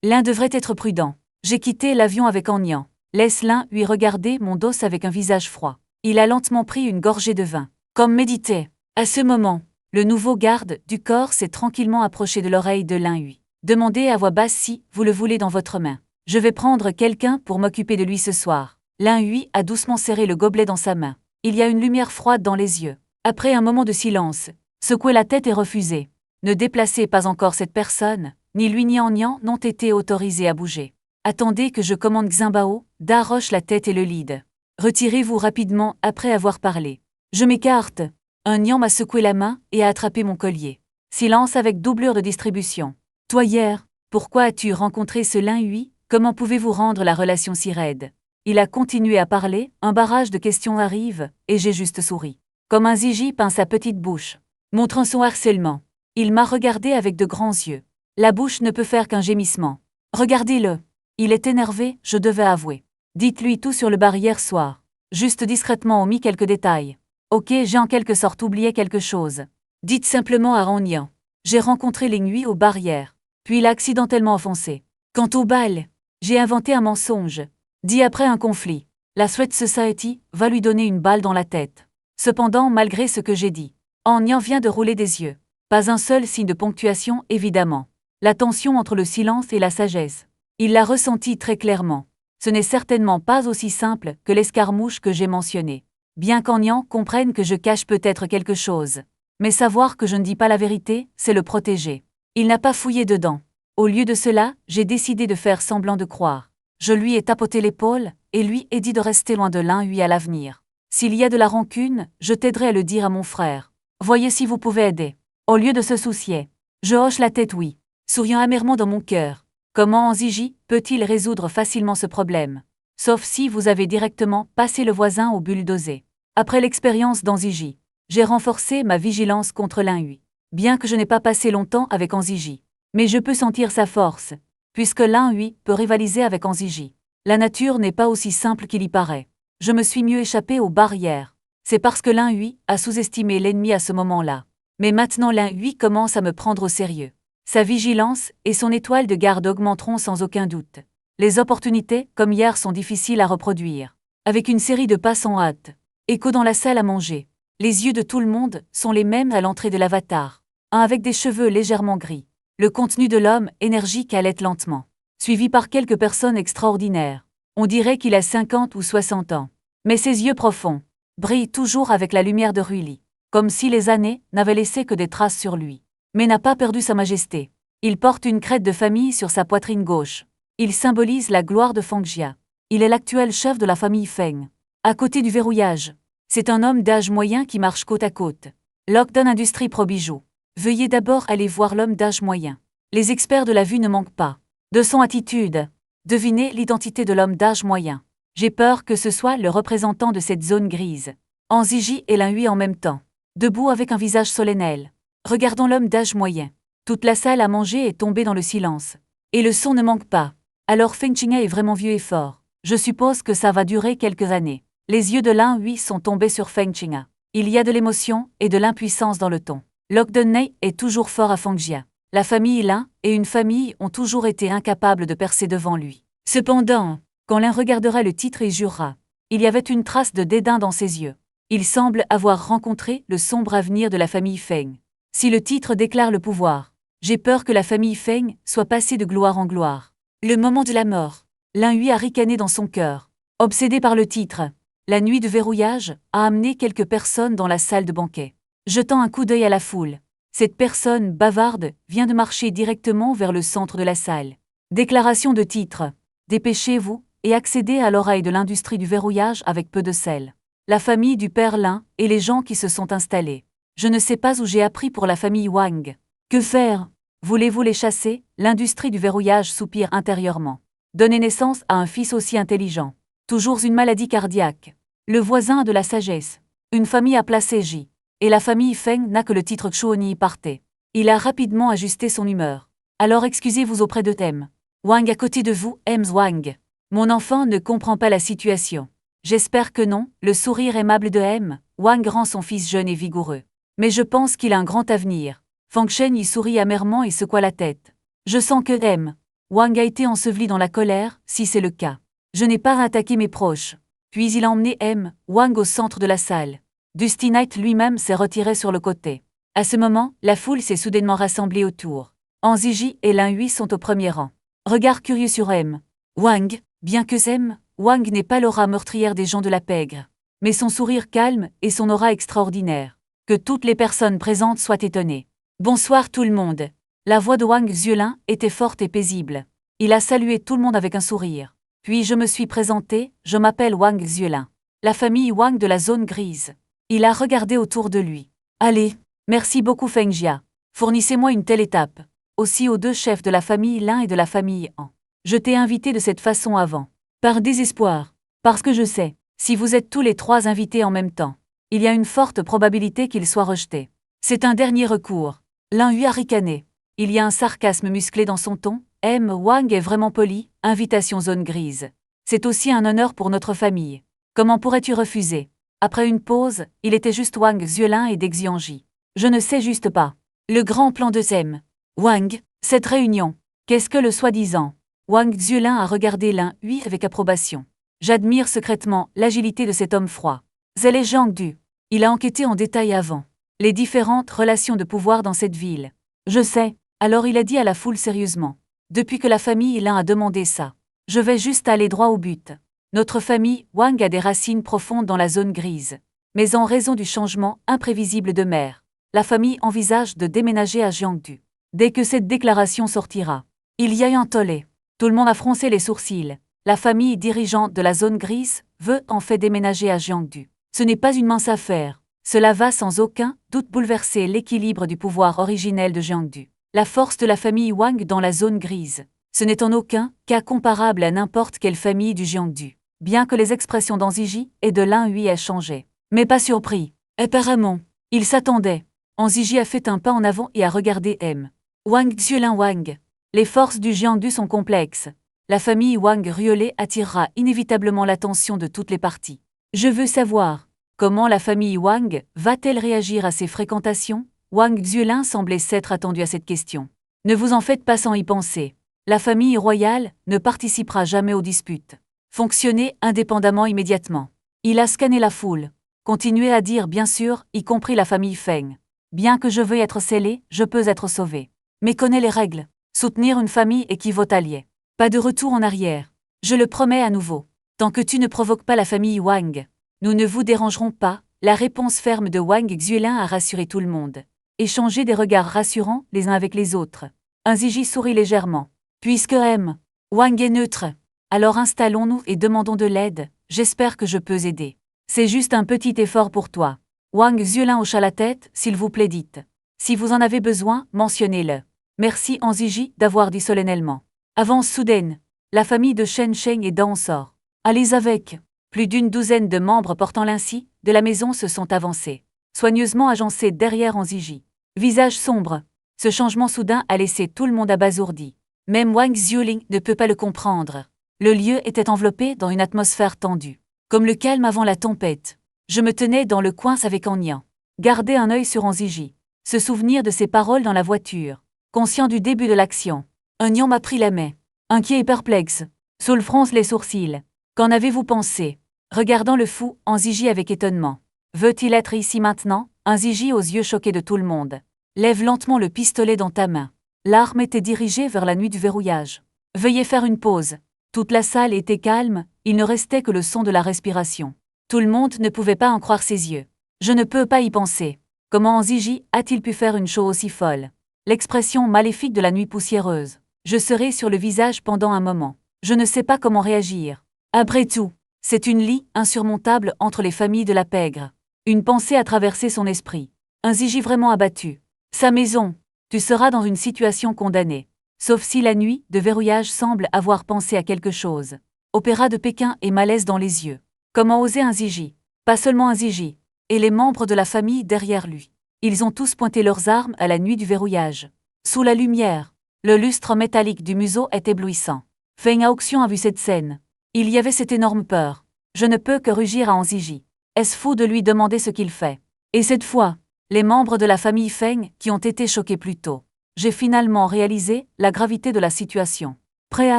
Speaker 1: L'un devrait être prudent. J'ai quitté l'avion avec Anian. Laisse Lin-Hui regarder mon dos avec un visage froid. Il a lentement pris une gorgée de vin. comme méditer. À ce moment, le nouveau garde du corps s'est tranquillement approché de l'oreille de Lin Hui. Demandez à voix basse si vous le voulez dans votre main. Je vais prendre quelqu'un pour m'occuper de lui ce soir. Lin Hui a doucement serré le gobelet dans sa main. Il y a une lumière froide dans les yeux. Après un moment de silence, secouer la tête et refuser. Ne déplacez pas encore cette personne, ni lui ni Nian n'ont été autorisés à bouger. Attendez que je commande Xianbao, d'arroche la tête et le lead. Retirez-vous rapidement après avoir parlé. Je m'écarte. Un Nian m'a secoué la main et a attrapé mon collier. Silence avec doublure de distribution. Toi hier, pourquoi as-tu rencontré ce Lin Hui? Comment pouvez-vous rendre la relation si raide? Il a continué à parler, un barrage de questions arrive, et j'ai juste souri. Comme un Ziji peint sa petite bouche, montrant son harcèlement. Il m'a regardé avec de grands yeux. La bouche ne peut faire qu'un gémissement. Regardez-le. Il est énervé, je devais avouer. Dites-lui tout sur le bar hier soir. Juste discrètement omis quelques détails. Ok, j'ai en quelque sorte oublié quelque chose. Dites simplement à Ronyan. J'ai rencontré Ling Hui au bar hier. Puis il a accidentellement offensé. Quant au bal, j'ai inventé un mensonge. Dit après un conflit. La Sweat Society va lui donner une balle dans la tête. Cependant, malgré ce que j'ai dit, Ronyan vient de rouler des yeux. Pas un seul signe de ponctuation, évidemment. La tension entre le silence et la sagesse. Il l'a ressenti très clairement. Ce n'est certainement pas aussi simple que l'escarmouche que j'ai mentionné. Bien qu'Anian comprenne que je cache peut-être quelque chose. Mais savoir que je ne dis pas la vérité, c'est le protéger. Il n'a pas fouillé dedans. Au lieu de cela, j'ai décidé de faire semblant de croire. Je lui ai tapoté l'épaule, et lui ai dit de rester loin de Lin Hui à l'avenir. S'il y a de la rancune, je t'aiderai à le dire à mon frère. Voyez si vous pouvez aider. Au lieu de se soucier. Je hoche la tête oui, souriant amèrement dans mon cœur. Comment Ziji peut-il résoudre facilement ce problème? Sauf si vous avez directement passé le voisin au bulldozer. Après l'expérience d'Anziji, j'ai renforcé ma vigilance contre Lin Hui. Bien que je n'ai pas passé longtemps avec Anziji. Mais je peux sentir sa force, puisque Lin Hui peut rivaliser avec Anziji. La nature n'est pas aussi simple qu'il y paraît. Je me suis mieux échappé aux barrières. C'est parce que Lin Hui a sous-estimé l'ennemi à ce moment-là. Mais maintenant Lin Hui commence à me prendre au sérieux. Sa vigilance et son étoile de garde augmenteront sans aucun doute. Les opportunités, comme hier, sont difficiles à reproduire. Avec une série de passes en hâte. Écho dans la salle à manger. Les yeux de tout le monde sont les mêmes à l'entrée de l'avatar. Un avec des cheveux légèrement gris. Le contenu de l'homme, énergique, halète lentement. Suivi par quelques personnes extraordinaires. On dirait qu'il a 50 ou 60 ans. Mais ses yeux profonds brillent toujours avec la lumière de Ruili. Comme si les années n'avaient laissé que des traces sur lui. Mais n'a pas perdu sa majesté. Il porte une crête de famille sur sa poitrine gauche. Il symbolise la gloire de Fangjia. Il est l'actuel chef de la famille Feng. À côté du verrouillage, c'est un homme d'âge moyen qui marche côte à côte. Lockdown Industrie Pro Bijoux. Veuillez d'abord aller voir l'homme d'âge moyen. Les experts de la vue ne manquent pas. De son attitude, devinez l'identité de l'homme d'âge moyen. J'ai peur que ce soit le représentant de cette zone grise. Anziji et Lin Hui en même temps. Debout avec un visage solennel. Regardons l'homme d'âge moyen. Toute la salle à manger est tombée dans le silence. Et le son ne manque pas. Alors Feng Qing'e est vraiment vieux et fort. Je suppose que ça va durer quelques années. Les yeux de Lin Hui sont tombés sur Feng Qing'e. Il y a de l'émotion et de l'impuissance dans le ton. Lockdown est toujours fort à Fangjia. La famille Lin et une famille ont toujours été incapables de percer devant lui. Cependant, quand l'un regardera le titre et jurera, il y avait une trace de dédain dans ses yeux. Il semble avoir rencontré le sombre avenir de la famille Feng. Si le titre déclare le pouvoir, j'ai peur que la famille Feng soit passée de gloire en gloire. Le moment de la mort. Lin Hui a ricané dans son cœur. Obsédé par le titre, la nuit de verrouillage a amené quelques personnes dans la salle de banquet. Jetant un coup d'œil à la foule, cette personne bavarde vient de marcher directement vers le centre de la salle. Déclaration de titre. Dépêchez-vous et accédez à l'oreille de l'industrie du verrouillage avec peu de sel. La famille du père Lin et les gens qui se sont installés. Je ne sais pas où j'ai appris pour la famille Wang. Que faire? Voulez-vous les chasser? L'industrie du verrouillage soupire intérieurement. Donner naissance à un fils aussi intelligent. Toujours une maladie cardiaque. Le voisin de la sagesse. Une famille à placer J. Et la famille Feng n'a que le titre Chuoni partait. Il a rapidement ajusté son humeur. Alors excusez-vous auprès de Tem. Wang à côté de vous, Ems Wang. Mon enfant ne comprend pas la situation. J'espère que non, le sourire aimable de M. Wang rend son fils jeune et vigoureux. Mais je pense qu'il a un grand avenir. Fang Shen y sourit amèrement et secoua la tête. Je sens que M. Wang a été enseveli dans la colère, si c'est le cas. Je n'ai pas attaqué mes proches. Puis il a emmené M. Wang au centre de la salle. Dusty Knight lui-même s'est retiré sur le côté. À ce moment, la foule s'est soudainement rassemblée autour. Anziji et Lin Hui sont au premier rang. Regard curieux sur M. Wang, bien que M. Wang n'ait pas l'aura meurtrière des gens de la pègre, mais son sourire calme et son aura extraordinaire. Que toutes les personnes présentes soient étonnées. Bonsoir tout le monde. La voix de Wang Xuelin était forte et paisible. Il a salué tout le monde avec un sourire. Puis je me suis présenté, je m'appelle Wang Xuelin. La famille Wang de la zone grise. Il a regardé autour de lui. Allez, merci beaucoup Feng Jia. Fournissez-moi une telle étape. Aussi aux deux chefs de la famille Lin et de la famille Han. Je t'ai invité de cette façon avant. Par désespoir. Parce que je sais, si vous êtes tous les trois invités en même temps, il y a une forte probabilité qu'ils soient rejetés. C'est un dernier recours. Lin Hui a ricané. Il y a un sarcasme musclé dans son ton. M. Wang est vraiment poli, invitation zone grise. C'est aussi un honneur pour notre famille. Comment pourrais-tu refuser? Après une pause, il était juste Wang Xuelin et Dexianji. Je ne sais juste pas. Le grand plan de M. Wang, cette réunion. Qu'est-ce que le soi-disant? Wang Xuelin a regardé Lin Hui avec approbation. J'admire secrètement l'agilité de cet homme froid. Zhele Zhangdu. Il a enquêté en détail avant les différentes relations de pouvoir dans cette ville. Je sais, alors il a dit à la foule sérieusement. Depuis que la famille Lin a demandé ça, je vais juste aller droit au but. Notre famille Wang a des racines profondes dans la zone grise. Mais en raison du changement imprévisible de maire, la famille envisage de déménager à Jiangdu. Dès que cette déclaration sortira, il y a eu un tollé. Tout le monde a froncé les sourcils. La famille dirigeante de la zone grise veut en fait déménager à Jiangdu. Ce n'est pas une mince affaire. Cela va sans aucun doute bouleverser l'équilibre du pouvoir originel de Jiangdu. La force de la famille Wang dans la zone grise. Ce n'est en aucun cas comparable à n'importe quelle famille du Jiangdu. Bien que les expressions d'Anziji et de Lin Hui aient changé. Mais pas surpris. Apparemment, il s'attendait. Anziji a fait un pas en avant et a regardé M. Wang Xuelin Wang. Les forces du Jiangdu sont complexes. La famille Wang Ruolé attirera inévitablement l'attention de toutes les parties. Je veux savoir, comment la famille Wang va-t-elle réagir à ces fréquentations? Wang Xuelin semblait s'être attendu à cette question. Ne vous en faites pas sans y penser. La famille royale ne participera jamais aux disputes. Fonctionnez indépendamment immédiatement. Il a scanné la foule. Continuez à dire bien sûr, y compris la famille Feng. Bien que je veuille être scellé, je peux être sauvé. Mais connais les règles. Soutenir une famille équivaut à allier. Pas de retour en arrière. Je le promets à nouveau. Tant que tu ne provoques pas la famille Wang, nous ne vous dérangerons pas. La réponse ferme de Wang Xuelin a rassuré tout le monde. Échanger des regards rassurants les uns avec les autres. Anziji sourit légèrement. Puisque M. Wang est neutre, alors installons-nous et demandons de l'aide. J'espère que je peux aider. C'est juste un petit effort pour toi. Wang Xuelin hocha la tête, s'il vous plaît dites. Si vous en avez besoin, mentionnez-le. Merci Anziji d'avoir dit solennellement. Avance soudaine. La famille de Shen Sheng et Dan sort. Allez avec. Plus d'une douzaine de membres portant l'insi de la maison se sont avancés. Soigneusement agencés derrière Anziji. Visage sombre. Ce changement soudain a laissé tout le monde abasourdi. Même Wang Xuelin ne peut pas le comprendre. Le lieu était enveloppé dans une atmosphère tendue. Comme le calme avant la tempête. Je me tenais dans le coin avec Anian. Garder un œil sur Anziji. Se souvenir de ses paroles dans la voiture. Conscient du début de l'action. Anian m'a pris la main. Inquiet et perplexe. Soul fronce les sourcils. Qu'en avez-vous pensé? Regardant le fou, Anziji avec étonnement. Veut-il être ici maintenant? Anziji aux yeux choqués de tout le monde. Lève lentement le pistolet dans ta main. L'arme était dirigée vers la nuit du verrouillage. Veuillez faire une pause. Toute la salle était calme, il ne restait que le son de la respiration. Tout le monde ne pouvait pas en croire ses yeux. Je ne peux pas y penser. Comment Anziji a-t-il pu faire une chose aussi folle? L'expression maléfique de la nuit poussiéreuse. Je serai sur le visage pendant un moment. Je ne sais pas comment réagir. Après tout, c'est une lie insurmontable entre les familles de la pègre. Une pensée a traversé son esprit. Anziji vraiment abattu. Sa maison. Tu seras dans une situation condamnée. Sauf si la nuit de verrouillage semble avoir pensé à quelque chose. Opéra de Pékin et malaise dans les yeux. Comment oser Anziji? Pas seulement Anziji. Et les membres de la famille derrière lui. Ils ont tous pointé leurs armes à la nuit du verrouillage. Sous la lumière, le lustre métallique du museau est éblouissant. Feng Haoxian a vu cette scène. Il y avait cette énorme peur. Je ne peux que rugir à Anziji. Est-ce fou de lui demander ce qu'il fait? Et cette fois, les membres de la famille Feng qui ont été choqués plus tôt. J'ai finalement réalisé la gravité de la situation. Prêt à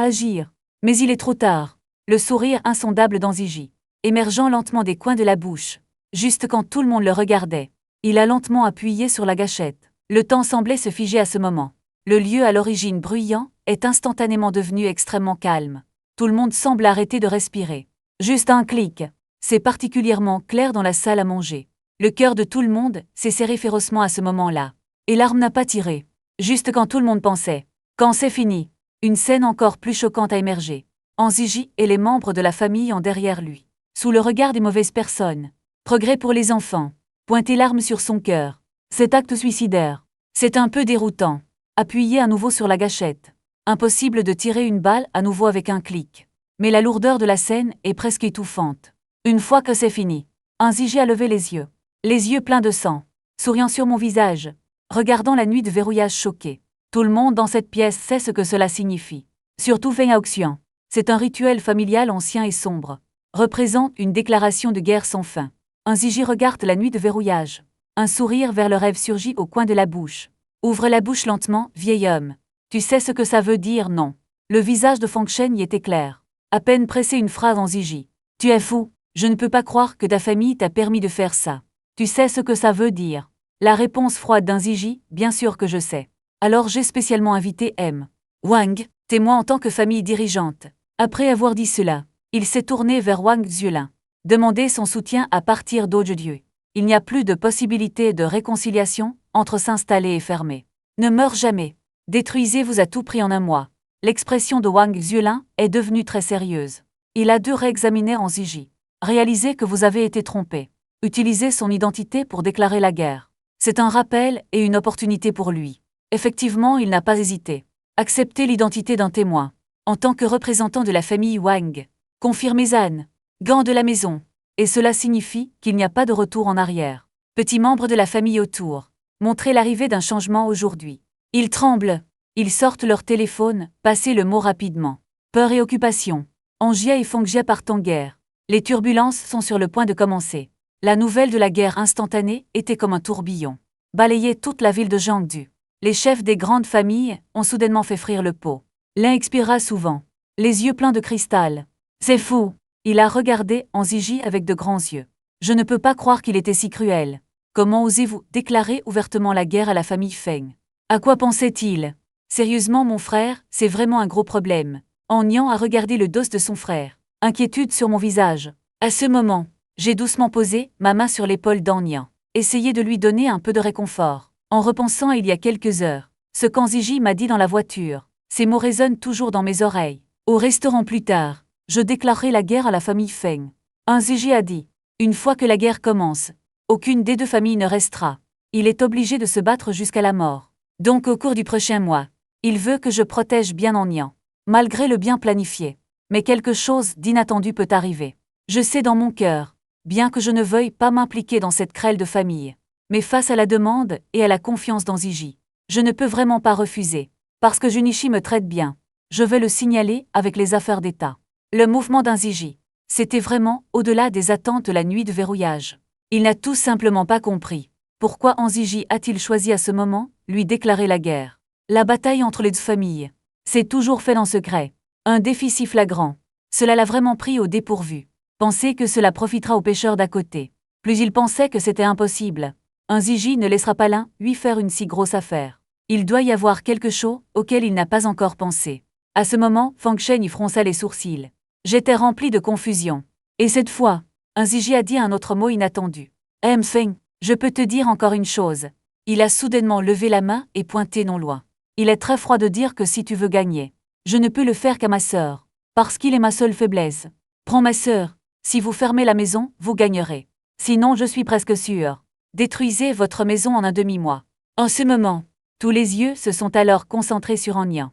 Speaker 1: agir. Mais il est trop tard. Le sourire insondable d'Anziji, émergeant lentement des coins de la bouche. juste quand tout le monde le regardait. Il a lentement appuyé sur la gâchette. Le temps semblait se figer à ce moment. Le lieu à l'origine bruyant est instantanément devenu extrêmement calme. Tout le monde semble arrêter de respirer. Juste un clic. C'est particulièrement clair dans la salle à manger. Le cœur de tout le monde s'est serré férocement à ce moment-là. Et l'arme n'a pas tiré. Juste quand tout le monde pensait. Quand c'est fini. Une scène encore plus choquante a émergé. Anziji et les membres de la famille en derrière lui. Sous le regard des mauvaises personnes. Progrès pour les enfants. Pointer l'arme sur son cœur. Cet acte suicidaire. C'est un peu déroutant. Appuyer à nouveau sur la gâchette. Impossible de tirer une balle à nouveau avec un clic. Mais la lourdeur de la scène est presque étouffante. Une fois que c'est fini, Anziji a levé les yeux pleins de sang, souriant sur mon visage, regardant la nuit de verrouillage choqué. Tout le monde dans cette pièce sait ce que cela signifie. Surtout Feng Haoxian. C'est un rituel familial ancien et sombre. Représente une déclaration de guerre sans fin. Anziji regarde la nuit de verrouillage. Un sourire vers le rêve surgit au coin de la bouche. Ouvre la bouche lentement, vieil homme. Tu sais ce que ça veut dire, non? Le visage de Fengshen y était clair. À peine pressé une phrase Anziji. Tu es fou, je ne peux pas croire que ta famille t'a permis de faire ça. Tu sais ce que ça veut dire? La réponse froide d'Anziji, bien sûr que je sais. Alors j'ai spécialement invité M. Wang, témoin en tant que famille dirigeante. Après avoir dit cela, il s'est tourné vers Wang Xuelin. Demander son soutien à partir d'aujourd'hui. Il n'y a plus de possibilité de réconciliation entre s'installer et fermer. Ne meurs jamais. Détruisez-vous à tout prix en un mois. L'expression de Wang Xuelin est devenue très sérieuse. Il a dû réexaminer Anziji. Réaliser que vous avez été trompé. Utiliser son identité pour déclarer la guerre. C'est un rappel et une opportunité pour lui. Effectivement, il n'a pas hésité. Accepter l'identité d'un témoin. En tant que représentant de la famille Wang. Confirmez Zan. Gant de la maison. Et cela signifie qu'il n'y a pas de retour en arrière. Petits membres de la famille autour. Montrez l'arrivée d'un changement aujourd'hui. Ils tremblent. Ils sortent leur téléphone, passez le mot rapidement. Peur et occupation. Angia et Fengjia partent en guerre. Les turbulences sont sur le point de commencer. La nouvelle de la guerre instantanée était comme un tourbillon. Balayait toute la ville de Jiangdu. Les chefs des grandes familles ont soudainement fait frire le pot. L'un expira souvent. Les yeux pleins de cristal. C'est fou. Il a regardé Anziji avec de grands yeux. Je ne peux pas croire qu'il était si cruel. Comment osez-vous déclarer ouvertement la guerre à la famille Feng? À quoi pensait-il? Sérieusement mon frère, c'est vraiment un gros problème. Nian a regardé le dos de son frère. Inquiétude sur mon visage. À ce moment, j'ai doucement posé ma main sur l'épaule d'Nian. Essayé de lui donner un peu de réconfort. En repensant il y a quelques heures, ce qu'Anziji m'a dit dans la voiture. Ces mots résonnent toujours dans mes oreilles. Au restaurant plus tard, je déclarerai la guerre à la famille Feng. Anziji a dit. Une fois que la guerre commence, aucune des deux familles ne restera. Il est obligé de se battre jusqu'à la mort. Donc au cours du prochain mois, il veut que je protège bien Nian. Malgré le bien planifié. Mais quelque chose d'inattendu peut arriver. Je sais dans mon cœur, bien que je ne veuille pas m'impliquer dans cette querelle de famille. Mais face à la demande et à la confiance d'Anziji, je ne peux vraiment pas refuser. Parce que Junichi me traite bien. Je vais le signaler avec les affaires d'État. Le mouvement d'Anziji, c'était vraiment au-delà des attentes de la nuit de verrouillage. Il n'a tout simplement pas compris. Pourquoi Anziji a-t-il choisi à ce moment, lui déclarer la guerre? La bataille entre les deux familles. C'est toujours fait en secret. Un défi si flagrant. Cela l'a vraiment pris au dépourvu. Penser que cela profitera aux pêcheurs d'à côté. Plus il pensait que c'était impossible. Anziji ne laissera pas l'un lui faire une si grosse affaire. Il doit y avoir quelque chose auquel il n'a pas encore pensé. À ce moment, Fengshen y fronça les sourcils. J'étais rempli de confusion. Et cette fois, Anziji a dit un autre mot inattendu. Feng, je peux te dire encore une chose. Il a soudainement levé la main et pointé non loin. Il est très froid de dire que si tu veux gagner, je ne peux le faire qu'à ma sœur, parce qu'il est ma seule faiblesse. Prends ma sœur, si vous fermez la maison, vous gagnerez. Sinon je suis presque sûr. Détruisez votre maison en un demi-mois. En ce moment, tous les yeux se sont alors concentrés sur Nian.